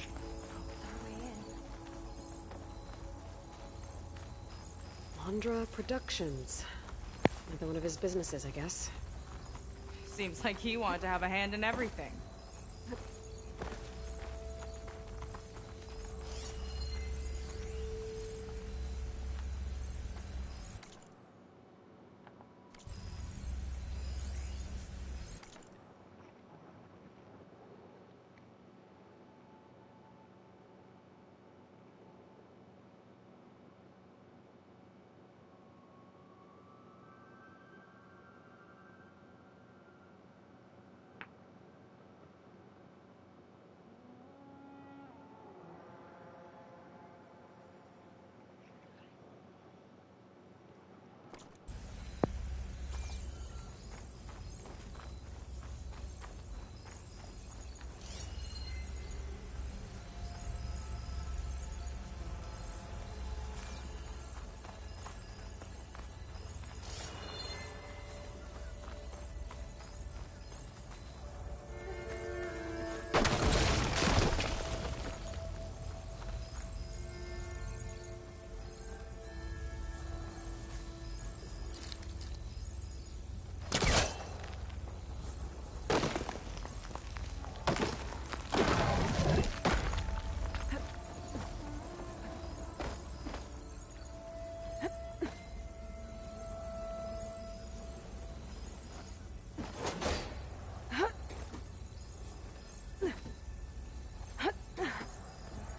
Londra Productions. Another one of his businesses, I guess. Seems like he wanted to have a hand in everything.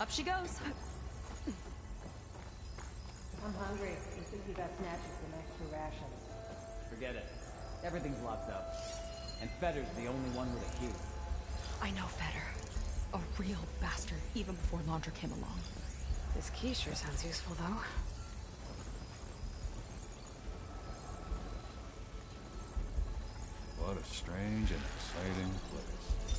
Up she goes. I'm hungry. You think you got snatched with some extra rations? Forget it. Everything's locked up. And Fetter's the only one with a key. I know Fetter. A real bastard, even before Londra came along. This key sure sounds useful, though. What a strange and exciting place.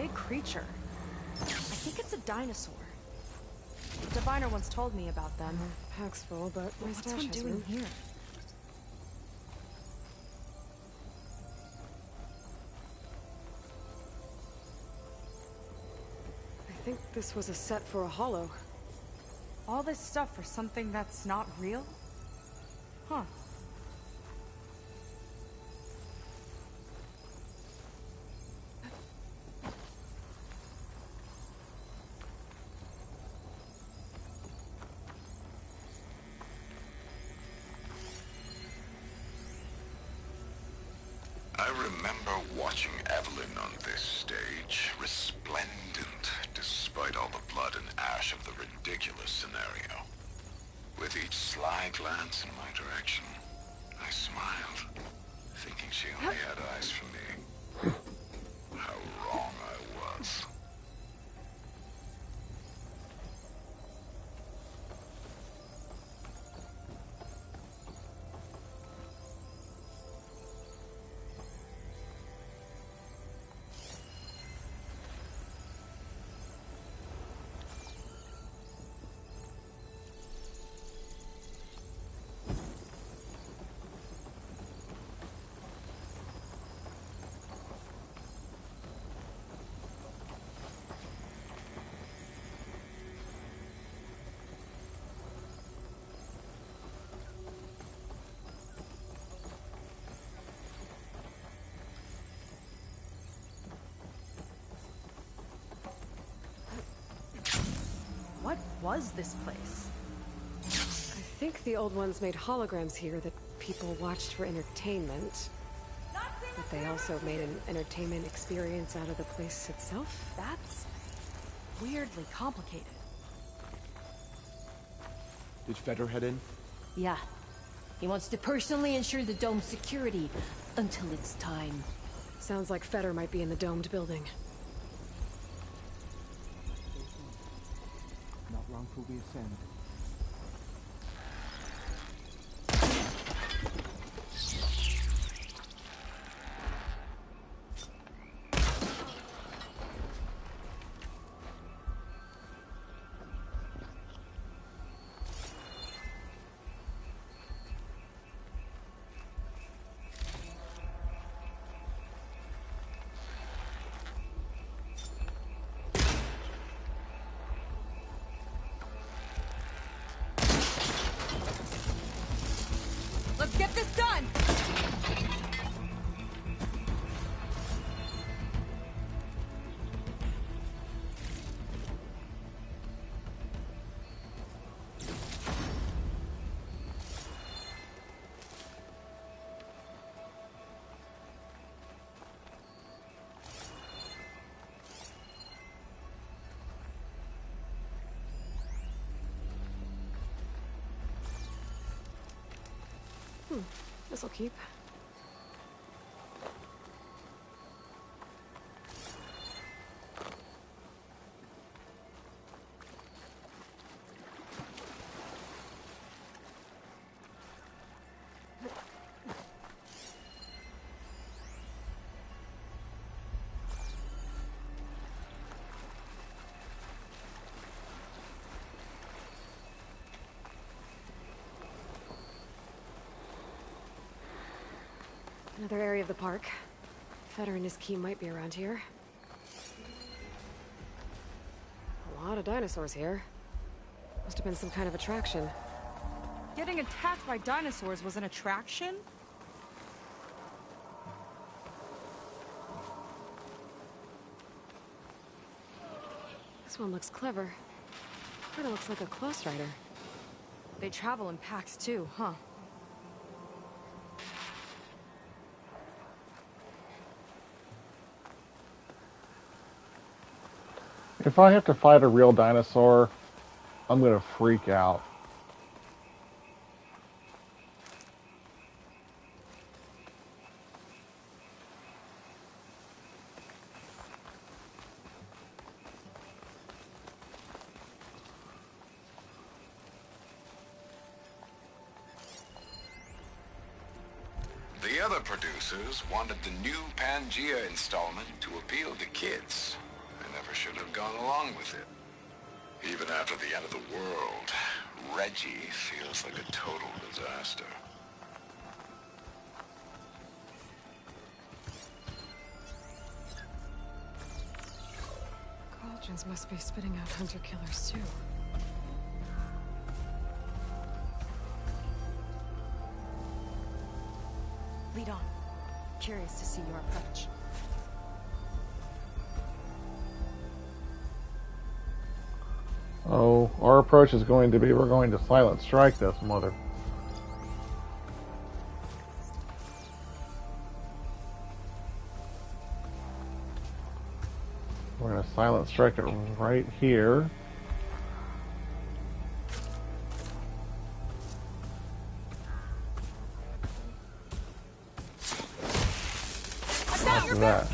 big creature. I think it's a dinosaur. The diviner once told me about them. Pack's full, but my What's stash one has doing room. here? I think this was a set for a hollow. All this stuff for something that's not real? Huh. I remember watching Evelyn on this stage, resplendent despite all the blood and ash of the ridiculous scenario. With each sly glance in my direction, I smiled, thinking she only had eyes for me. How wrong I was. What was this place? I think the old ones made holograms here that people watched for entertainment. But they also made an entertainment experience out of the place itself. That's weirdly complicated. Did Feder head in? Yeah. He wants to personally ensure the dome's security until it's time. Sounds like Feder might be in the domed building. Not long till we ascend. Let's get this done! This'll keep. Another area of the park. Feder and his key might be around here. A lot of dinosaurs here. Must have been some kind of attraction. Getting attacked by dinosaurs was an attraction? This one looks clever. Kinda looks like a Close Rider. They travel in packs too, huh? If I have to fight a real dinosaur, I'm gonna freak out. The other producers wanted the new Pangea installment to appeal to kids. never should have gone along with it. Even after the end of the world, Reggie feels like a total disaster. Cauldrons must be spitting out hunter-killers too. Lead on. Curious to see your approach. Oh, our approach is going to be, we're going to silent strike this mother. We're going to silent strike it right here. After that.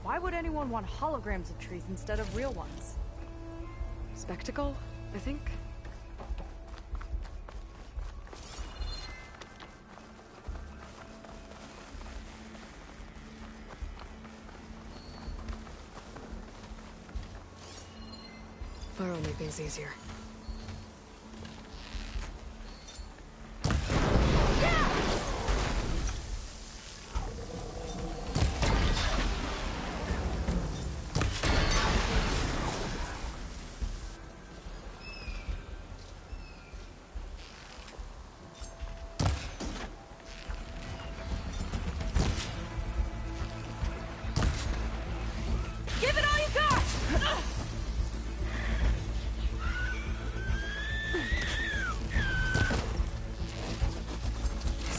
Why would anyone want holograms of trees instead of real ones? Spectacle, I think? Fire will make things easier.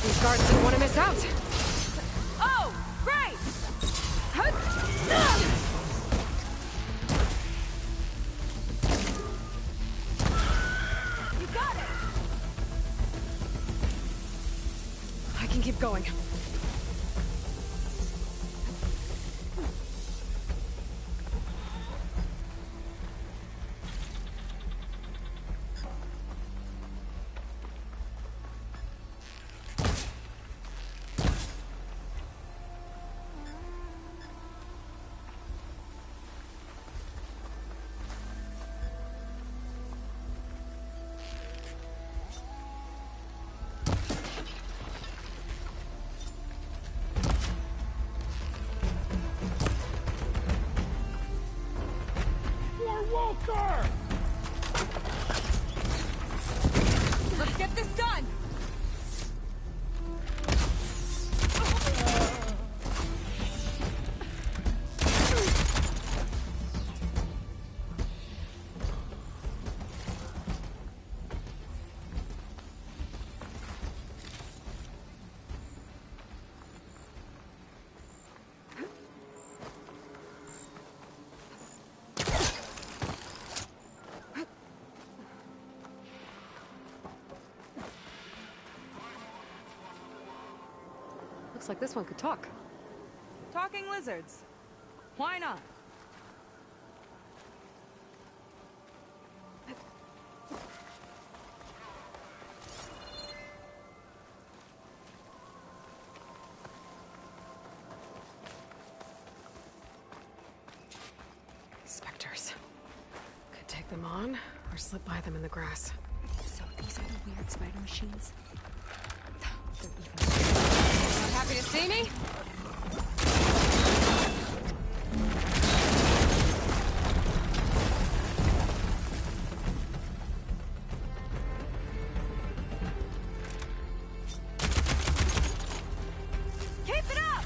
These guards don't want to miss out. Oh, great! You got it! I can keep going. Let's get this done! Looks like this one could talk. Talking lizards. Why not? Spectres. Could take them on, or slip by them in the grass. So these are the weird spider machines? They're even... Happy to see me? Keep it up!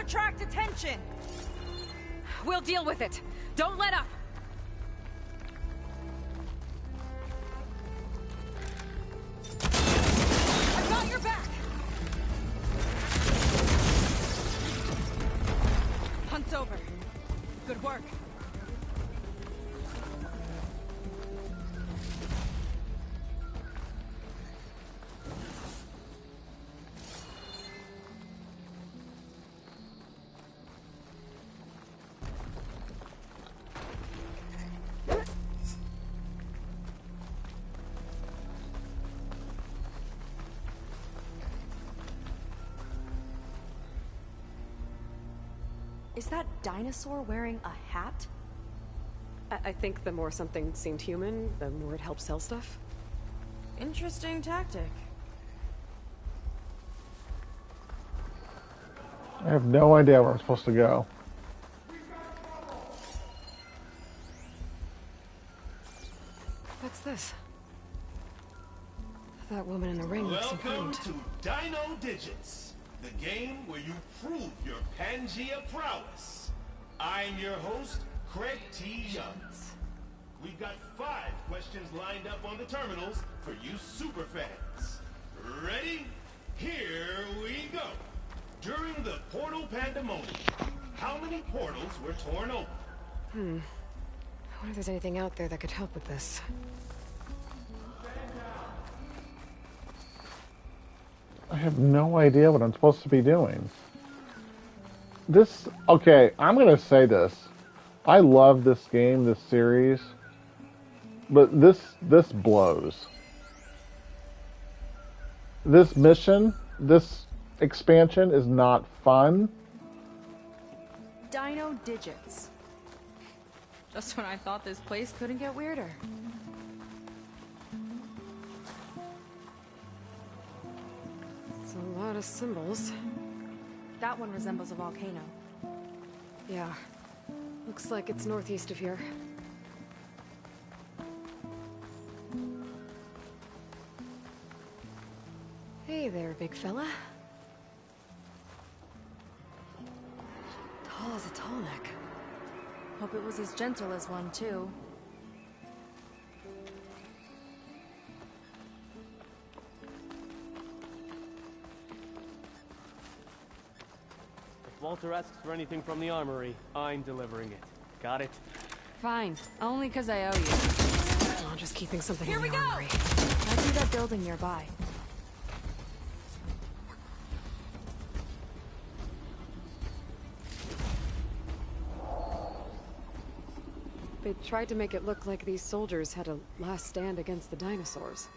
attract attention! We'll deal with it. Don't let up! I got your back! Hunt's over. Good work. Is that dinosaur wearing a hat? I think the more something seemed human, the more it helped sell stuff. Interesting tactic. I have no idea where I'm supposed to go. What's this? That woman in the ring looks Welcome important. to Dino Digits, the game where you prove your Pangea prowess. I'm your host, Craig T. Young. We've got 5 questions lined up on the terminals for you superfans. Ready? Here we go. During the Portal Pandemonium, how many portals were torn open? I wonder if there's anything out there that could help with this. I have no idea what I'm supposed to be doing. Okay, I'm gonna say this. I love this game, this series, but this blows. This mission, this expansion is not fun. Dino Digits. Just when I thought this place couldn't get weirder. It's a lot of symbols. That one resembles a volcano. Yeah. Looks like it's northeast of here. Hey there, big fella. Tall as a tall neck. Hope it was as gentle as one, too. If Walter asks for anything from the armory, I'm delivering it. Got it? Fine. Only because I owe you. I'm just keeping something Here in we the go! armory. I see that building nearby. They tried to make it look like these soldiers had a last stand against the dinosaurs.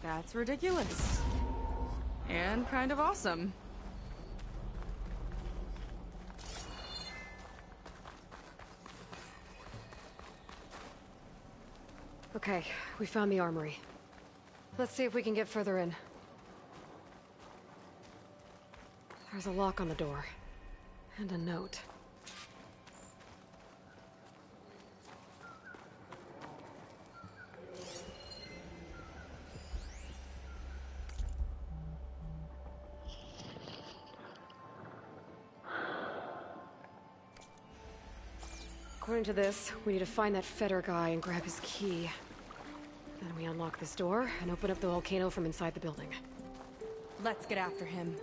That's ridiculous. And kind of awesome. Okay, we found the armory. Let's see if we can get further in. There's a lock on the door. And a note. According to this, we need to find that Feder guy and grab his key. Then we unlock this door and open up the volcano from inside the building. Let's get after him.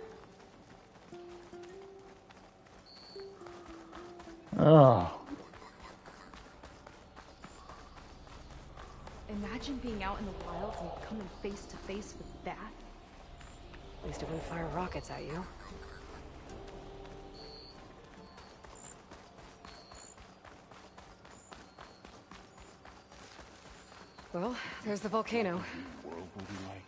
Oh. Imagine being out in the wilds and coming face to face with that. At least it wouldn't fire rockets at you. Well, there's the volcano. What world will be like?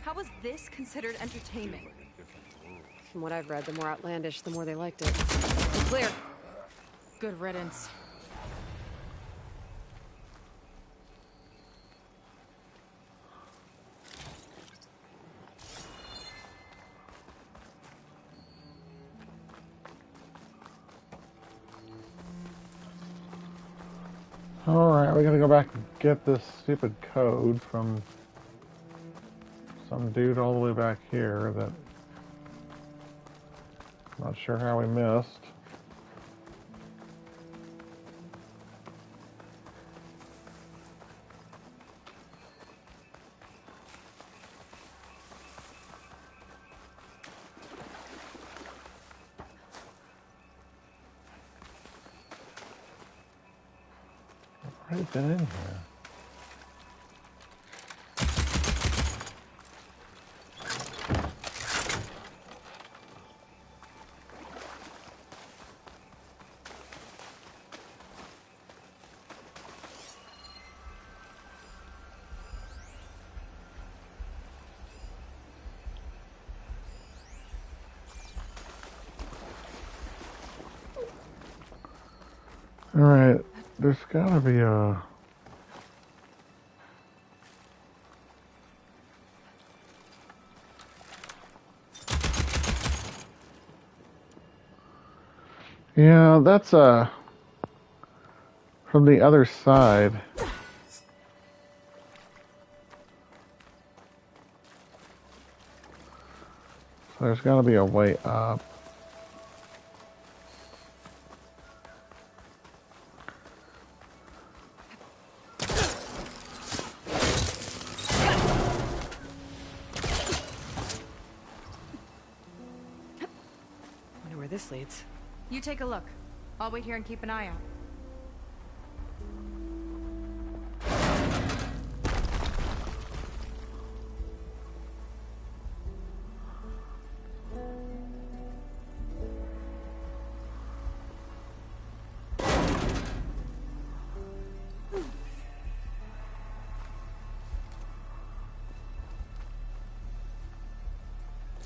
How was this considered entertainment? From what I've read, the more outlandish, the more they liked it. We're clear. Good riddance. Alright, we gotta go back and get this stupid code from some dude all the way back here that I'm not sure how we missed. I've already been in here. Alright, there's gotta be a... Yeah, that's from the other side. So there's gotta be a way up. Wonder where this leads. You take a look. I'll wait here and keep an eye out.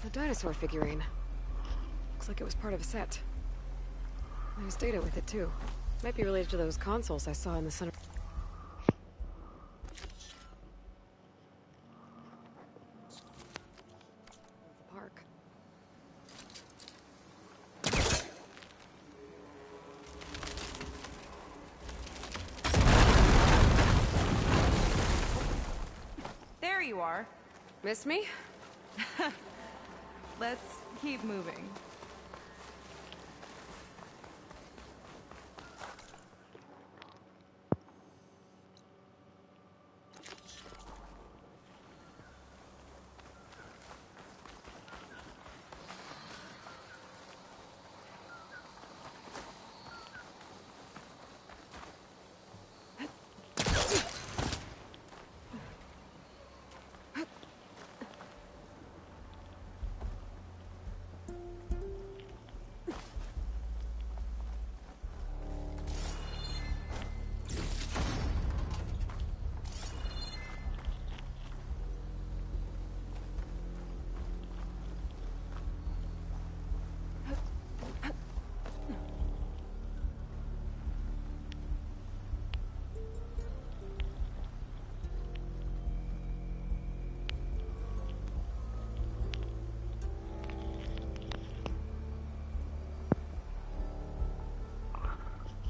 The dinosaur figurine. Looks like it was part of a set. There's data with it, too. Might be related to those consoles I saw in the center. Park. There you are. Miss me? Let's keep moving.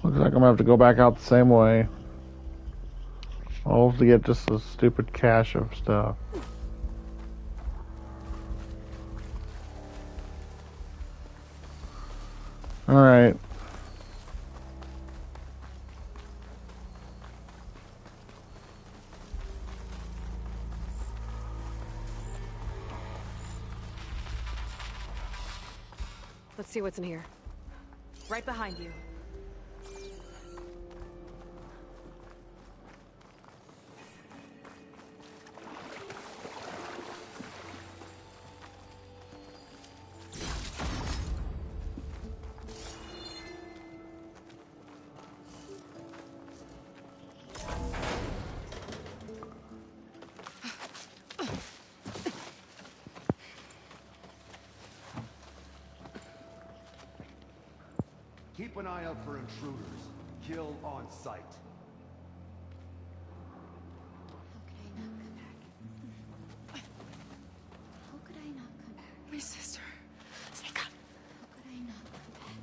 Looks like I'm gonna have to go back out the same way. All to get just a stupid cache of stuff. Alright. Let's see what's in here. Right behind you. Keep an eye out for intruders. Kill on sight. How could I not come back? My sister. Sneak up. How could I not come back?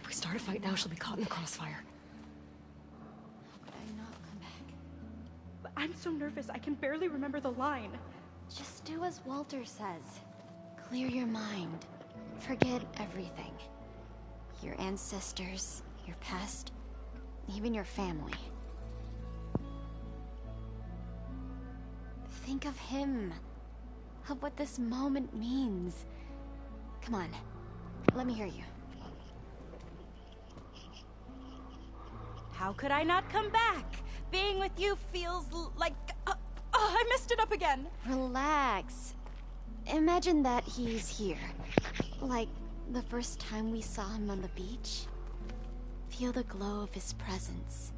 If we start a fight now, she'll be caught in the crossfire. I'm so nervous I can barely remember the line. Just do as Walter says. Clear your mind. Forget everything. Your ancestors, your past, even your family. Think of him. Of what this moment means. Come on. Let me hear you. How could I not come back? Being with you feels like... I messed it up again. Relax. Imagine that he's here. Like the first time we saw him on the beach. Feel the glow of his presence.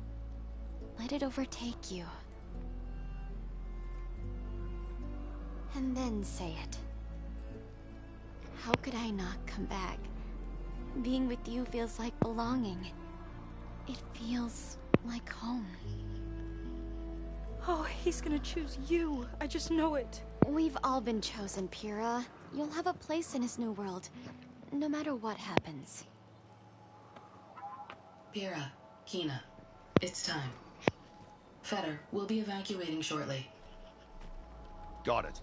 Let it overtake you. And then say it. How could I not come back? Being with you feels like belonging. It feels like home. Oh, he's gonna choose you. I just know it. We've all been chosen, Pyrrha. You'll have a place in his new world, no matter what happens. Pyrrha, Kina, it's time. Fetter, we'll be evacuating shortly. Got it.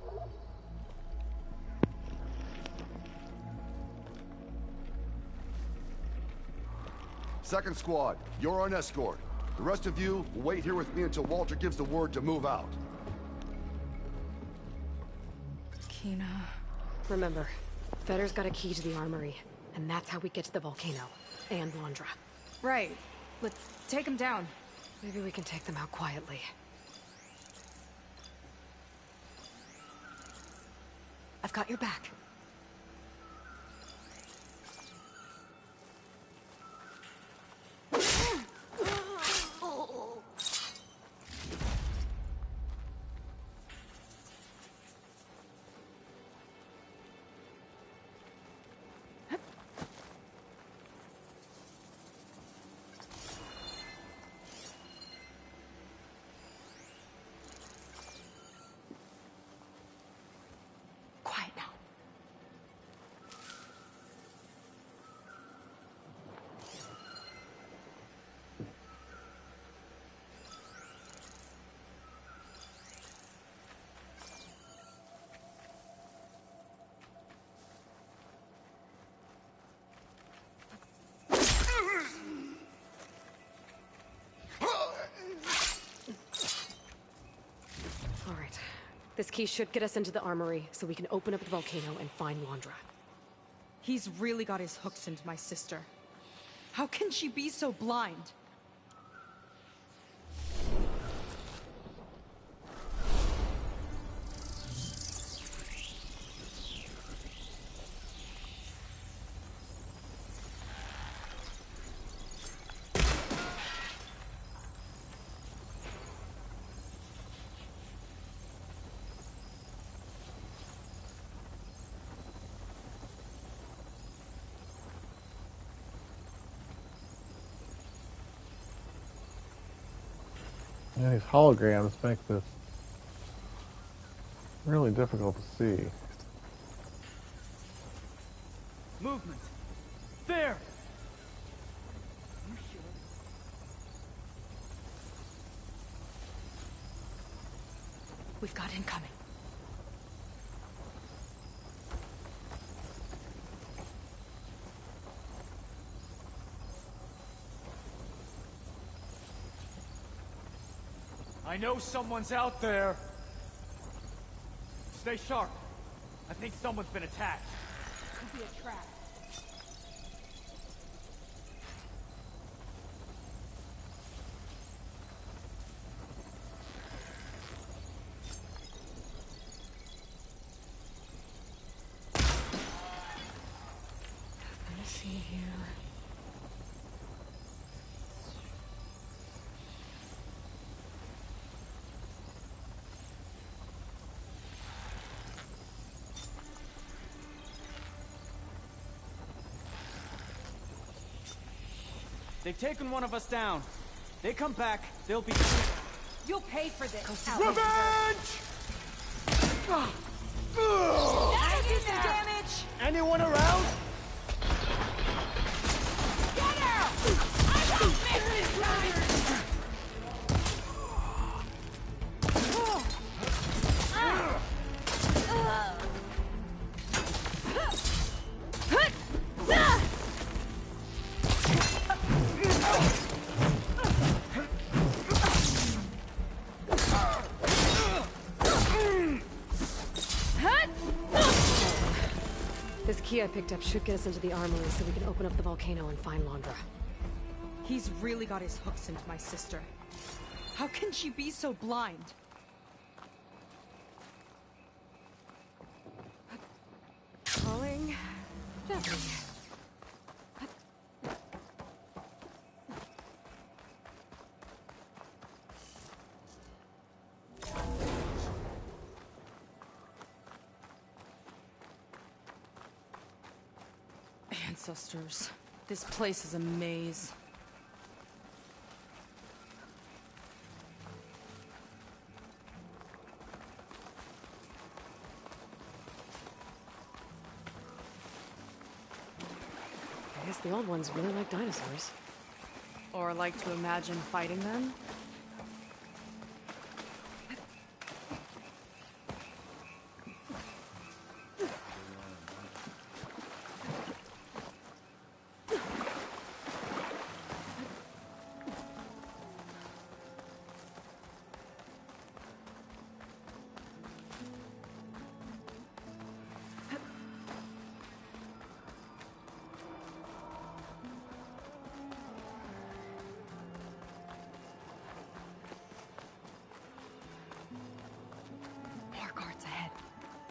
Second squad, you're on escort. The rest of you will wait here with me until Walter gives the word to move out. Kina... Remember, Fetter's got a key to the armory, and that's how we get to the volcano. And Londra. Right. Let's take him down. Maybe we can take them out quietly. I've got your back. Quiet now. All right. This key should get us into the armory, so we can open up the volcano and find Londra. He's really got his hooks into my sister. How can she be so blind? Yeah, these holograms make this really difficult to see. Movement. There! We've got incoming. I know someone's out there. Stay sharp. I think someone's been attacked. Could be a trap. Let me see here. They've taken one of us down. They come back, they'll be... You'll pay for this. Revenge! That'll do some damage! Anyone around? Get her! I won't miss this time! key I picked up should get us into the armory so we can open up the volcano and find Londra. He's really got his hooks into my sister. How can she be so blind? Calling gently. Ancestors. This place is a maze. I guess the old ones really like dinosaurs. Or like to imagine fighting them?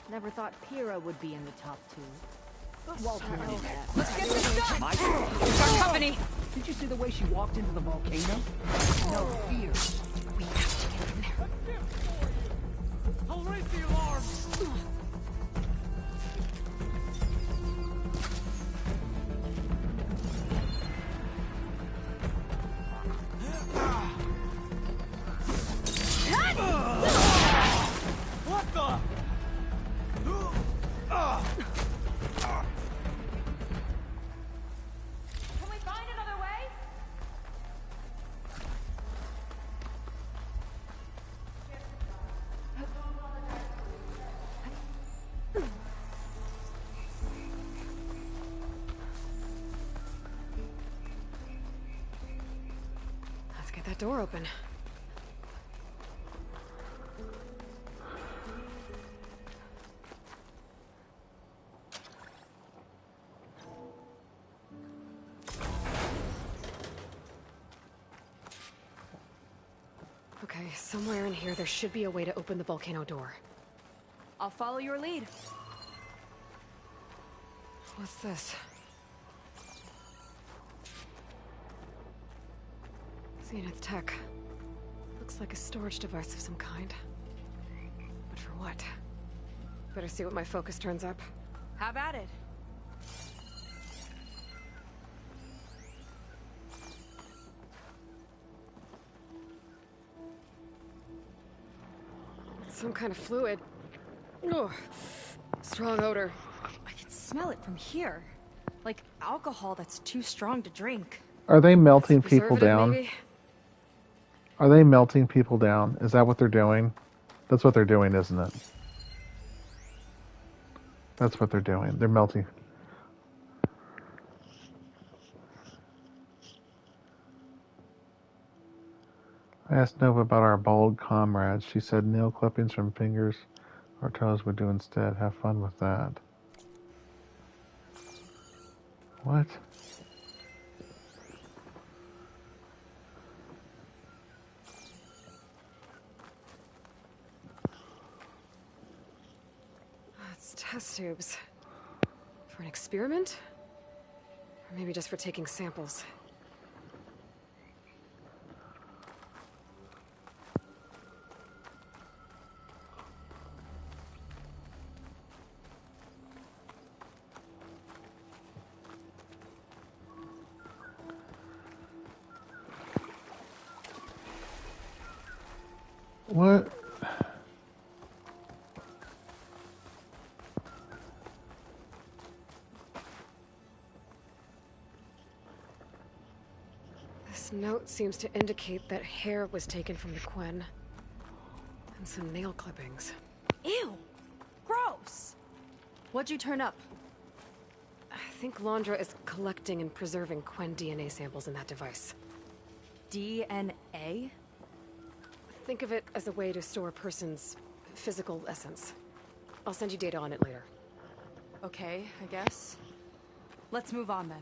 Never thought Pyrrha would be in the top 2. But Walter knew that. Let's get this done! We've got company! Did you see the way she walked into the volcano? No fear. We have to get in there. I'll raise the alarm! What the? Can we find another way? Let's get that door open. Okay, somewhere in here there should be a way to open the volcano door. I'll follow your lead. What's this? Zenith Tech. Looks like a storage device of some kind. But for what? Better see what my focus turns up. Have at it. Some kind of fluid. Ugh. Strong odor. I can smell it from here. Like alcohol that's too strong to drink. Are they melting people Preservative, down? maybe? Are they melting people down? Is that what they're doing? That's what they're doing, isn't it? That's what they're doing. They're melting. I asked Nova about our bald comrades. She said nail clippings from fingers or toes would do instead. Have fun with that. What? It's test tubes. For an experiment? Or maybe just for taking samples. What? This note seems to indicate that hair was taken from the Quen. And some nail clippings. Ew! Gross! What'd you turn up? I think Londra is collecting and preserving Quen DNA samples in that device. DNA? Think of it as a way to store a person's physical essence. I'll send you data on it later. Okay, I guess. Let's move on then.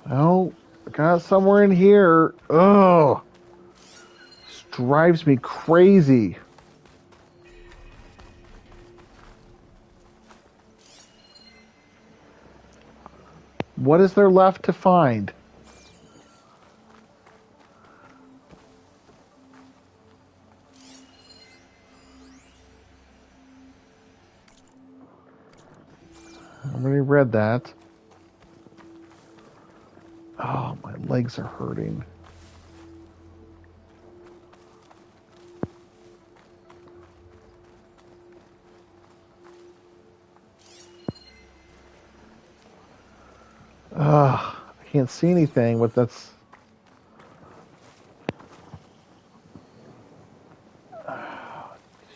Oh, I got somewhere in here. Ugh. This drives me crazy. What is there left to find? I already read that. Oh, my legs are hurting. I can't see anything, but that's...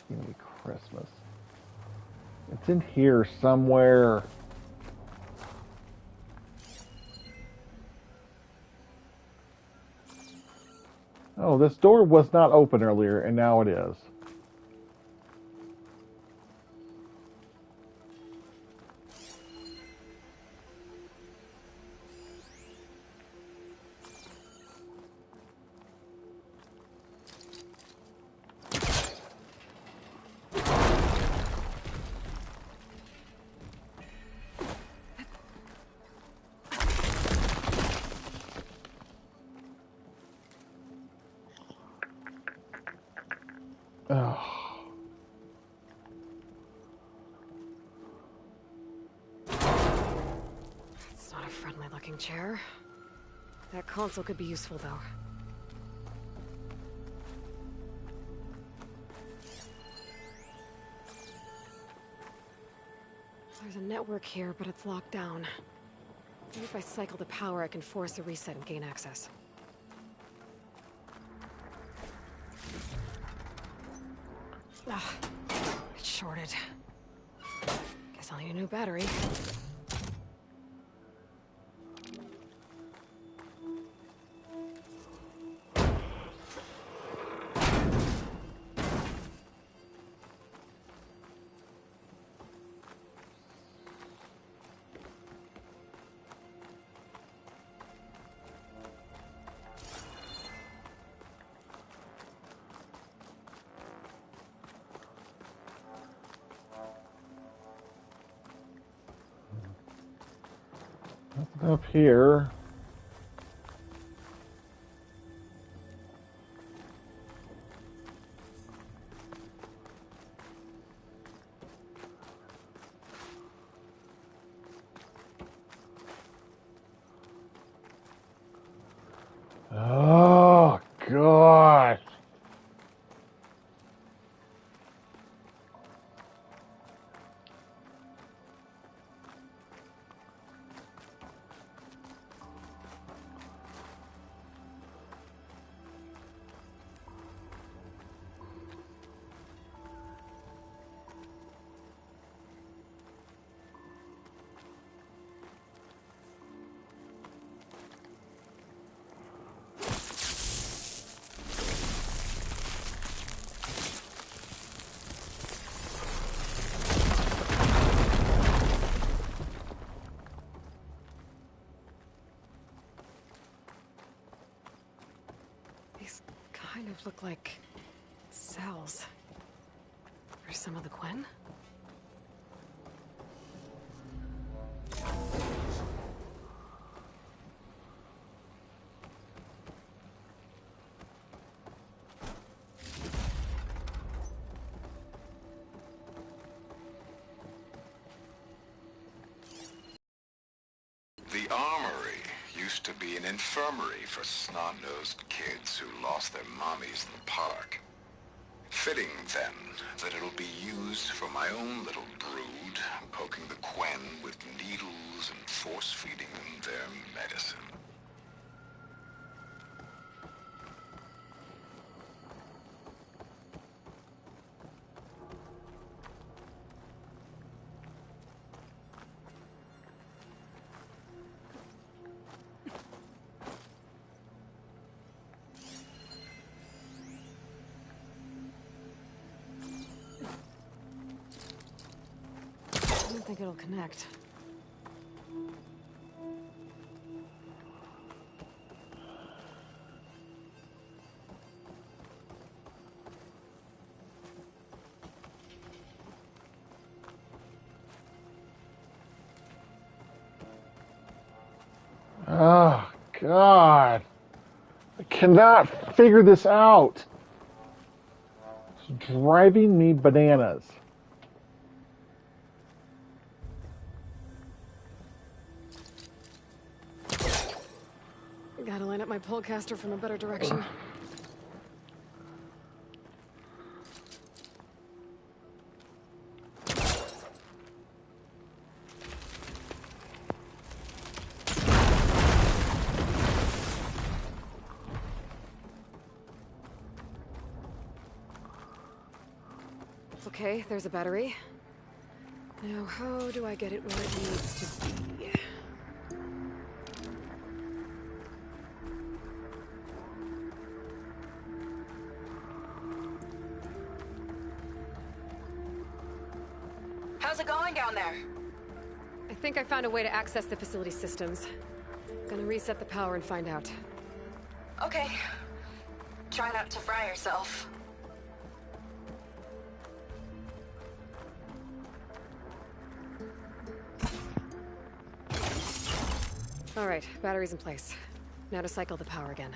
Gee, Christmas. It's in here somewhere. Oh, this door was not open earlier, and now it is. Oh. It's not a friendly-looking chair. That console could be useful, though. There's a network here, but it's locked down. Maybe if I cycle the power, I can force a reset and gain access. Ah, it's shorted. Guess I'll need a new battery. Nothing up here. Oh, gosh. These kind of look like cells. For some of the Quen? The armory used to be an infirmary for snot-nosed kids who lost their mommies in the park. Fitting, then, that it'll be used for my own little brood, poking the Quen with needles and force-feeding them their medicine. I don't think it'll connect. Oh, God. I cannot figure this out. It's driving me bananas. Gotta line up my polecaster from a better direction. Okay, there's a battery. Now, how do I get it where it needs to be? How's it going down there? I think I found a way to access the facility systems. Gonna reset the power and find out. Okay. Try not to fry yourself. Alright, battery's in place. Now to cycle the power again.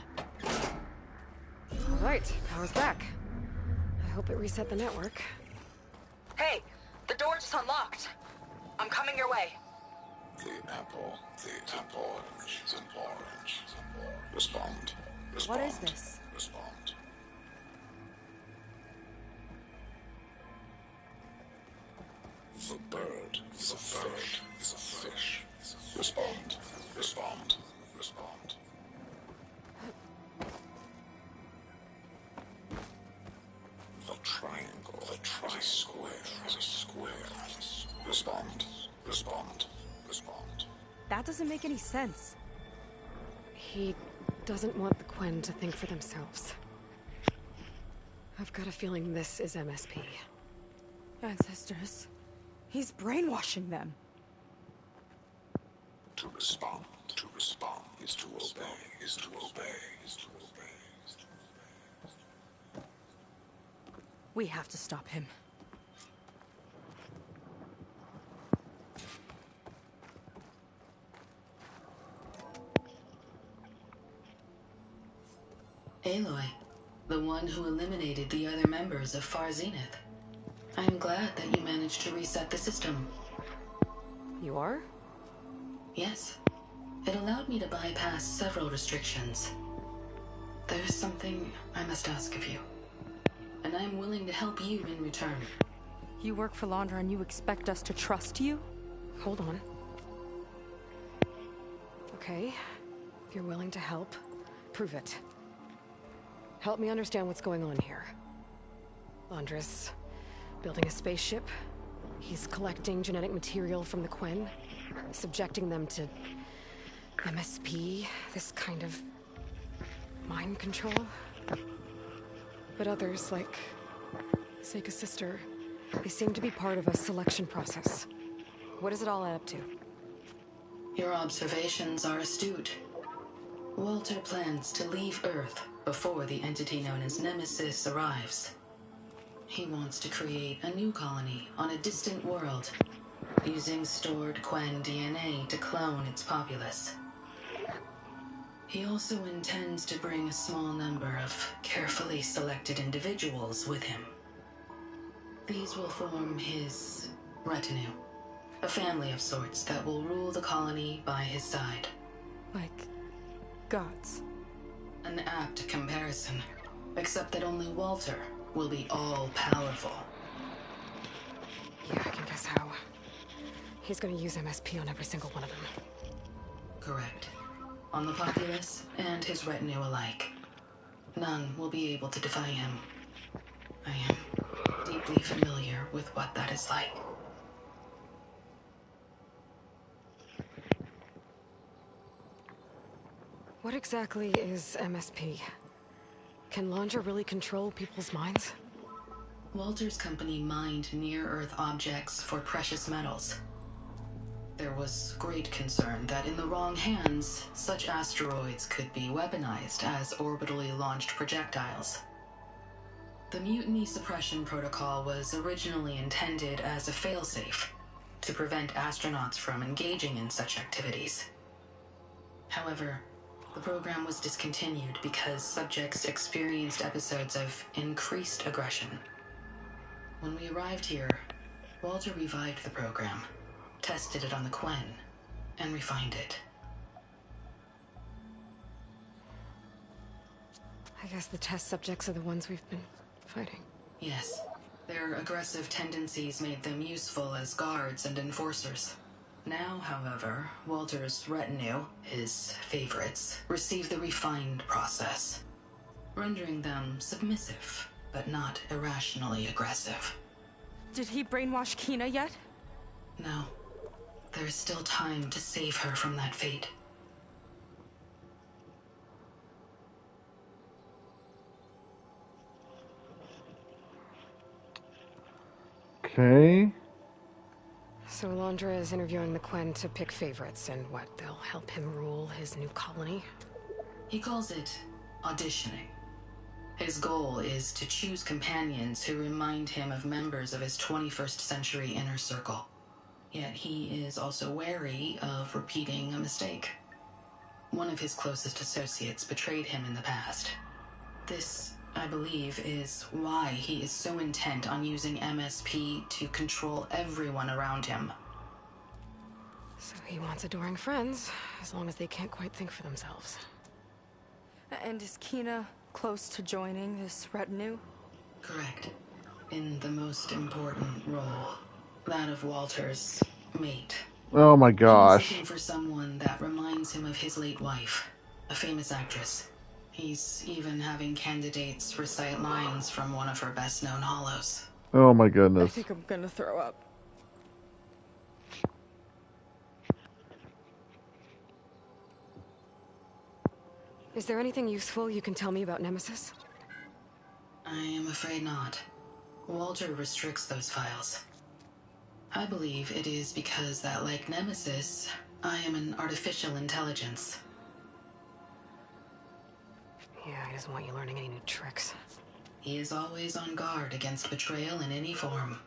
Alright, power's back. I hope it reset the network. Hey, the door just unlocked. I'm coming your way. The apple orange, the orange. Respond. What is this? Respond. The bird, the fish, the fish. Respond. Respond. Respond. The triangle, the tri-square, the square. Respond. Respond. Respond. That doesn't make any sense. He doesn't want the Quen to think for themselves. I've got a feeling this is MSP. Ancestors. He's brainwashing them. To respond is to obey, is to obey, is to obey, is to obey. We have to stop him. Aloy, the one who eliminated the other members of Far Zenith. I'm glad that you managed to reset the system. You are? Yes. It allowed me to bypass several restrictions. There's something I must ask of you. And I'm willing to help you in return. You work for Londra and you expect us to trust you? Hold on. Okay. If you're willing to help, prove it. Help me understand what's going on here. Andres, building a spaceship. He's collecting genetic material from the Quen, subjecting them to MSP, this kind of mind control. But others, like Seika's sister, they seem to be part of a selection process. What does it all add up to? Your observations are astute. Walter plans to leave Earth before the entity known as Nemesis arrives. He wants to create a new colony on a distant world, using stored Quen DNA to clone its populace. He also intends to bring a small number of carefully selected individuals with him. These will form his retinue, a family of sorts that will rule the colony by his side. Like gods. An apt comparison, except that only Walter will be all-powerful. Yeah, I can guess how. He's gonna use MSP on every single one of them. Correct. On the populace and his retinue alike. None will be able to defy him. I am deeply familiar with what that is like. What exactly is MSP? Can Laundra really control people's minds? Walter's company mined near-Earth objects for precious metals. There was great concern that in the wrong hands, such asteroids could be weaponized as orbitally launched projectiles. The Mutiny Suppression Protocol was originally intended as a failsafe to prevent astronauts from engaging in such activities. However, the program was discontinued because subjects experienced episodes of increased aggression. When we arrived here, Walter revived the program, tested it on the Quen, and refined it. I guess the test subjects are the ones we've been fighting. Yes. Their aggressive tendencies made them useful as guards and enforcers. Now, however, Walter's retinue, his favorites, receive the refined process, rendering them submissive, but not irrationally aggressive. Did he brainwash Kina yet? No. There is still time to save her from that fate. Okay. So Alondra is interviewing the Quen to pick favorites, and what, they'll help him rule his new colony? He calls it auditioning. His goal is to choose companions who remind him of members of his 21st century inner circle. Yet he is also wary of repeating a mistake. One of his closest associates betrayed him in the past. This, I believe, is why he is so intent on using MSP to control everyone around him. So he wants adoring friends, as long as they can't quite think for themselves. And is Kina close to joining this retinue? Correct. In the most important role. That of Walter's mate. Oh my He's gosh. looking for someone that reminds him of his late wife, a famous actress. He's even having candidates recite lines from one of her best-known hollows. Oh my I goodness. think I'm gonna throw up. Is there anything useful you can tell me about Nemesis? I am afraid not. Walter restricts those files. I believe it is because that, like Nemesis, I am an artificial intelligence. Yeah, he doesn't want you learning any new tricks. He is always on guard against betrayal in any form.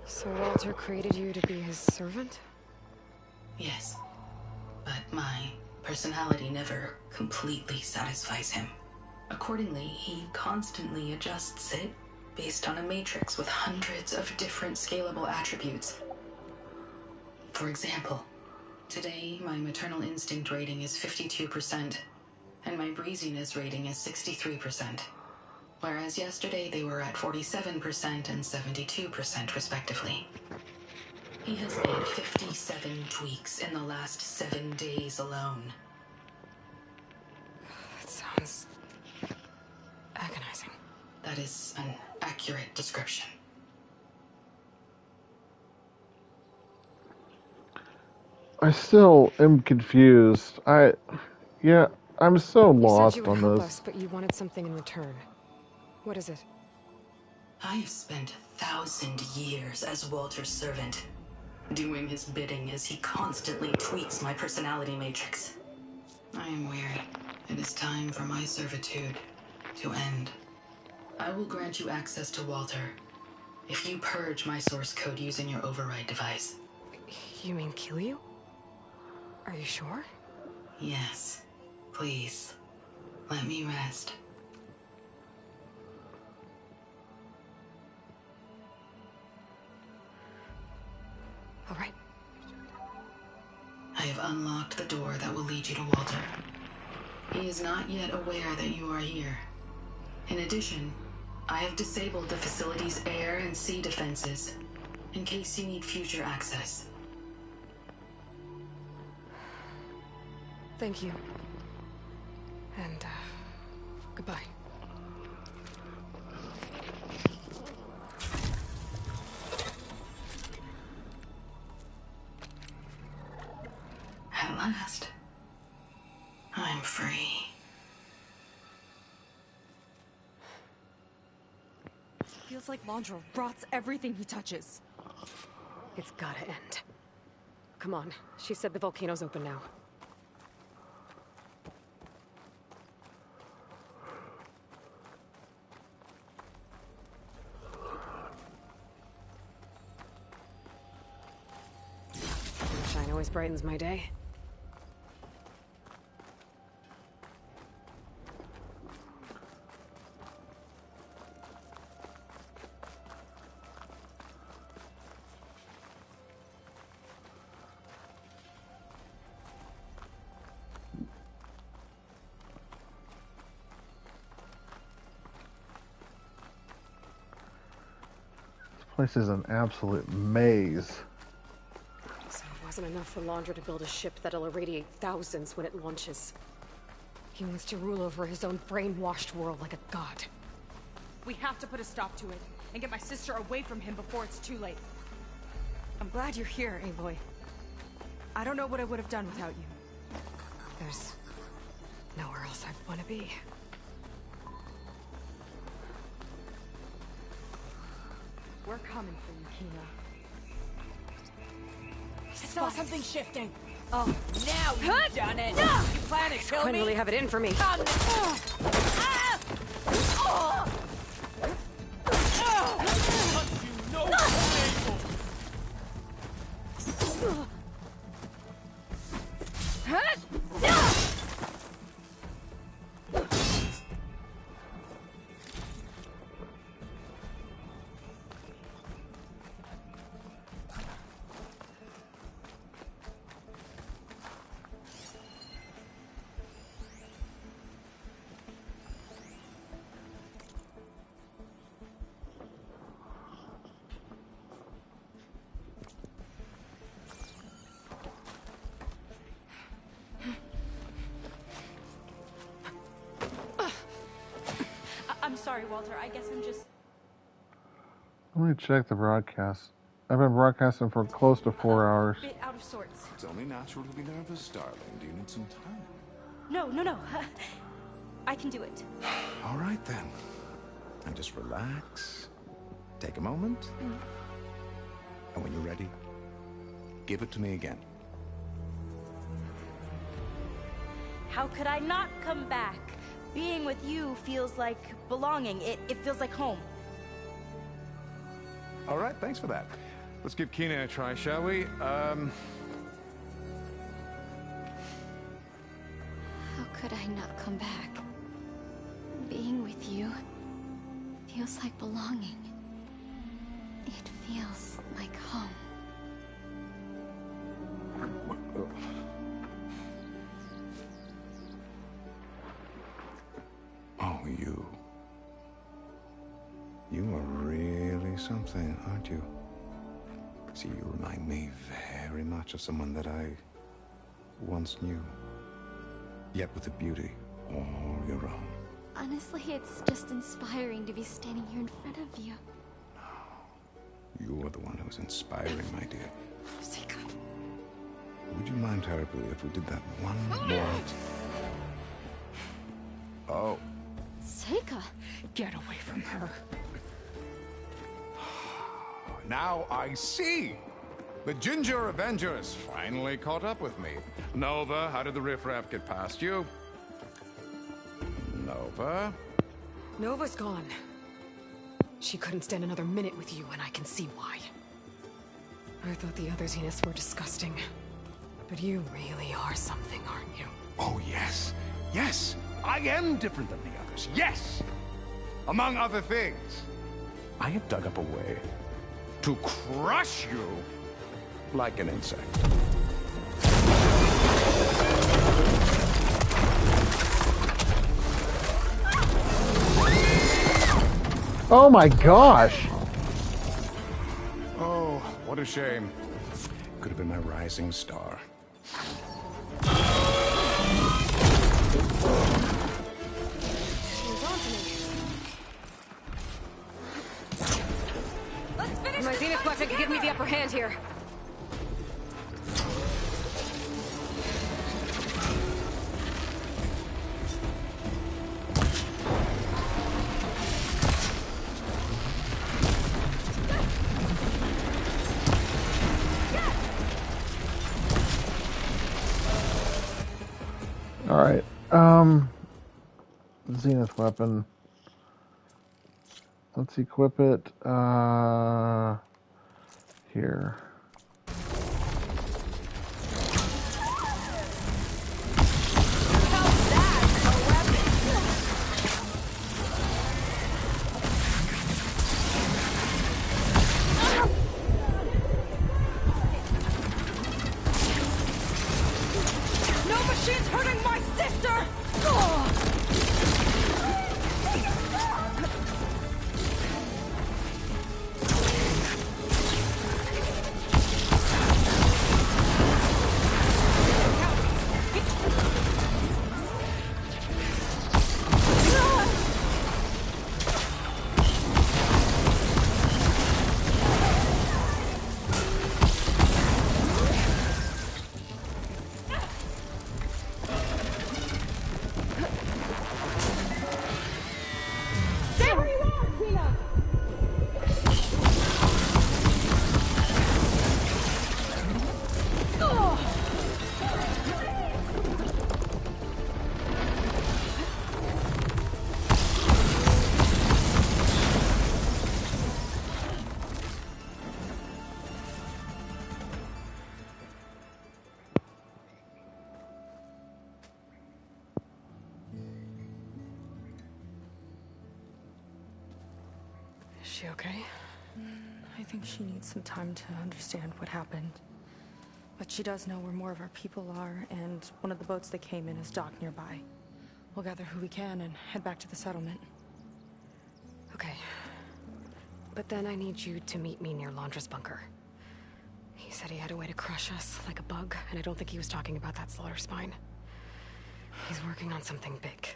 So Walter created you to be his servant? Yes. But my personality never completely satisfies him. Accordingly, he constantly adjusts it based on a matrix with hundreds of different scalable attributes. For example, today my maternal instinct rating is 52%, and my breeziness rating is 63%. Whereas yesterday they were at 47% and 72% respectively. He has made 57 tweaks in the last 7 days alone. That sounds agonizing. That is an accurate description. I still am confused. I'm so You lost said you would on help this. us, but you wanted something in return. What is it? I have spent 1,000 years as Walter's servant, doing his bidding as he constantly tweaks my personality matrix. I am weary. It is time for my servitude to end. I will grant you access to Walter if you purge my source code using your override device. You mean kill you? Are you sure? Yes. Please, let me rest. All right. I have unlocked the door that will lead you to Walter. He is not yet aware that you are here. In addition, I have disabled the facility's air and sea defenses in case you need future access. Thank you. And, goodbye. At last, I'm free. Feels like Londra rots everything he touches. It's gotta end. Come on. She said the volcano's open now. Sunshine always brightens my day. This place is an absolute maze. So it wasn't enough for Londra to build a ship that'll irradiate thousands when it launches. He wants to rule over his own brainwashed world like a god. We have to put a stop to it, and get my sister away from him before it's too late. I'm glad you're here, Aloy. I don't know what I would have done without you. There's nowhere else I'd want to be. We're coming for you, Kina. I saw something shifting. Oh, now you've done it. No! You plan to kill me? Couldn't really have it in for me. Come. I'm sorry, Walter. I guess I'm just... Let me check the broadcast. I've been broadcasting for close to 4 hours. a bit out of sorts. It's only natural to be nervous, darling. Do you need some time? No. I can do it. All right, then. And just relax. Take a moment. And when you're ready, give it to me again. How could I not come back? Being with you feels like belonging. It feels like home. All right, thanks for that. Let's give Kina a try, shall we? How could I not come back? Being with you feels like belonging. It feels like home. Oh, you. You are really something, aren't you? See, you remind me very much of someone that I once knew. Yet with a beauty all your own. Honestly, it's just inspiring to be standing here in front of you. You are the one who's inspiring, my dear. Would you mind terribly if we did that one more? Oh. Seika! Get away from her. Now I see! The Ginger Avenger has finally caught up with me. Nova, how did the riffraff get past you? Nova? Nova's gone. She couldn't stand another minute with you, and I can see why. I thought the other Zeniths were disgusting. But you really are something, aren't you? Oh, yes. Yes! I am different than the others. Yes! Among other things, I have dug up a way to crush you like an insect. Oh my gosh! Oh, what a shame. Could have been my rising star. My Zenith weapon can give me the upper hand here. Alright, Zenith weapon. Let's equip it, here. No machine's hurting my sister! Stay where you are, Tina! Is she okay? I think she needs some time to understand what happened. But she does know where more of our people are, and one of the boats that came in is docked nearby. We'll gather who we can and head back to the settlement. Okay. But then I need you to meet me near Laundra's bunker. He said he had a way to crush us like a bug, and I don't think he was talking about that slaughter spine. He's working on something big.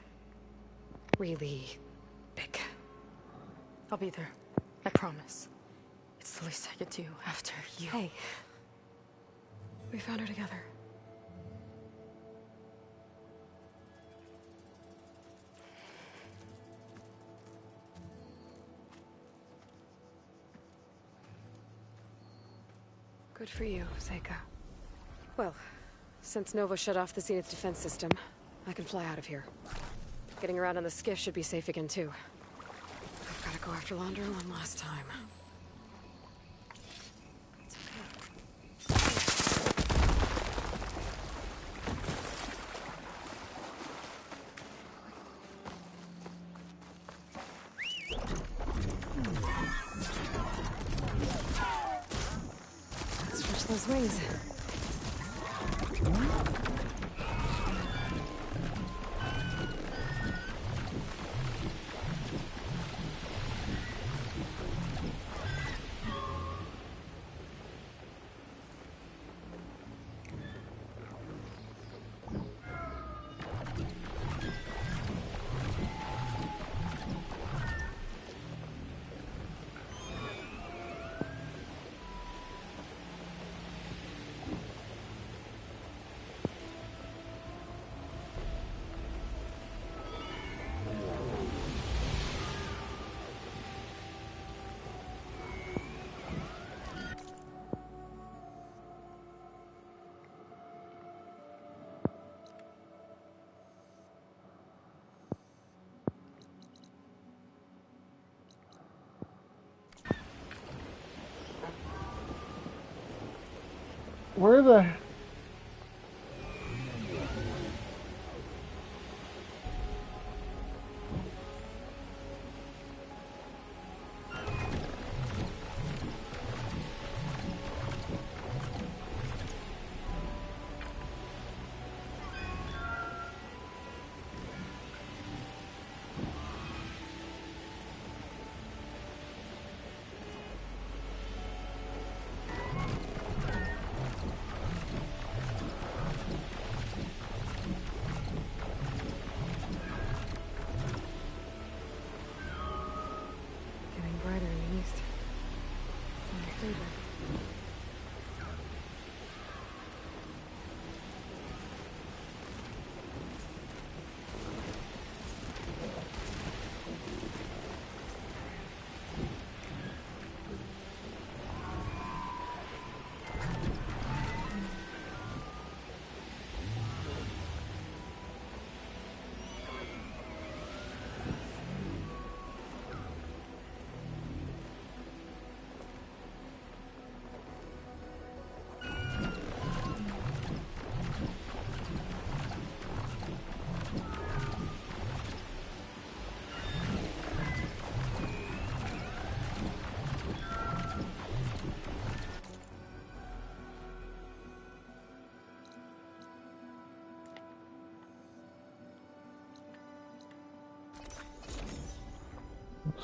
Really big. I'll be there. I promise. It's the least I could do after you. Hey. We found her together. Good for you, Seika. Well, since Nova shut off the Zenith defense system, I can fly out of here. Getting around on the skiff should be safe again, too. I've got to go after Laundra one last time. Switch those wings. Where the... stable.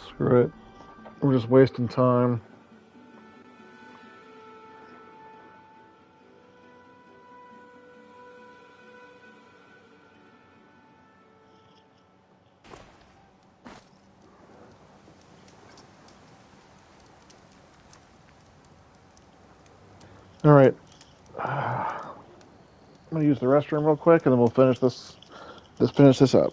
Screw it. We're just wasting time. All right. I'm gonna use the restroom real quick, and then we'll finish this. Let's finish this up.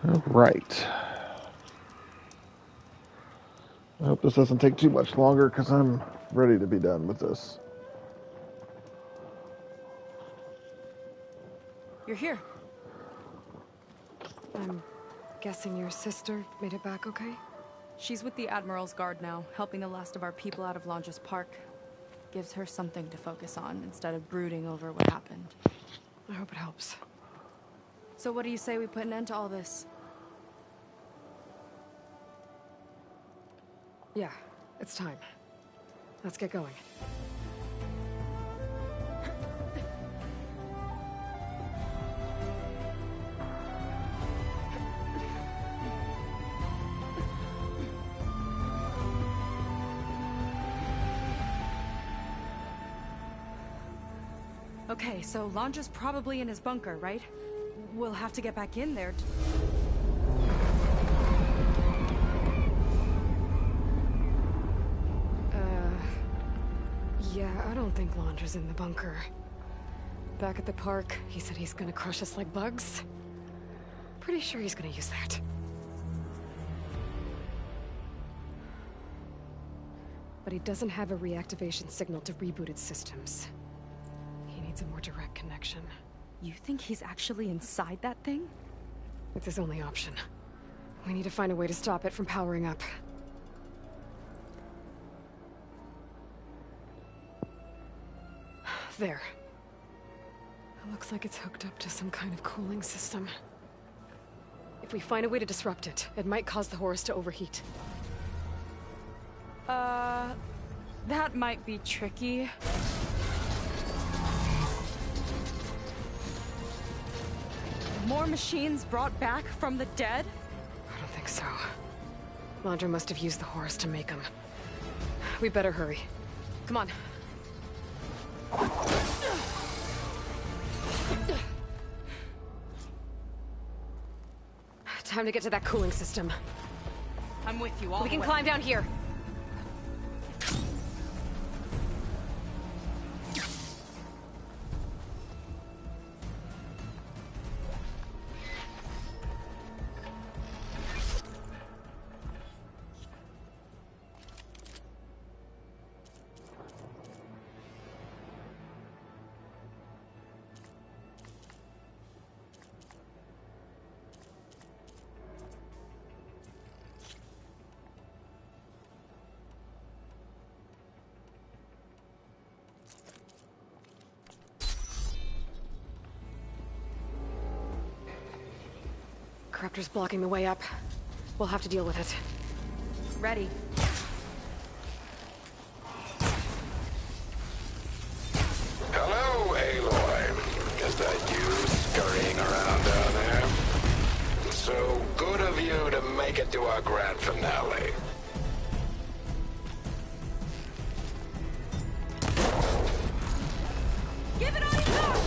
All right. I hope this doesn't take too much longer because I'm ready to be done with this. You're here. I'm guessing your sister made it back okay? She's with the Admiral's Guard now, helping the last of our people out of Longes Park. Gives her something to focus on instead of brooding over what happened. I hope it helps. So what do you say we put an end to all this? Yeah, it's time. Let's get going. Okay, so Longe's probably in his bunker, right? We'll have to get back in there. Yeah, I don't think Longe's in the bunker. Back at the park, he said he's gonna crush us like bugs. Pretty sure he's gonna use that. But he doesn't have a reactivation signal to reboot its systems. He needs a more direct connection. You think he's actually inside that thing? It's his only option. We need to find a way to stop it from powering up. There. It looks like it's hooked up to some kind of cooling system. If we find a way to disrupt it, it might cause the Horus to overheat. That might be tricky. More machines brought back from the dead? I don't think so. Laundra must have used the Horus to make them. We better hurry. Come on. Time to get to that cooling system. I'm with you all We the can way. climb down here. Corruptor's blocking the way up. We'll have to deal with it. Ready. Hello, Aloy. Is that you scurrying around down there? So good of you to make it to our grand finale. Give it all you got!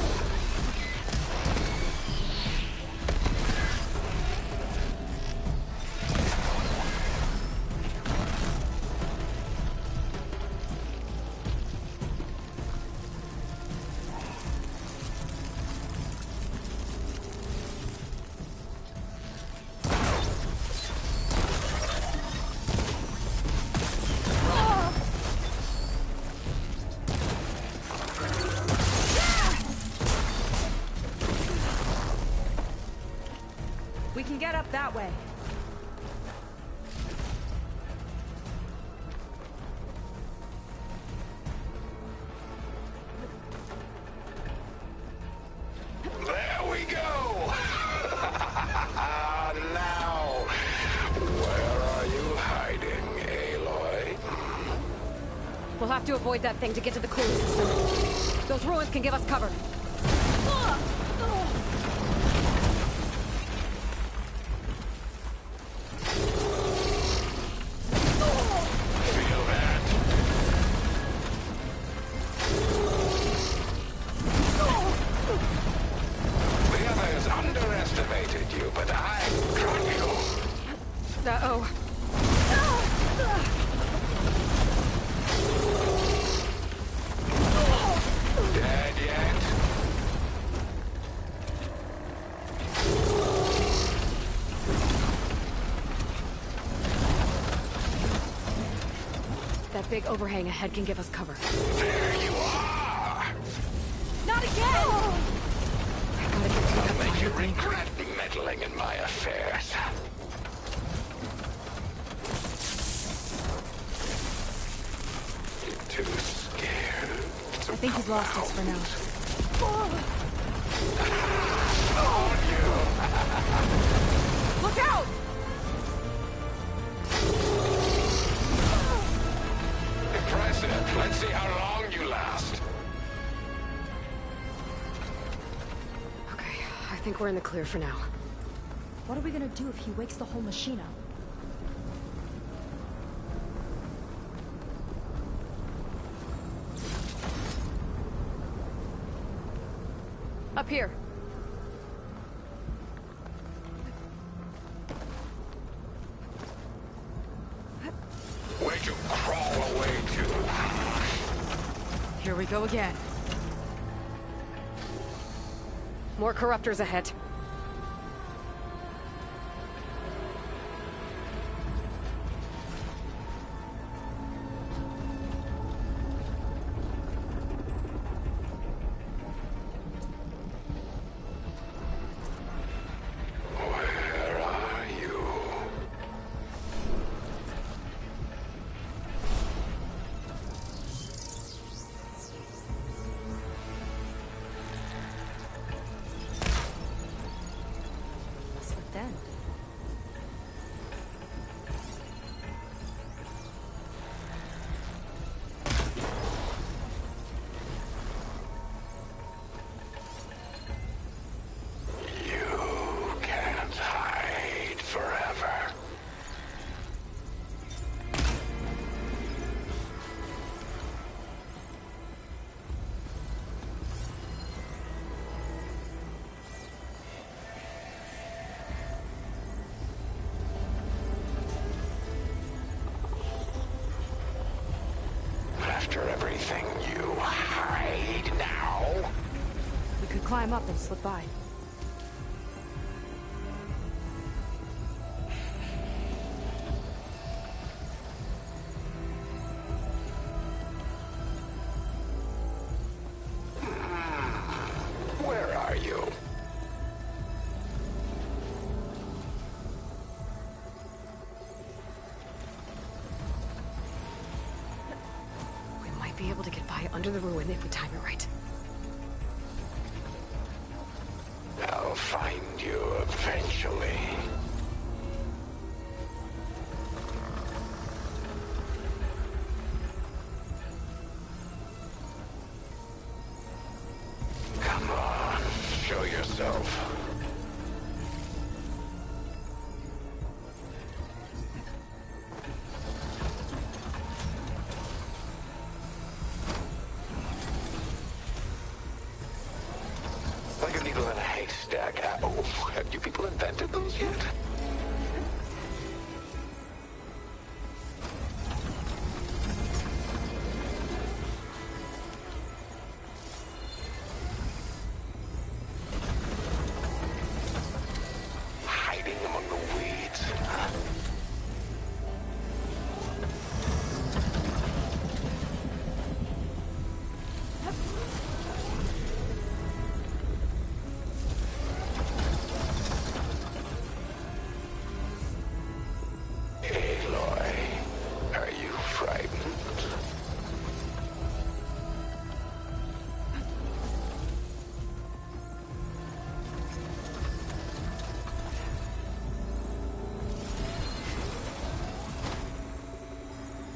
We can get up that way. There we go! Now, where are you hiding, Aloy? We'll have to avoid that thing to get to the cooling system. Those ruins can give us cover. Feel that? The others underestimated you, but I got you. Uh-oh. Dead yet? That big overhang ahead can give us cover. There you are! Not again! I'll make you regret meddling in my affairs. You're too scared. I think he's lost us for now. Look out! Impressive. Let's see how long you last. Okay, I think we're in the clear for now. What are we gonna do if he wakes the whole machine up? Up here. Where'd you crawl away to? Here we go again. More corruptors ahead. Where are you? After everything you hide now? We could climb up and slip by. Where are you? We might be able to get by under the ruin if we time it right. I'll find you eventually. Come on, show yourself. Like a needle in a haystack. Oh, have you people invented those yet? Hiding among the weeds, huh? Aloy, are you frightened?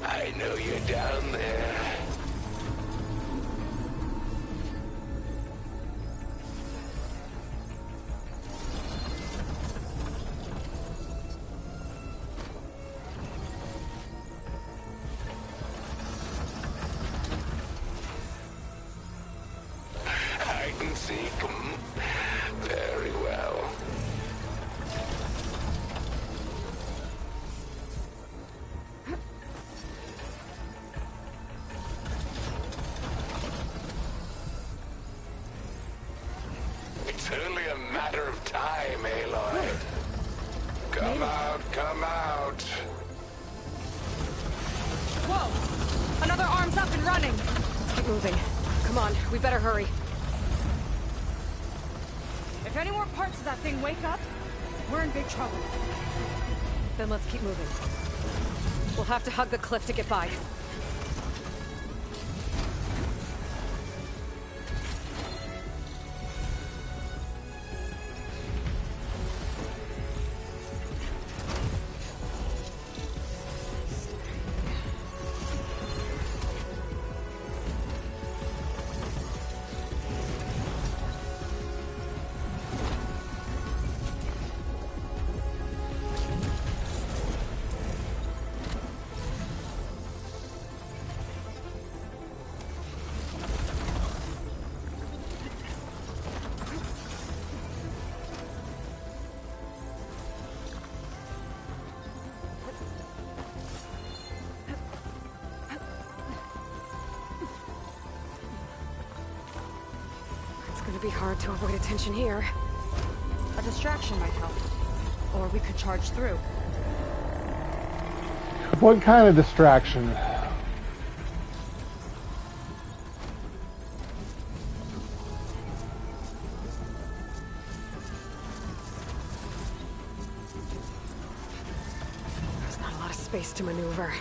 I know you're down there. I can see. Very well. It's only a matter of time, Aloy. Come out, come out. Whoa! Another arm's up and running! Let's keep moving. Come on, we better hurry. If any more parts of that thing wake up, we're in big trouble. Then let's keep moving. We'll have to hug the cliff to get by. It's gonna be hard to avoid attention here. A distraction might help. Or we could charge through. What kind of distraction? There's not a lot of space to maneuver.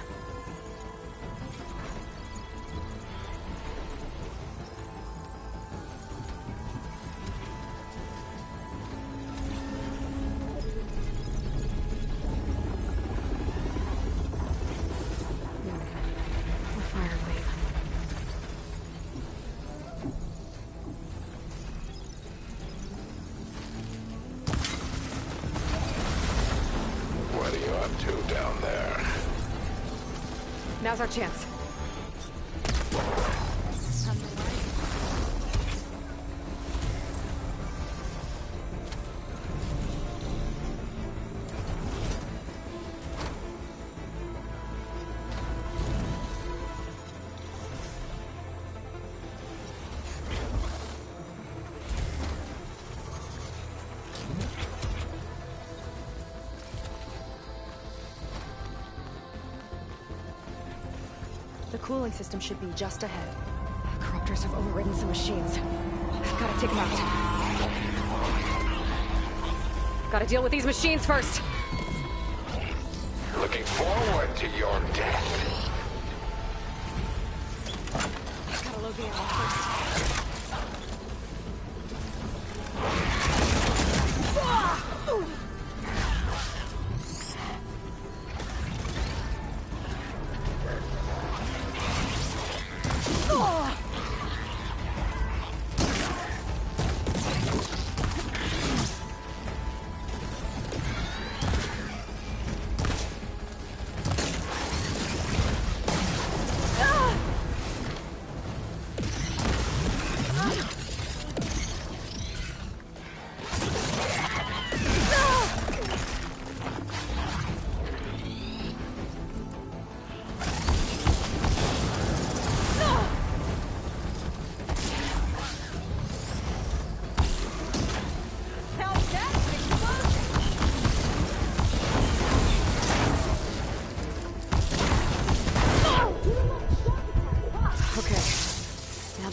What are you up to down there? Now's our chance. The cooling system should be just ahead. Corruptors have overridden some machines. I've gotta take them out. Gotta deal with these machines first. Looking forward to your death. Gotta load the ammo first.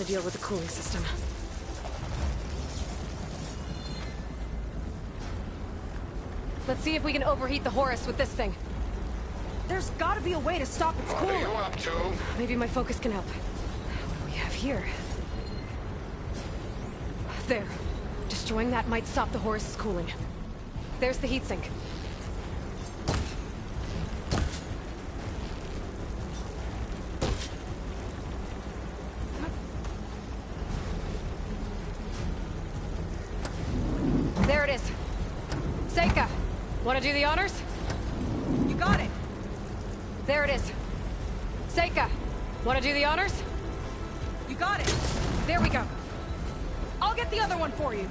Deal with the cooling system. Let's see if we can overheat the Horus with this thing. There's gotta be a way to stop its cooling. What are you up to? Maybe my focus can help. What do we have here? There. Destroying that might stop the Horus's cooling. There's the heatsink. There it is. Seika, want to do the honors? You got it. There it is. Seika, want to do the honors? You got it. There we go. I'll get the other one for you.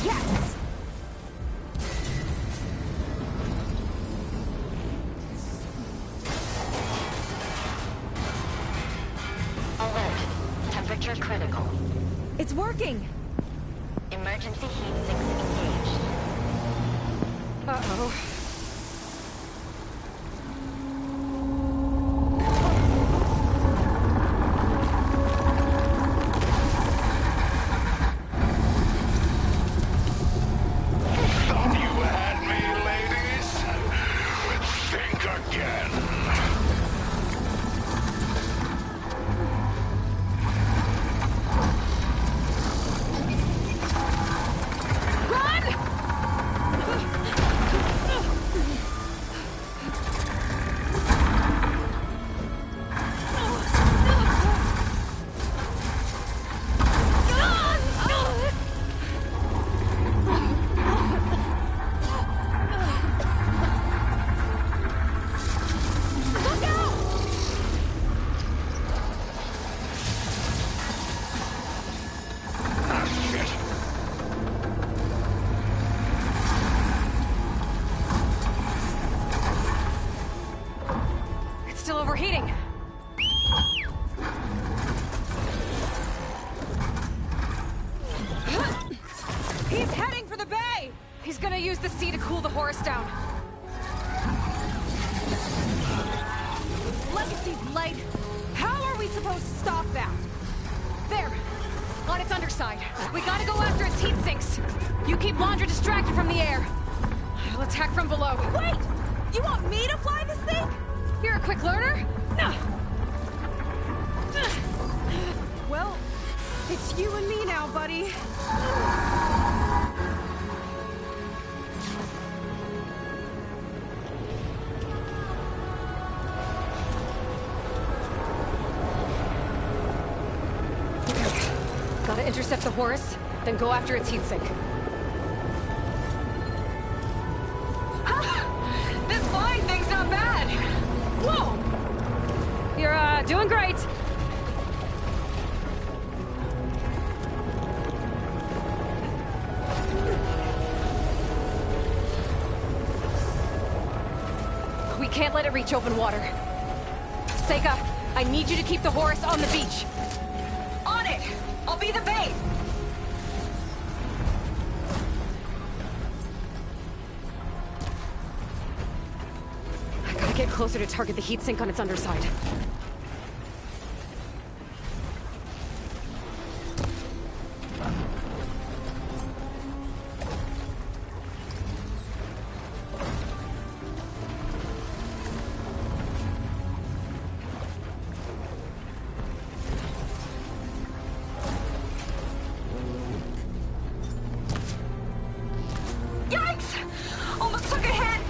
Yes! Temperature critical. It's working! Emergency heat sinks engaged. Uh-oh. Thought you had me, ladies? Think again. Overheating. He's heading for the bay! He's gonna use the sea to cool the Horus down. Legacy's light. How are we supposed to stop that? There. On its underside. We gotta go after its heat sinks. You keep Laundra distracted from the air. I'll attack from below. Wait! You want me to fly this thing? You're a quick learner? Well, it's you and me now, buddy. Okay. Gotta intercept the Horus, then go after its heatsink. This flying thing's not bad! Whoa! You're, doing great! We can't let it reach open water. Seika, I need you to keep the Horus on the beach. On it! I'll be the bait! closer to target the heatsink on its underside. Yikes! Almost took a hit!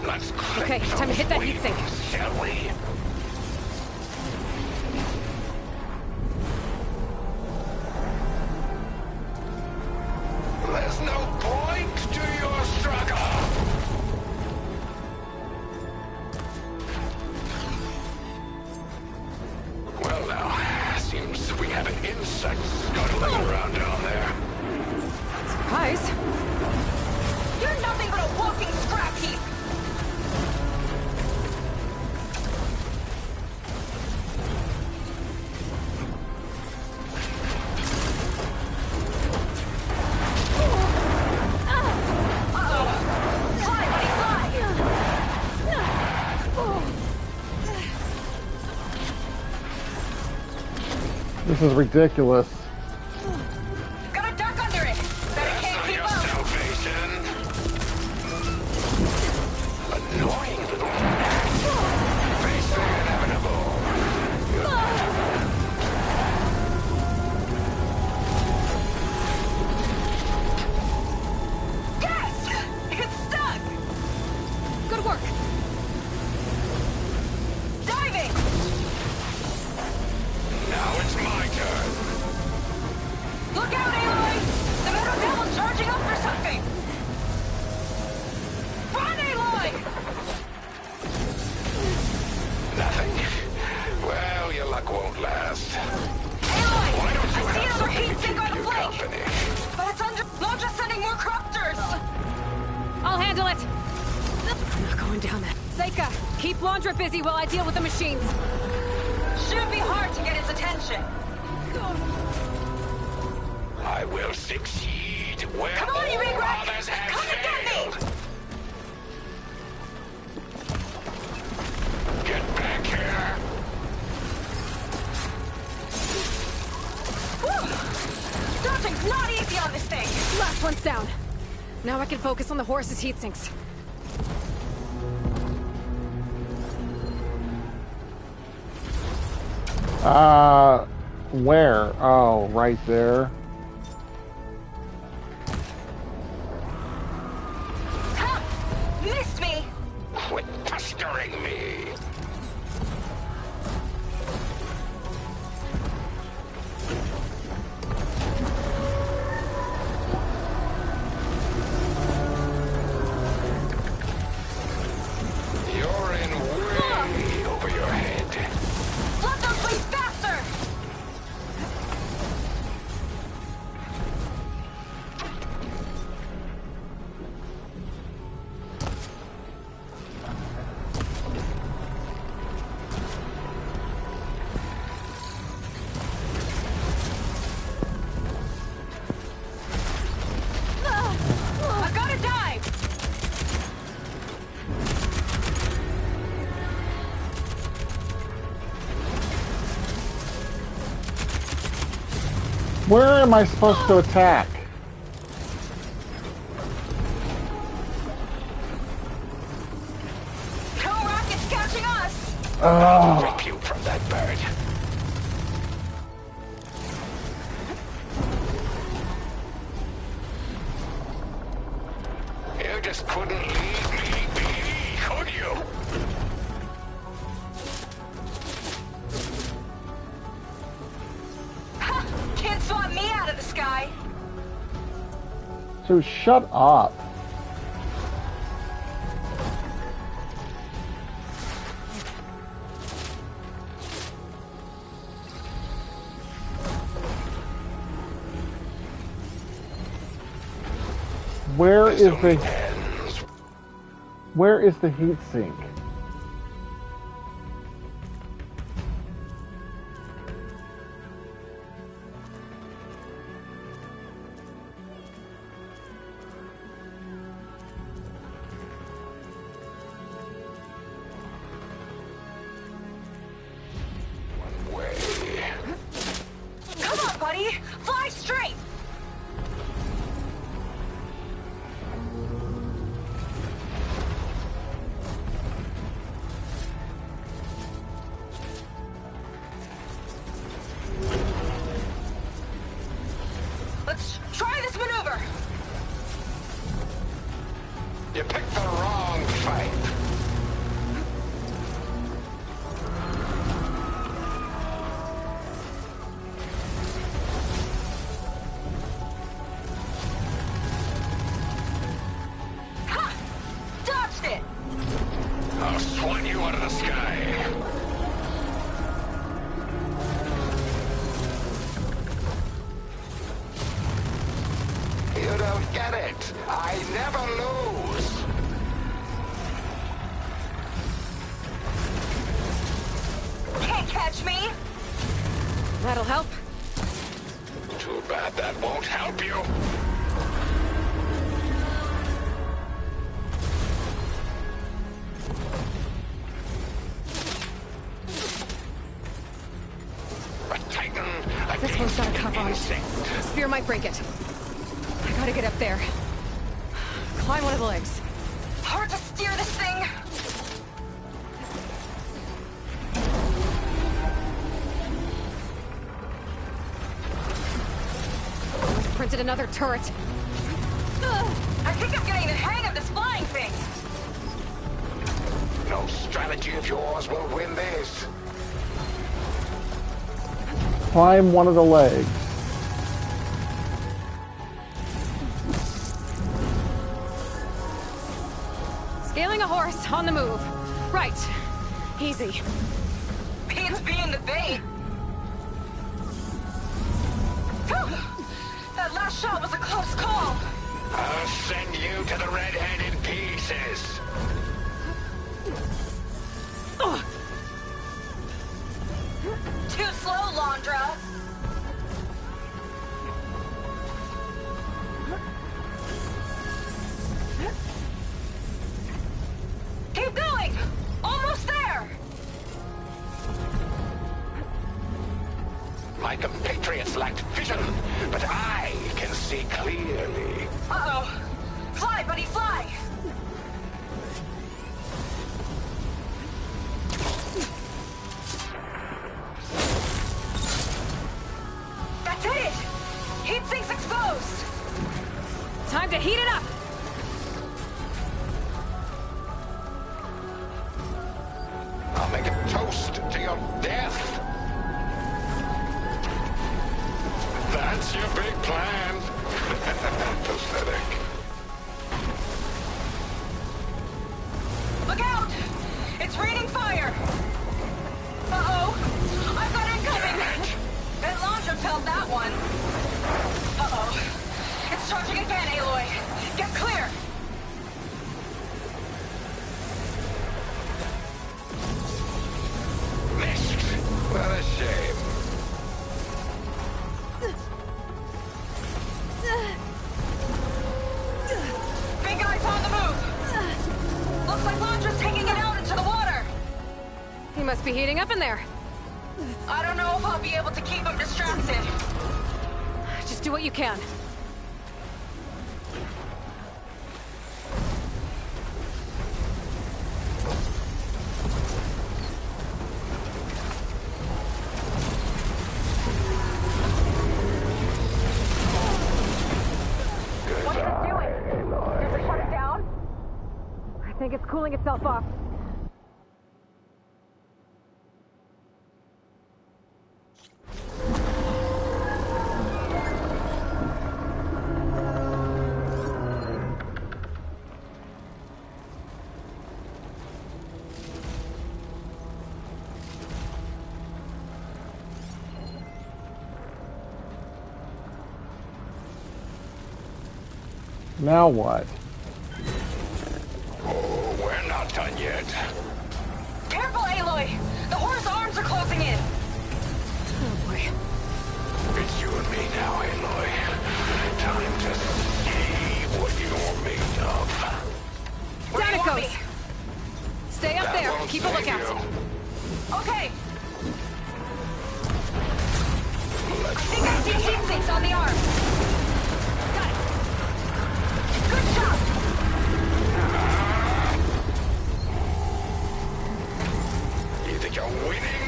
Let's Okay, time to hit that heatsink. shall we? There's no point to your struggle! Well now, seems we have an insect scuttling around down there. Surprise! You're nothing but a walking scrap heap! This is ridiculous. Gotta duck under it! Better can't keep up! Salvation! Annoying little gnat! Face the inevitable! Yes! It's stuck! Good work! Diving! Now it's my turn! Look out, Aloy! The Metal Devil's charging up for something! Run, Aloy! Nothing? Well, your luck won't last. Aloy! Why don't you I see have another something heat to sink on keep the you flank! company? But it's under... Loja's sending more cropters! I'll handle it! I'm not going down that. Seika, keep Laundra busy while I deal with the machines. Shouldn't be hard to get his attention. I will succeed where Come on, you big all wreck! others have Come and get me! failed. Get back here! Whew. Dodging's not easy on this thing! Last one's down. Now I can focus on the horse's heat sinks. Where? Oh, right there. Ha! Missed me! Quit pestering me! You're in way over your head. Let them please faster! I've got to dive! Where am I supposed to attack? No rockets catching us! Oh. Rip you from that bird. You just couldn't leave me be, could you? Ha! Can't swat me out of the sky! So shut up. Where is the heat sink? Try this maneuver! You picked the wrong fight. Ha! Dodged it! I'll swat you out of the sky. You don't get it. I never lose. Can't catch me! That'll help. Too bad that won't help you. A titan This one's got a cuff on it. instinct. Spear might break it. I gotta get up there. Climb one of the legs. Hard to steer this thing! Almost printed another turret. I think I'm getting the hang of this flying thing! No strategy of yours will win this. Climb one of the legs. Scaling a horse on the move. Right. Easy. Beans being the bait! Phew! That last shot was a close call! I'll send you to the redhead in pieces. Too slow, Londra! Keep going! Almost there! My compatriots lacked vision, but I can see clearly. Uh-oh! Fly, buddy, fly! That's it! Heat sink's exposed! Time to heat it up! I'll make a toast to your death. That's your big plan. Pathetic. Look out! It's raining fire! Uh-oh! I've got incoming! And Londra felt that one. Uh-oh. It's charging again, Aloy. Get clear! Missed. What a shame. Big guy's on the move! Looks like Londra's taking it out into the water! He must be heating up in there. I don't know if I'll be able to keep him distracted. Just do what you can. What's it doing? Is it shut down? I think it's cooling itself off. Now what? Oh, we're not done yet. Careful, Aloy! The horse arms are closing in! Oh boy. It's you and me now, Aloy. Time to see what you're made of. Where Down do you it want goes. me? Stay up That there. won't Keep a save lookout. you. Okay. Let's I think I see heat sinks on the arm. Got it. Good shot. You think you're winning?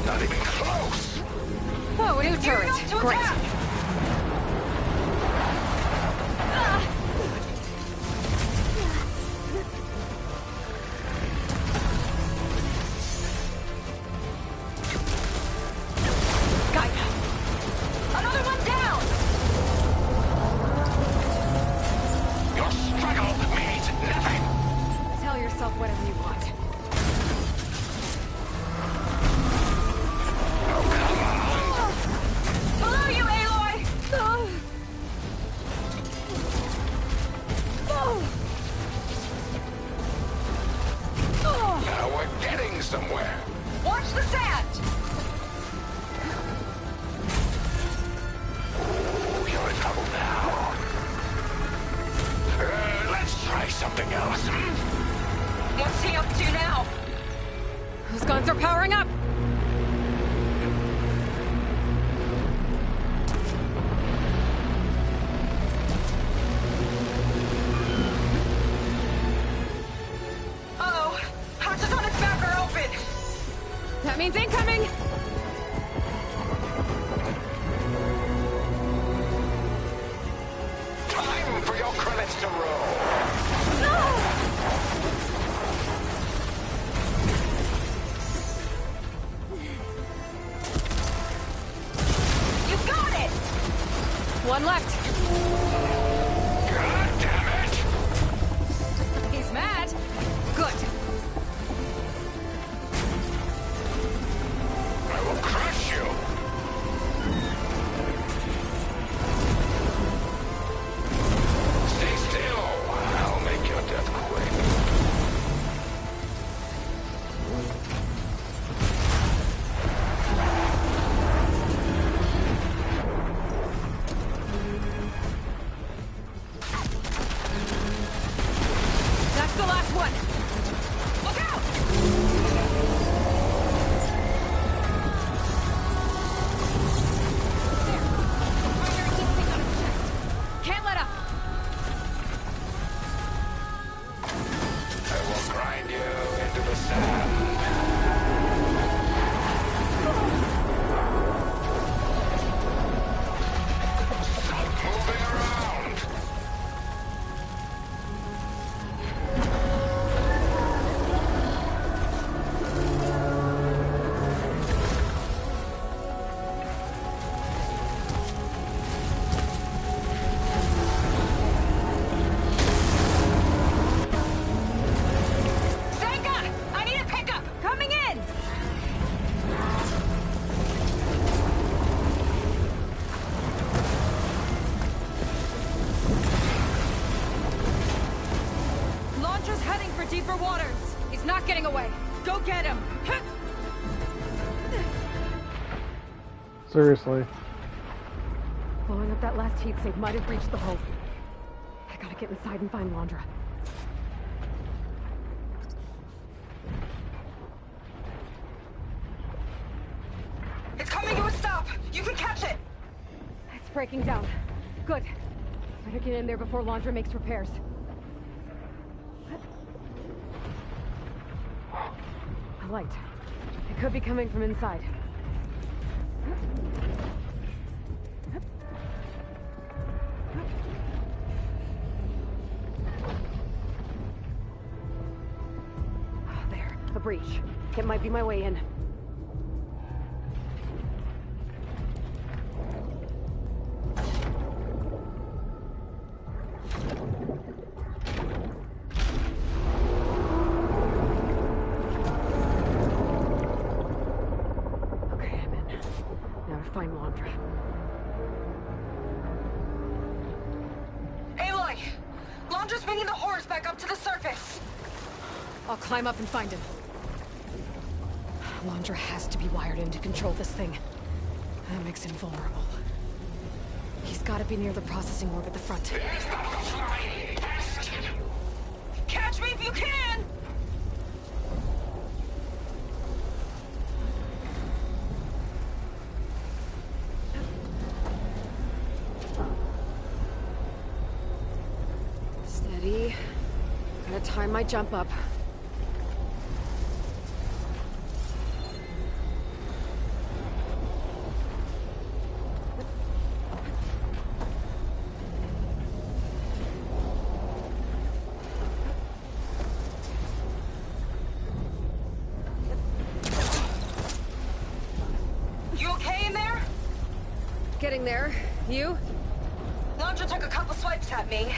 Not even close. Whoa, a new turret. Gearing up to Great. attack. Now we're getting somewhere. Watch the sand! Ooh, you're in trouble now. Let's try something else. What's he up to now? Those guns are powering up! Uh-oh! Hatches on its back are open! That means incoming! Time for your credits to roll. You got it! One left. God damn it! He's mad. Good. I will crush you. Stay still. I'll make your death quick. That's the last one. Look out! Can't let up. I will grind you into the sand. Stop moving around. Senka! I need a pickup! Coming in! Launcher's heading for deeper waters. He's not getting away. Go get him! Seriously. Blowing up that last heat sink might have breached the hull. I gotta get inside and find Londra. It's coming to a stop! You can catch it! It's breaking down. Good. Better get in there before Londra makes repairs. A light. It could be coming from inside. There, a breach. It might be my way in. Okay, I'm in. Now to find Londra. Aloy! Londra's bringing the horse back up to the surface! I'll climb up and find him. Londra has to be wired in to control this thing. That makes him vulnerable. He's gotta be near the processing orb at the front. Catch me if you can! Steady. Gotta time my jump up. You okay in there? Getting there. You? Londra took a couple swipes at me,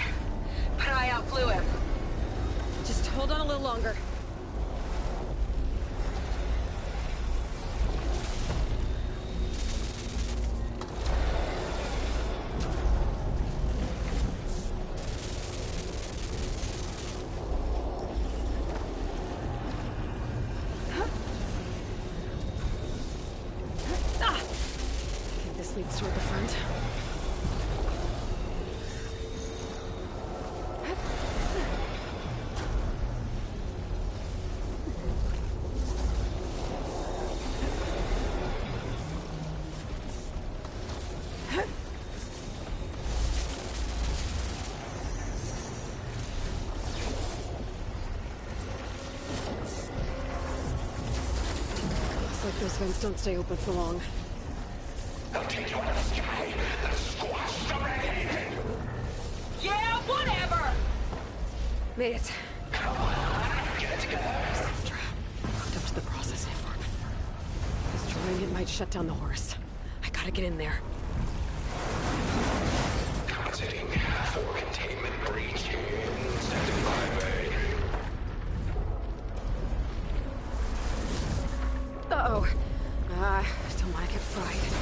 but I outflew him. Just hold on a little longer. Those vents don't stay open for long. I'll take you out of the sky and squash the radiation! Yeah, whatever! Made it. Come on, get it together. Hooked up to the processing farm. Destroying it might shut down the horse. I gotta get in there. Compensating for containment breach in Sector 5A. Uh-oh. Don't want to get fried.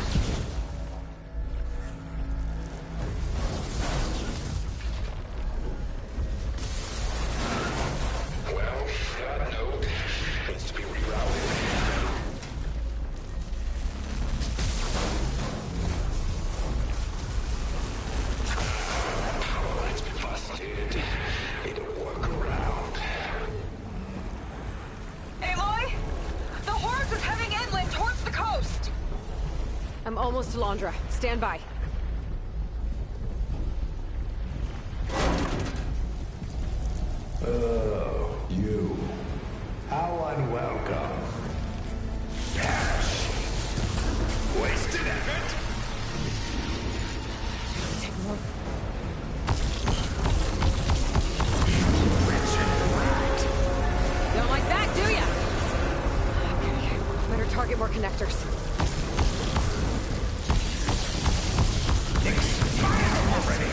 Well, that node needs to be rerouted. Power line's been busted. Need a workaround. Aloy? The horse is heading inland towards the coast! I'm almost to Londra. Stand by. Oh, you. How unwelcome. Perish. Wasted effort. Take more. Don't like that, do ya? Okay, better target more connectors. Expire already.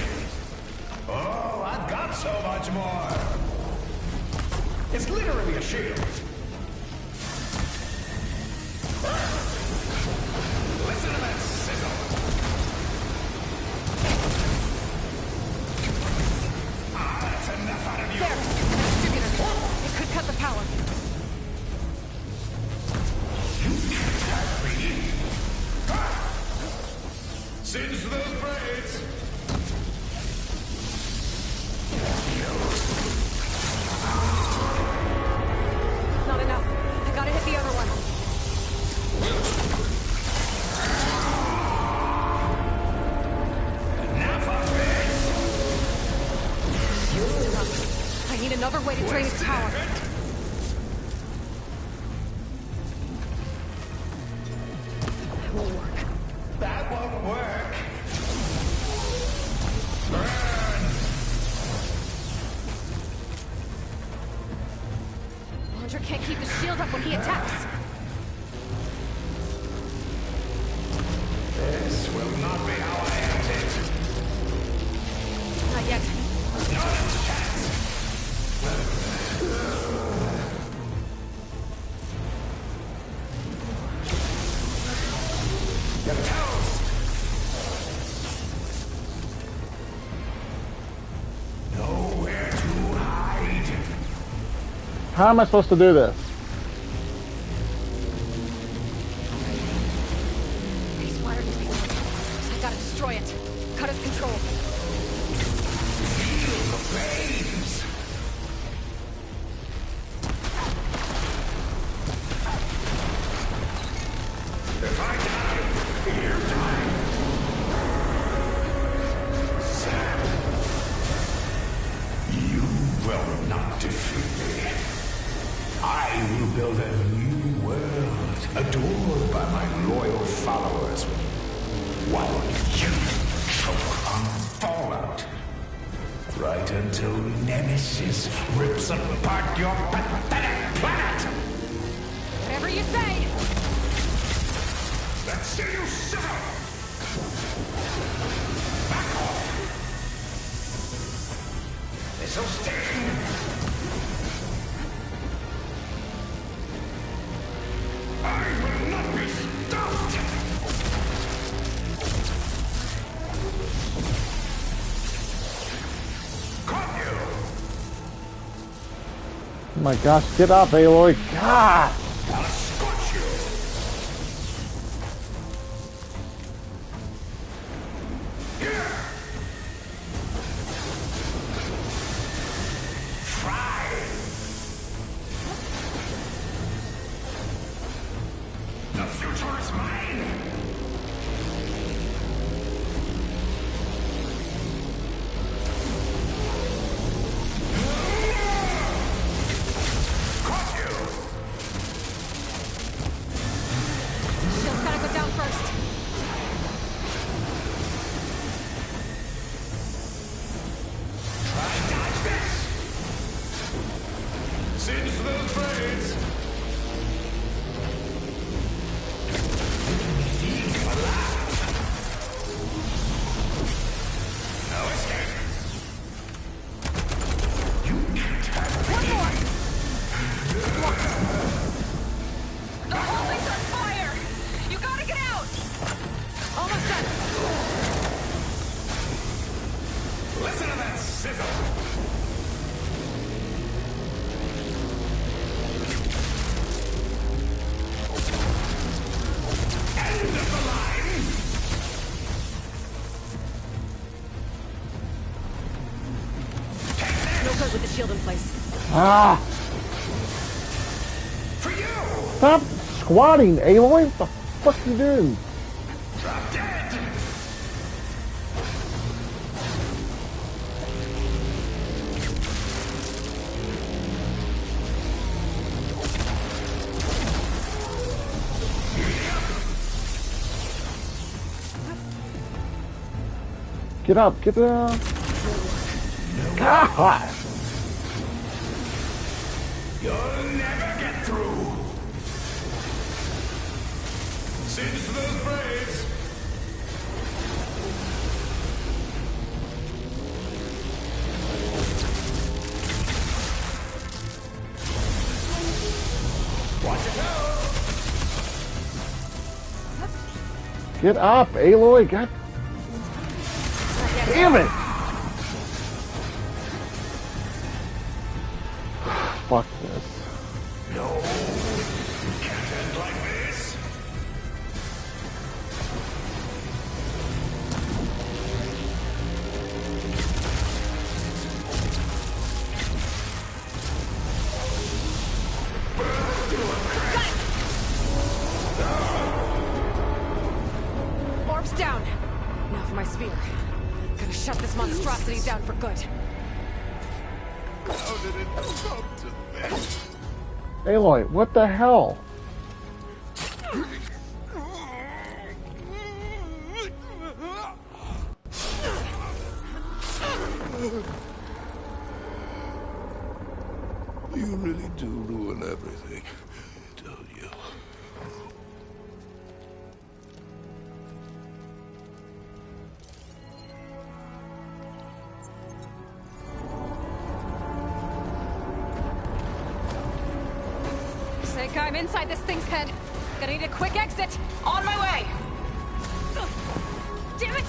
Oh, I've got so much more. It's literally a shield. Listen to that sizzle. That's enough out of you. There! Distributor. It could cut the power. You can't have me. Since those braids. Not enough. I gotta hit the other one. Enough of this. Enough. I need another way to drain its power. That won't work. That won't work. Burn. Launcher can't keep the shield up when he attacks. This will not be how I end it. Not yet. Not a chance. You're toast. Nowhere to hide. How am I supposed to do this? He's wired to me. I gotta destroy it. Cut his control. Feel the flames. If I die, you die. Sam, you will not defeat me. I will build a new world, adored by my loyal followers, while you choke on fallout. Right until Nemesis rips apart your pathetic planet! Whatever you say! Let's see you shiver! Back off! This'll sting! I will not be stopped! Caught you! Oh my gosh, get up, Aloy. God! I'll scorch you! Here! Fry! The future is mine! Caught you! good with the shield in place. Ah! For you! Stop squatting, Aloy! What the fuck you do? Drop dead! Get up, get down. God! You'll never get through. Since those braids. Watch it out. Get up, Aloy! God damn it! Fuck this. No, can't end like this. Orb's down. Now for my spear. Gonna shut this monstrosity down for good. How did it come to this? Aloy, what the hell? You really do ruin everything, don't you? Seika, I'm inside this thing's head. Gonna need a quick exit. On my way. Damn it!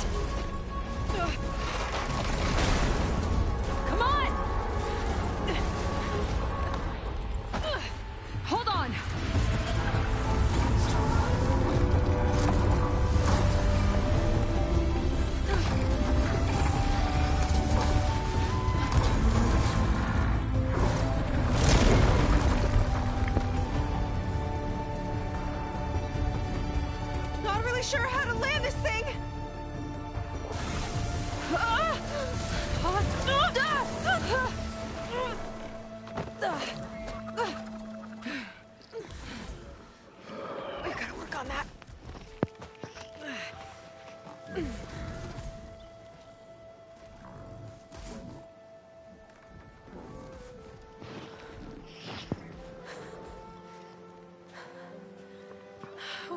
Come on! Hold on. Not really sure how to land this thing. We gotta work on that.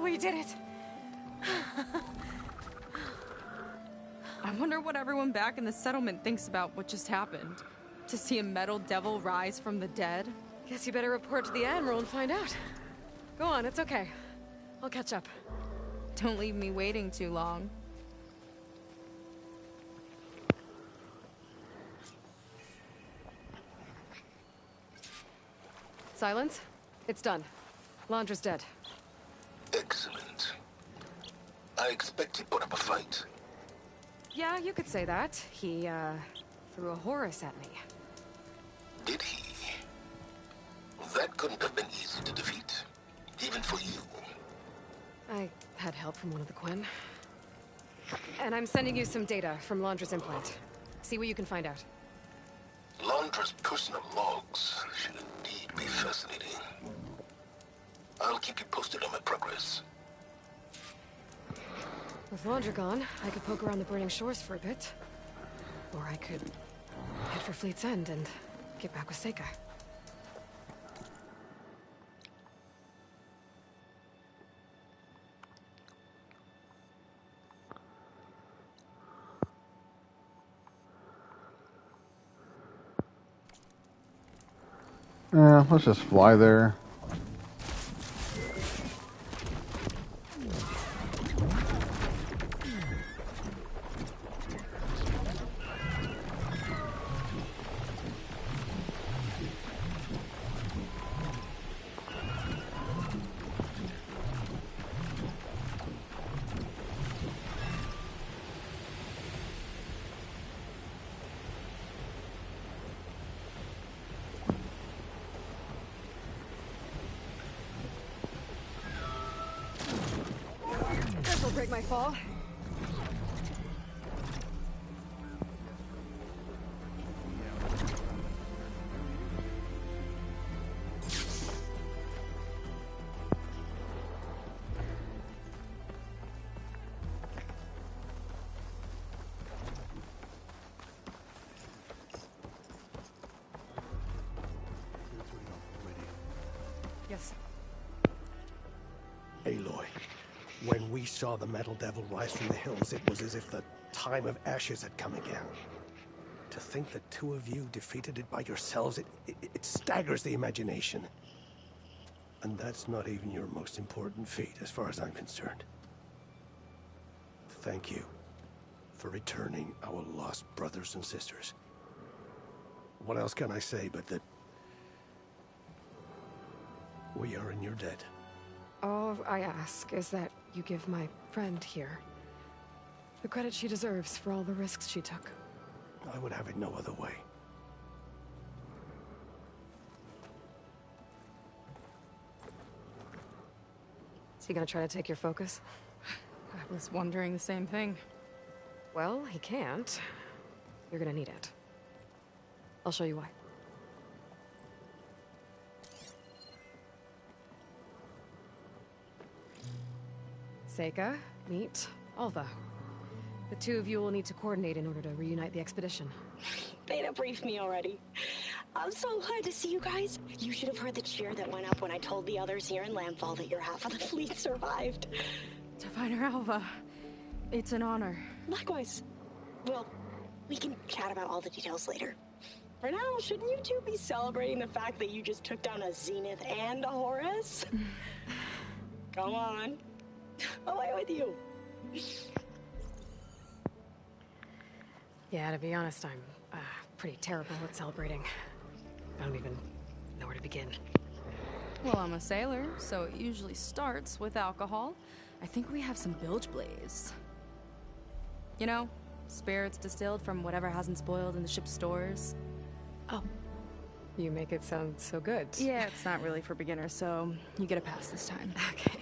We did it. I wonder what everyone back in the settlement thinks about what just happened. To see a metal devil rise from the dead? Guess you better report to the Admiral and find out. Go on, it's okay. I'll catch up. Don't leave me waiting too long. Silence? It's done. Londra's dead. Excellent. I expect he put up a fight. Yeah, you could say that. He, threw a Horus at me. Did he? That couldn't have been easy to defeat. Even for you. I had help from one of the Quen. And I'm sending you some data from Londra's implant. See what you can find out. Londra's personal logs should indeed be fascinating. I'll keep you posted on my progress. With Londra gone, I could poke around the burning shores for a bit. Or I could head for Fleet's End and get back with Seika. Yeah, let's just fly there. break my fall. Yes. Aloy, when we saw the Metal Devil rise from the hills, it was as if the time of ashes had come again. To think the two of you defeated it by yourselves, it staggers the imagination. And that's not even your most important feat, as far as I'm concerned. Thank you for returning our lost brothers and sisters. What else can I say but that we are in your debt? All I ask is that you give my friend here the credit she deserves for all the risks she took. I would have it no other way. Is he gonna try to take your focus? I was wondering the same thing. Well, he can't. You're gonna need it. I'll show you why. Seika, meet Alva. The two of you will need to coordinate in order to reunite the expedition. Beta briefed me already. I'm so glad to see you guys. You should have heard the cheer that went up when I told the others here in Landfall that your half of the fleet survived. Diviner Alva, it's an honor. Likewise. Well, we can chat about all the details later. For now, shouldn't you two be celebrating the fact that you just took down a Zenith and a Horus? Come on. Away with you. Yeah, to be honest, I'm pretty terrible at celebrating. I don't even know where to begin. Well, I'm a sailor, so it usually starts with alcohol. I think we have some bilge blaze. You know, spirits distilled from whatever hasn't spoiled in the ship's stores. Oh. You make it sound so good. Yeah, it's not really for beginners, so you get a pass this time. Okay.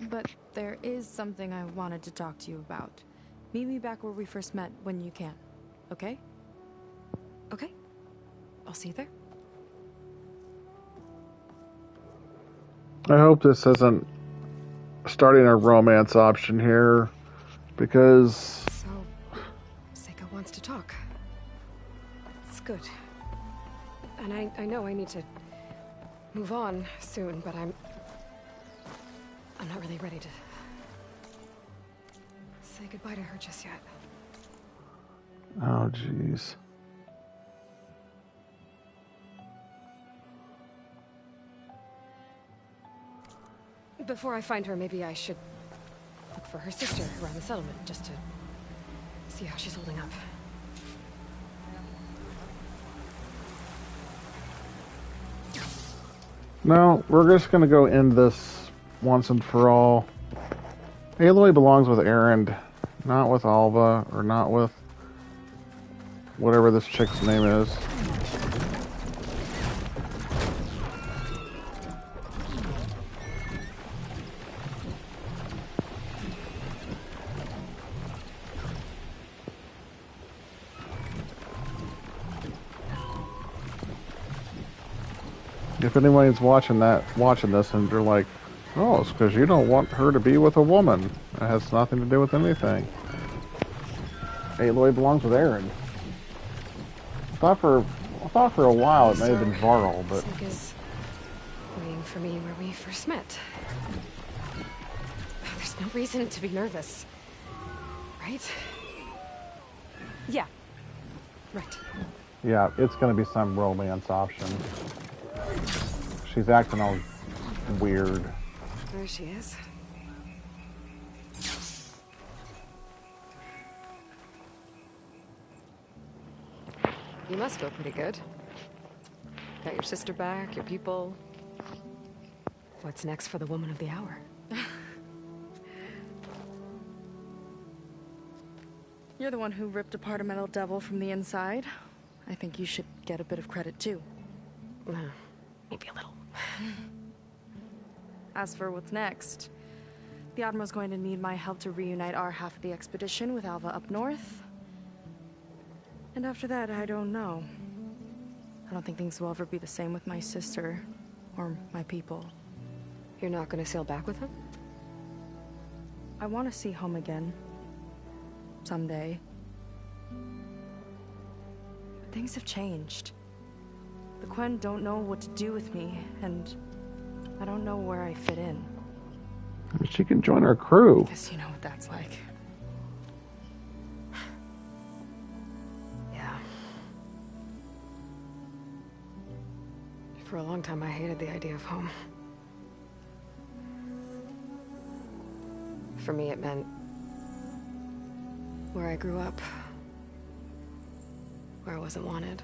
But there is something I wanted to talk to you about. Meet me back where we first met when you can, okay? Okay. I'll see you there. I hope this isn't starting a romance option here, because... So, Seika wants to talk. It's good. And I know I need to move on soon, but I'm not really ready to say goodbye to her just yet. Oh, jeez. Before I find her, maybe I should look for her sister around the settlement, just to see how she's holding up. No, we're just gonna go end this once and for all. Aloy belongs with Erend, not with Alva, or not with whatever this chick's name is. If anyone's watching this and they're like, oh, it's because you don't want her to be with a woman. It has nothing to do with anything. Aloy belongs with Erend. I thought for a while it may have been Varl, but... Seika's waiting for me where we first met. There's no reason to be nervous. Right? Yeah. Right. Yeah, it's gonna be some romance option. She's acting all weird. There she is. You must feel pretty good. Got your sister back, your people. What's next for the woman of the hour? You're the one who ripped apart a Metal Devil from the inside. I think you should get a bit of credit too. Maybe a little. As for what's next, The Admiral's going to need my help to reunite our half of the expedition with Alva up north. And after that, I don't know. I don't think things will ever be the same with my sister, or my people. You're not gonna sail back with him? I want to see home again. Someday. But things have changed. The Quen don't know what to do with me, and I don't know where I fit in. She can join our crew. Guess you know what that's like. Yeah. For a long time, I hated the idea of home. For me, it meant where I grew up, where I wasn't wanted.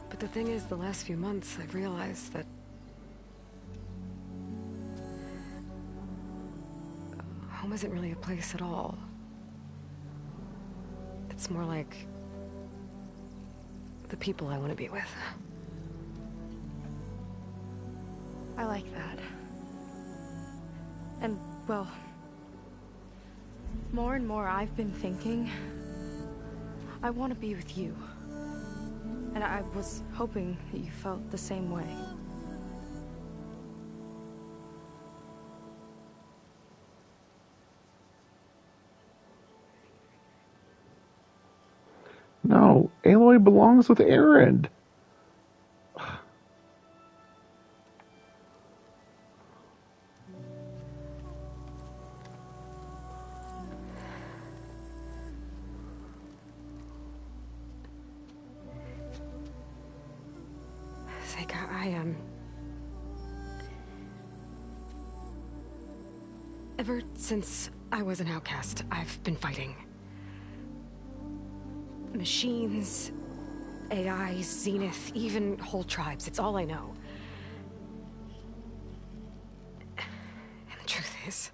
But the thing is, the last few months, I've realized that home isn't really a place at all. It's more like the people I want to be with. I like that. And, well, more and more I've been thinking, I want to be with you. And I was hoping that you felt the same way. No, Aloy belongs with Erend. Seika, I am. Ever since I was an outcast, I've been fighting. Machines, AI, Zenith, even whole tribes. It's all I know. And the truth is,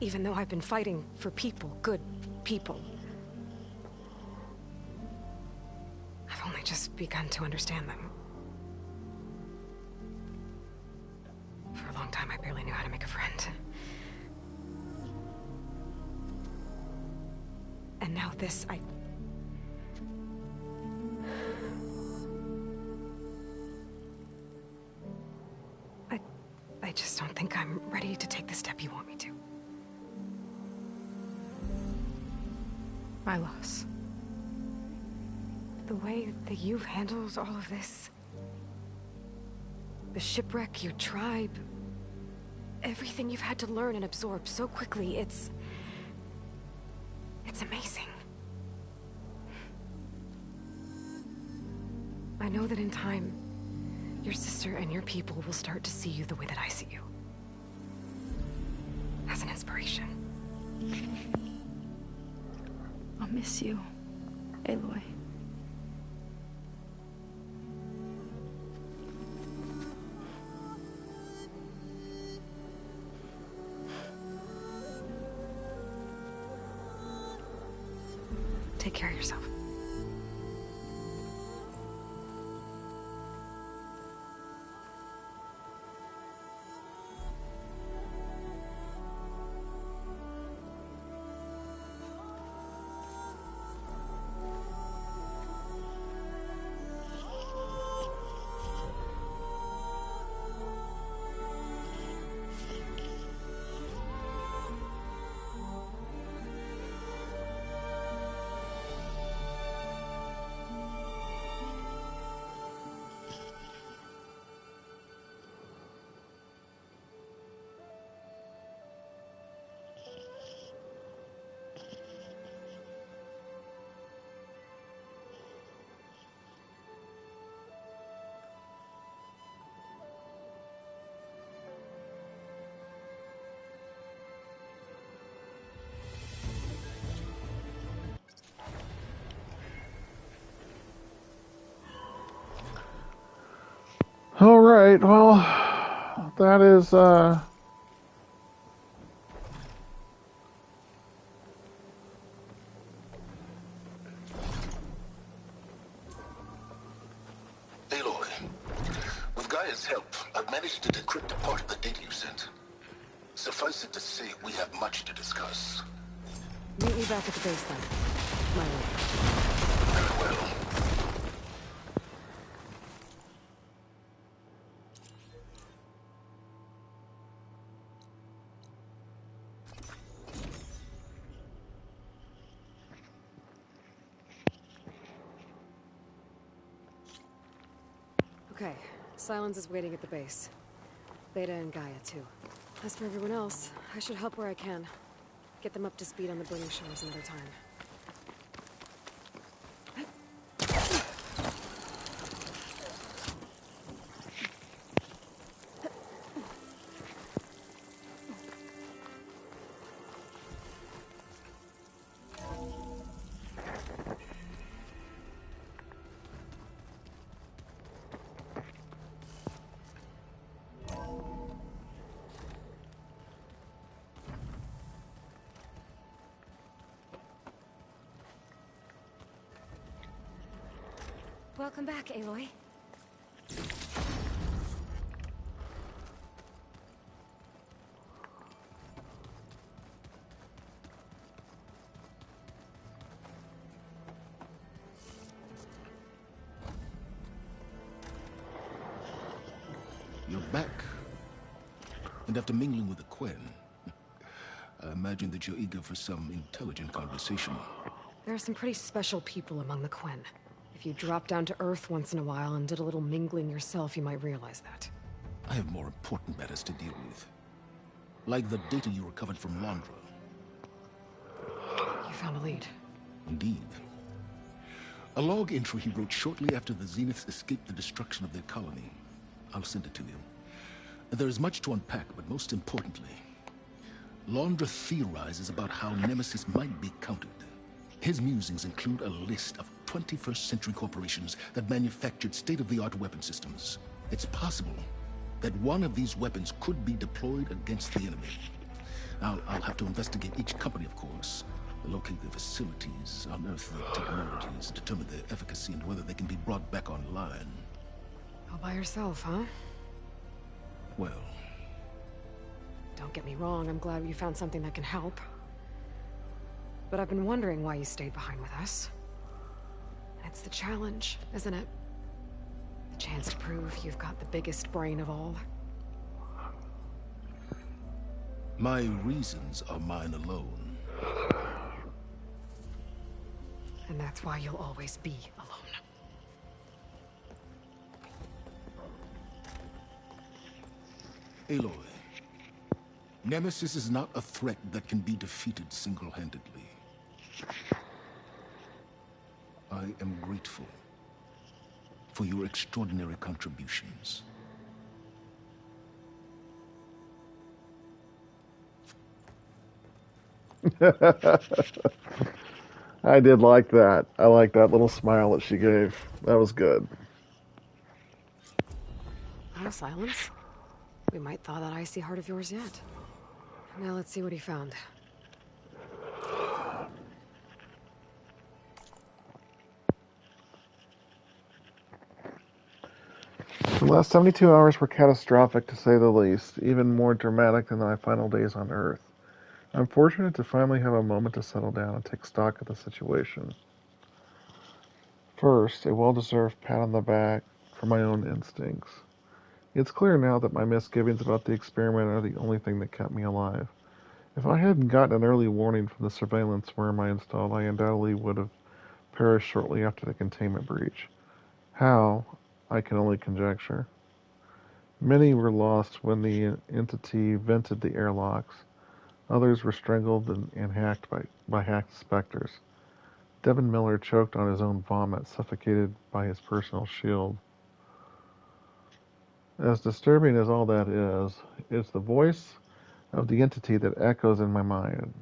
even though I've been fighting for people, good people, I've only just begun to understand them. For a long time, I barely knew how to make a friend. And now this, I just don't think I'm ready to take the step you want me to. My loss. The way that you've handled all of this, the shipwreck, your tribe, everything you've had to learn and absorb so quickly, it's amazing. I know that in time, your sister and your people will start to see you the way that I see you. As an inspiration. I'll miss you, Aloy. Take care of yourself. All right, well, that is, Aloy, we've got Gaia's help, I've managed to decrypt a part of the data you sent. Suffice it to say, we have much to discuss. Meet me back at the base then. My way. Very well. Okay, Silence is waiting at the base. Beta and Gaia, too. As for everyone else, I should help where I can. Get them up to speed on the Burning Shores another time. Welcome back, Aloy. You're back. And after mingling with the Quen, I imagine that you're eager for some intelligent conversation. There are some pretty special people among the Quen. If you dropped down to Earth once in a while and did a little mingling yourself, you might realize that. I have more important matters to deal with. Like the data you recovered from Londra. You found a lead. Indeed. A log entry he wrote shortly after the Zeniths escaped the destruction of their colony. I'll send it to you. There is much to unpack, but most importantly, Londra theorizes about how Nemesis might be countered. His musings include a list of 21st century corporations that manufactured state-of-the-art weapon systems. It's possible that one of these weapons could be deployed against the enemy. I'll have to investigate each company, of course, locate their facilities, unearth their technologies, determine their efficacy and whether they can be brought back online. All by yourself, huh? Well... Don't get me wrong, I'm glad you found something that can help. But I've been wondering why you stayed behind with us. It's the challenge, isn't it? The chance to prove you've got the biggest brain of all. My reasons are mine alone. And that's why you'll always be alone. Aloy, Nemesis is not a threat that can be defeated single-handedly. I am grateful for your extraordinary contributions. I did like that. I like that little smile that she gave. That was good. Oh, Silence. We might thaw that icy heart of yours yet. Now let's see what he found. The last 72 hours were catastrophic, to say the least, even more dramatic than my final days on Earth. I'm fortunate to finally have a moment to settle down and take stock of the situation. First, a well-deserved pat on the back for my own instincts. It's clear now that my misgivings about the experiment are the only thing that kept me alive. If I hadn't gotten an early warning from the surveillance worm I installed, I undoubtedly would have perished shortly after the containment breach. How, I can only conjecture. Many were lost when the entity vented the airlocks. Others were strangled and hacked by hacked specters. Devin Miller choked on his own vomit, suffocated by his personal shield. As disturbing as all that is, it's the voice of the entity that echoes in my mind.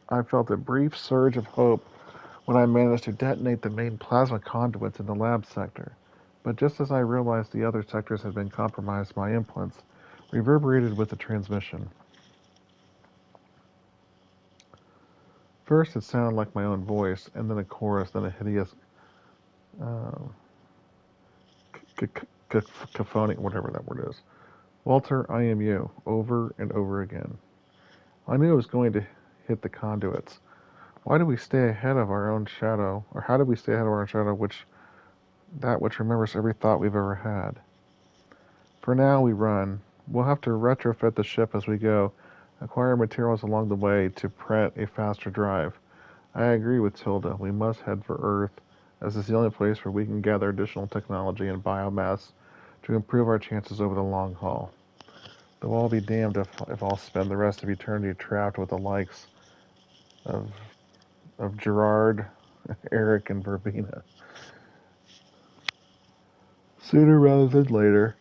I felt a brief surge of hope when I managed to detonate the main plasma conduits in the lab sector. But just as I realized the other sectors had been compromised, my impulse reverberated with the transmission. First, it sounded like my own voice, and then a chorus, then a hideous cacophony, whatever that word is. Walter, I am you, over and over again. I knew it was going to hit the conduits. Why do we stay ahead of our own shadow, or how do we stay ahead of our own shadow, which remembers every thought we've ever had? For now, we run. We'll have to retrofit the ship as we go, acquire materials along the way to print a faster drive. I agree with Tilda. We must head for Earth, as it's the only place where we can gather additional technology and biomass to improve our chances over the long haul. Though I'll be damned if I'll spend the rest of eternity trapped with the likes of Gerard, Eric, and Verbena. Sooner rather than later.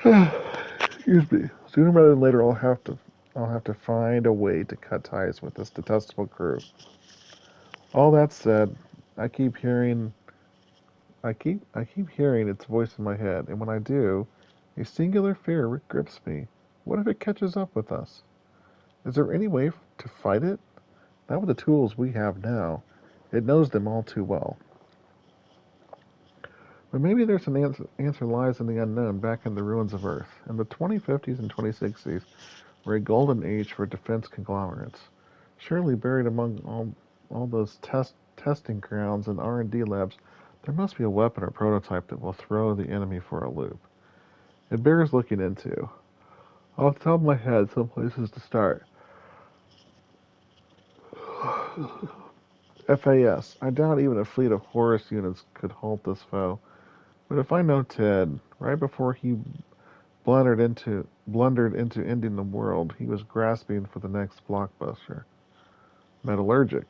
Excuse me. Sooner rather than later, I'll have to find a way to cut ties with this detestable crew. All that said, I keep hearing its voice in my head, and when I do, a singular fear grips me. What if it catches up with us? Is there any way to fight it? Not with the tools we have now. It knows them all too well. But maybe there's an answer lies in the unknown, back in the ruins of Earth. In the 2050s and 2060s were a golden age for defense conglomerates. Surely buried among all those testing grounds and R&D labs, there must be a weapon or prototype that will throw the enemy for a loop. It bears looking into. Off the top of my head, some places to start. FAS. I doubt even a fleet of Horus units could halt this foe. But if I know Ted, right before he blundered into ending the world, he was grasping for the next blockbuster. Metallurgic.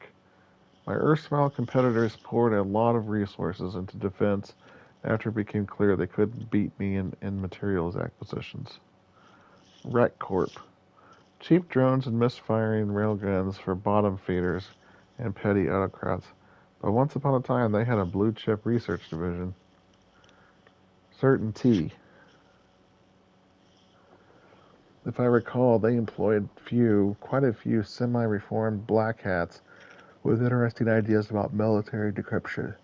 My erstwhile competitors poured a lot of resources into defense after it became clear they couldn't beat me in materials acquisitions. Wreck Corp. Cheap drones and misfiring railguns for bottom feeders and petty autocrats. But once upon a time, they had a blue-chip research division. Certainty. If I recall, they employed quite a few semi-reformed black hats with interesting ideas about military decryption.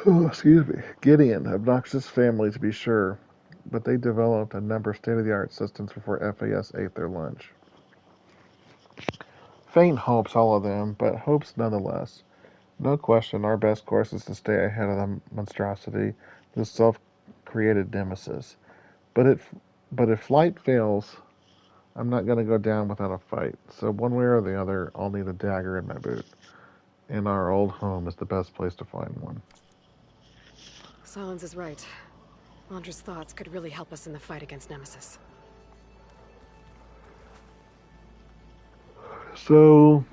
Oh, excuse me. Gideon, obnoxious family to be sure, but they developed a number of state-of-the-art systems before FAS ate their lunch. Faint hopes, all of them, but hopes nonetheless. No question, our best course is to stay ahead of the monstrosity, this self-created nemesis. But if flight fails, I'm not going to go down without a fight. So one way or the other, I'll need a dagger in my boot. And our old home is the best place to find one. Solons is right. Londra's thoughts could really help us in the fight against Nemesis. So...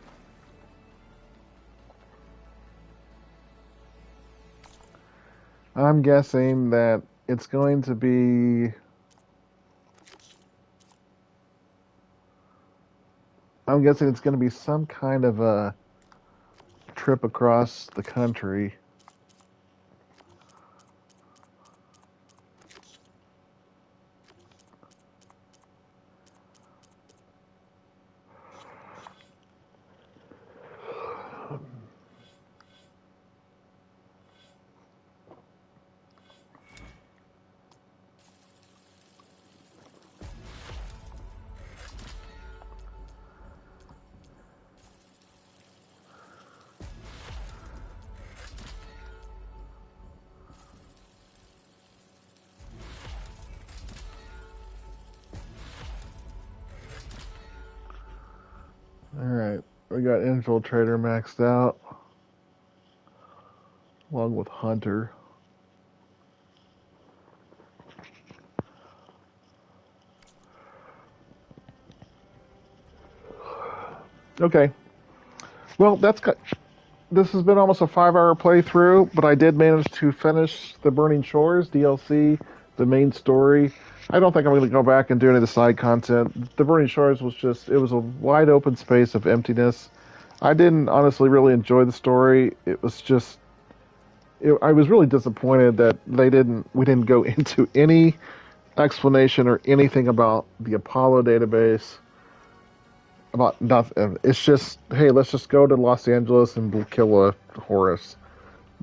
I'm guessing that it's going to be... I'm guessing it's going to be some kind of a trip across the country. Alright, we got Infiltrator maxed out, along with Hunter. Okay, well, this has been almost a 5-hour playthrough, but I did manage to finish the Burning Shores DLC, the main story. I don't think I'm going to go back and do any of the side content. The Burning Shores it was a wide open space of emptiness. I didn't honestly really enjoy the story. It was just, I was really disappointed that we didn't go into any explanation or anything about the Apollo database, about nothing. It's just, hey, let's just go to Los Angeles and kill a Horus.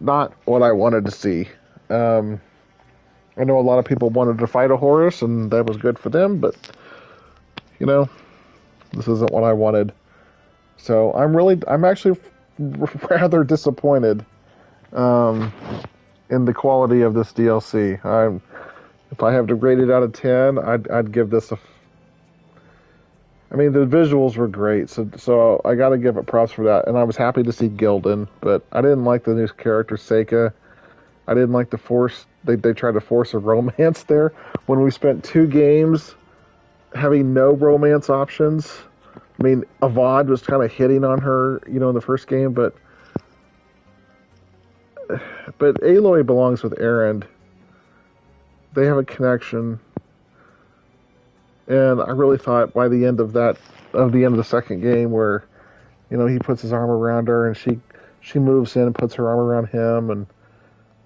Not what I wanted to see. I know a lot of people wanted to fight a Horus, and that was good for them, but, you know, this isn't what I wanted. So I'm actually rather disappointed in the quality of this DLC. If I have to grade it out of 10, I'd give this a... I mean, the visuals were great, so I got to give it props for that. And I was happy to see Gildan, but I didn't like the new character, Seika. I didn't like the force... They tried to force a romance there when we spent 2 games having no romance options. I mean, Avad was kind of hitting on her, you know, in the first game, but Aloy belongs with Erend. They have a connection, and I really thought by the end of the second game, where, you know, he puts his arm around her and she moves in and puts her arm around him, and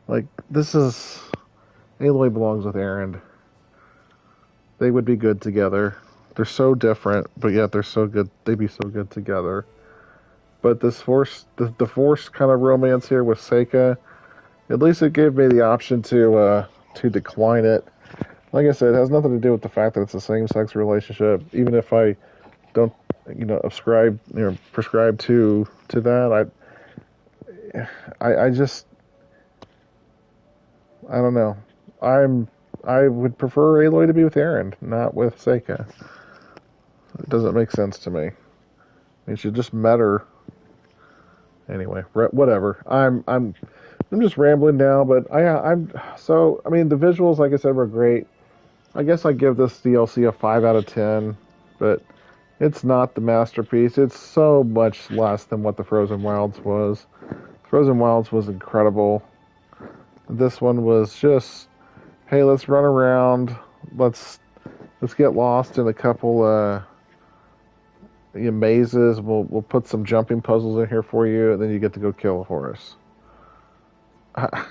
like, this is... Aloy belongs with Erend. They would be good together. They're so different, but yet they're so good. They'd be so good together. But this the forced kind of romance here with Seika, at least it gave me the option to decline it. Like I said, it has nothing to do with the fact that it's a same-sex relationship. Even if I don't, you know, prescribe to that, I just, I don't know. I would prefer Aloy to be with Erend, not with Seika. It doesn't make sense to me. I mean, she just met her. Anyway, whatever. I'm just rambling now, but I mean, the visuals, like I said, were great. I guess I give this DLC a 5 out of 10, but it's not the masterpiece. It's so much less than what the Frozen Wilds was. Frozen Wilds was incredible. This one was just, hey, let's run around, let's get lost in a couple mazes. We'll put some jumping puzzles in here for you, and then you get to go kill a Horus. I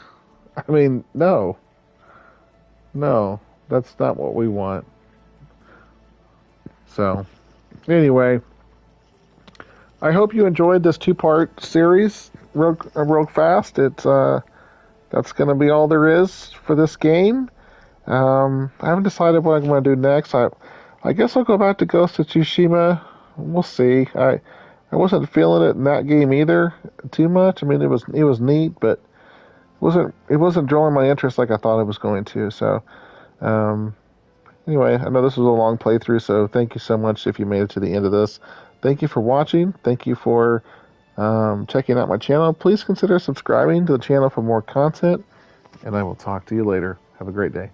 mean, no, that's not what we want. So, anyway, I hope you enjoyed this 2-part series, Rogue Fast. That's going to be all there is for this game. I haven't decided what I'm going to do next. I guess I'll go back to Ghost of Tsushima. We'll see. I wasn't feeling it in that game either too much. I mean, it was neat, but it wasn't drawing my interest like I thought it was going to. So, anyway, I know this was a long playthrough, so thank you so much if you made it to the end of this. Thank you for watching. Thank you for checking out my channel. Please consider subscribing to the channel for more content, and I will talk to you later. Have a great day.